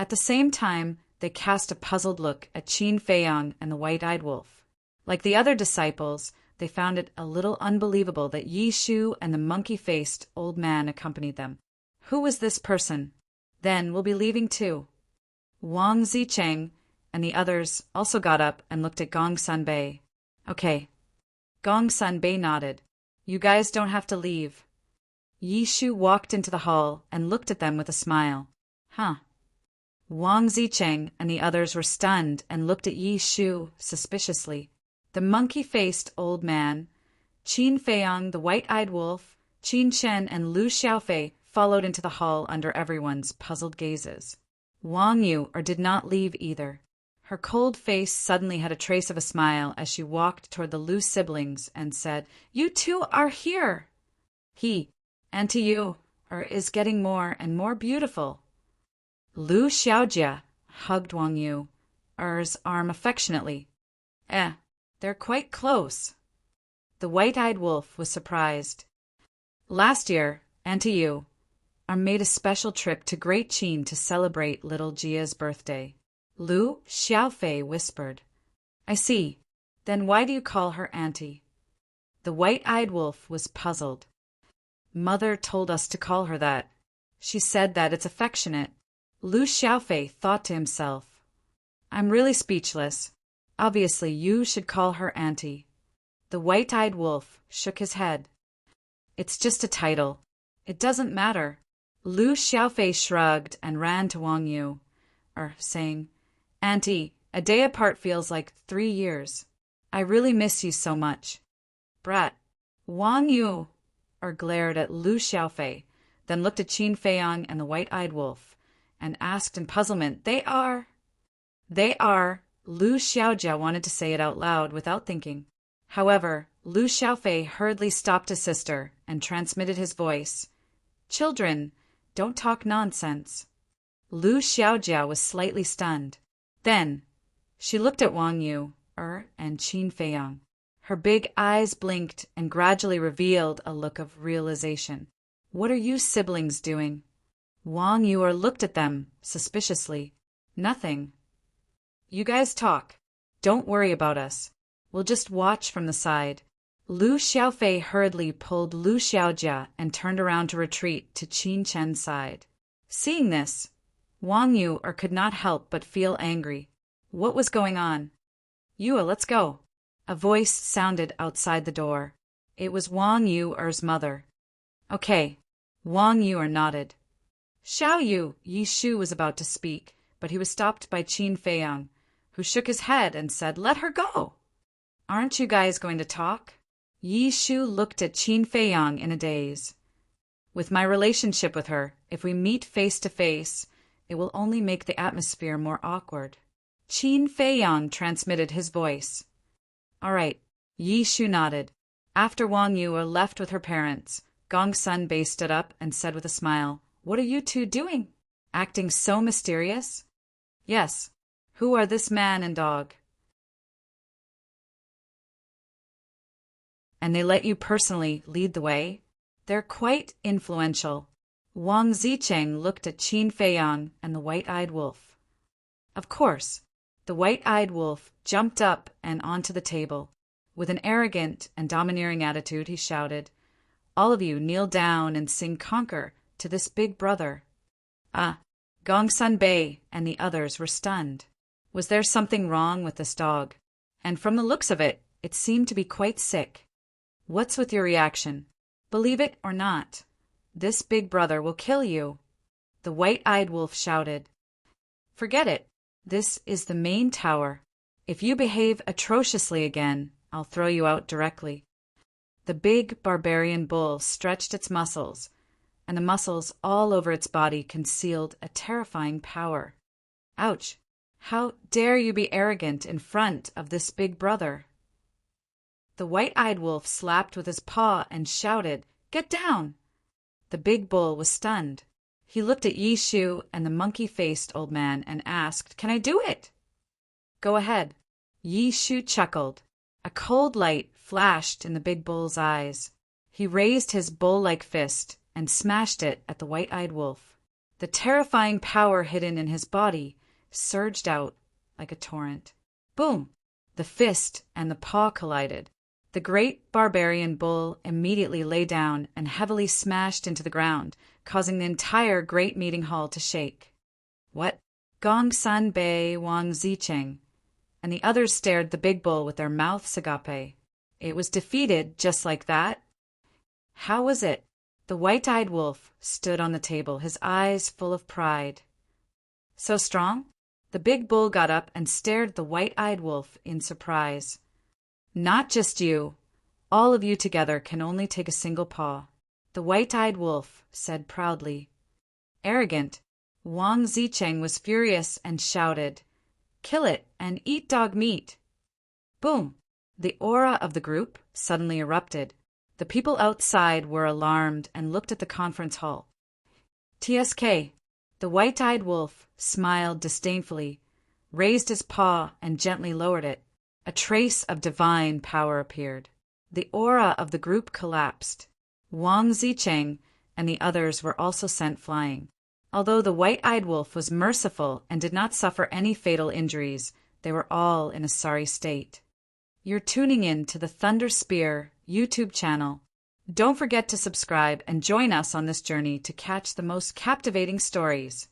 At the same time, they cast a puzzled look at Qin Feiyang and the white-eyed wolf. Like the other disciples, they found it a little unbelievable that Yishu and the monkey-faced old man accompanied them. Who was this person? Then we'll be leaving too. Wang Zicheng and the others also got up and looked at Gongsun Bei. Okay. Gongsun Bei nodded. You guys don't have to leave. Yishu walked into the hall and looked at them with a smile. Huh. Wang Zicheng and the others were stunned and looked at Yishu suspiciously. The monkey-faced old man, Qin Feiyang, the white-eyed wolf, Qin Shen, and Lu Xiaofei followed into the hall under everyone's puzzled gazes. Wang Yu did not leave either. Her cold face suddenly had a trace of a smile as she walked toward the Lu siblings and said, "You two are here!" Auntie Yu, is getting more and more beautiful. Lu Xiaojia hugged Wang Yu's arm affectionately. They're quite close. The white-eyed wolf was surprised. Last year, Auntie Yu made a special trip to Great Qin to celebrate little Jia's birthday. Lu Xiaofei whispered. I see. Then why do you call her Auntie? The white-eyed wolf was puzzled. Mother told us to call her that. She said that it's affectionate. Lu Xiaofei thought to himself. I'm really speechless. Obviously, you should call her Auntie. The white-eyed wolf shook his head. It's just a title. It doesn't matter. Lu Xiaofei shrugged and ran to Wang Yu, saying, Auntie, A day apart feels like 3 years. I really miss you so much. Brat. Wang Yu glared at Lu Xiaofei, then looked at Qin Feiyang and the white-eyed wolf, and asked in puzzlement, They are. Lu Xiaojia wanted to say it out loud without thinking. However, Lu Xiaofei hurriedly stopped his sister and transmitted his voice. Children, don't talk nonsense. Lu Xiaojia was slightly stunned. Then, she looked at Wang Yu and Qin Feiyang. Her big eyes blinked and gradually revealed a look of realization. What are you siblings doing? Wang Yu looked at them suspiciously. Nothing. You guys talk. Don't worry about us. We'll just watch from the side. Lu Xiaofei hurriedly pulled Lu Xiaojia and turned around to retreat to Qin Chen's side. Seeing this, Wang Yu could not help but feel angry. What was going on? Yue, let's go. A voice sounded outside the door. It was Wang Yu's mother. Okay. Wang Yu nodded. Xiao Yu, Yi Shu was about to speak, but he was stopped by Qin Feiyang, who shook his head and said, Let her go. Aren't you guys going to talk? Yi Shu looked at Qin Feiyang in a daze. With my relationship with her, if we meet face to face, it will only make the atmosphere more awkward. Qin Feiyang transmitted his voice. All right, Yi Shu nodded. After Wang Yu left with her parents, Gong Sun Bei stood up and said with a smile, What are you two doing? Acting so mysterious? Yes. Who are this man and dog? And they let you personally lead the way? They're quite influential. Wang Zicheng looked at Qin Feiyang and the white-eyed wolf. Of course. The white-eyed wolf jumped up and onto the table. With an arrogant and domineering attitude, he shouted, All of you kneel down and sing conquer to this big brother. Gong Sun Bei and the others were stunned. Was there something wrong with this dog? And from the looks of it, it seemed to be quite sick. What's with your reaction? Believe it or not, this big brother will kill you. The white-eyed wolf shouted. Forget it. This is the main tower. If you behave atrociously again, I'll throw you out directly. The big barbarian bull stretched its muscles, and the muscles all over its body concealed a terrifying power. Ouch! How dare you be arrogant in front of this big brother? The white-eyed wolf slapped with his paw and shouted, Get down! The big bull was stunned. He looked at Yi Shu and the monkey-faced old man and asked, Can I do it? Go ahead. Yi Shu chuckled. A cold light flashed in the big bull's eyes. He raised his bull-like fist and smashed it at the white-eyed wolf. The terrifying power hidden in his body surged out like a torrent. Boom! The fist and the paw collided. The great barbarian bull immediately lay down and heavily smashed into the ground, causing the entire great meeting hall to shake. What? Gong Sun Bei, Wang Zicheng, and the others stared the big bull with their mouths agape. It was defeated just like that? How was it? The white-eyed wolf stood on the table, his eyes full of pride. So strong? The big bull got up and stared at the white-eyed wolf in surprise. Not just you. All of you together can only take a single paw. The white-eyed wolf said proudly. Arrogant. Wang Zicheng was furious and shouted, Kill it and eat dog meat. Boom! The aura of the group suddenly erupted. The people outside were alarmed and looked at the conference hall. TSK. The white-eyed wolf smiled disdainfully, raised his paw and gently lowered it. A trace of divine power appeared. The aura of the group collapsed. Wang Zicheng and the others were also sent flying. Although the white-eyed wolf was merciful and did not suffer any fatal injuries, they were all in a sorry state. You're tuning in to the Thunder Spear YouTube channel. Don't forget to subscribe and join us on this journey to catch the most captivating stories.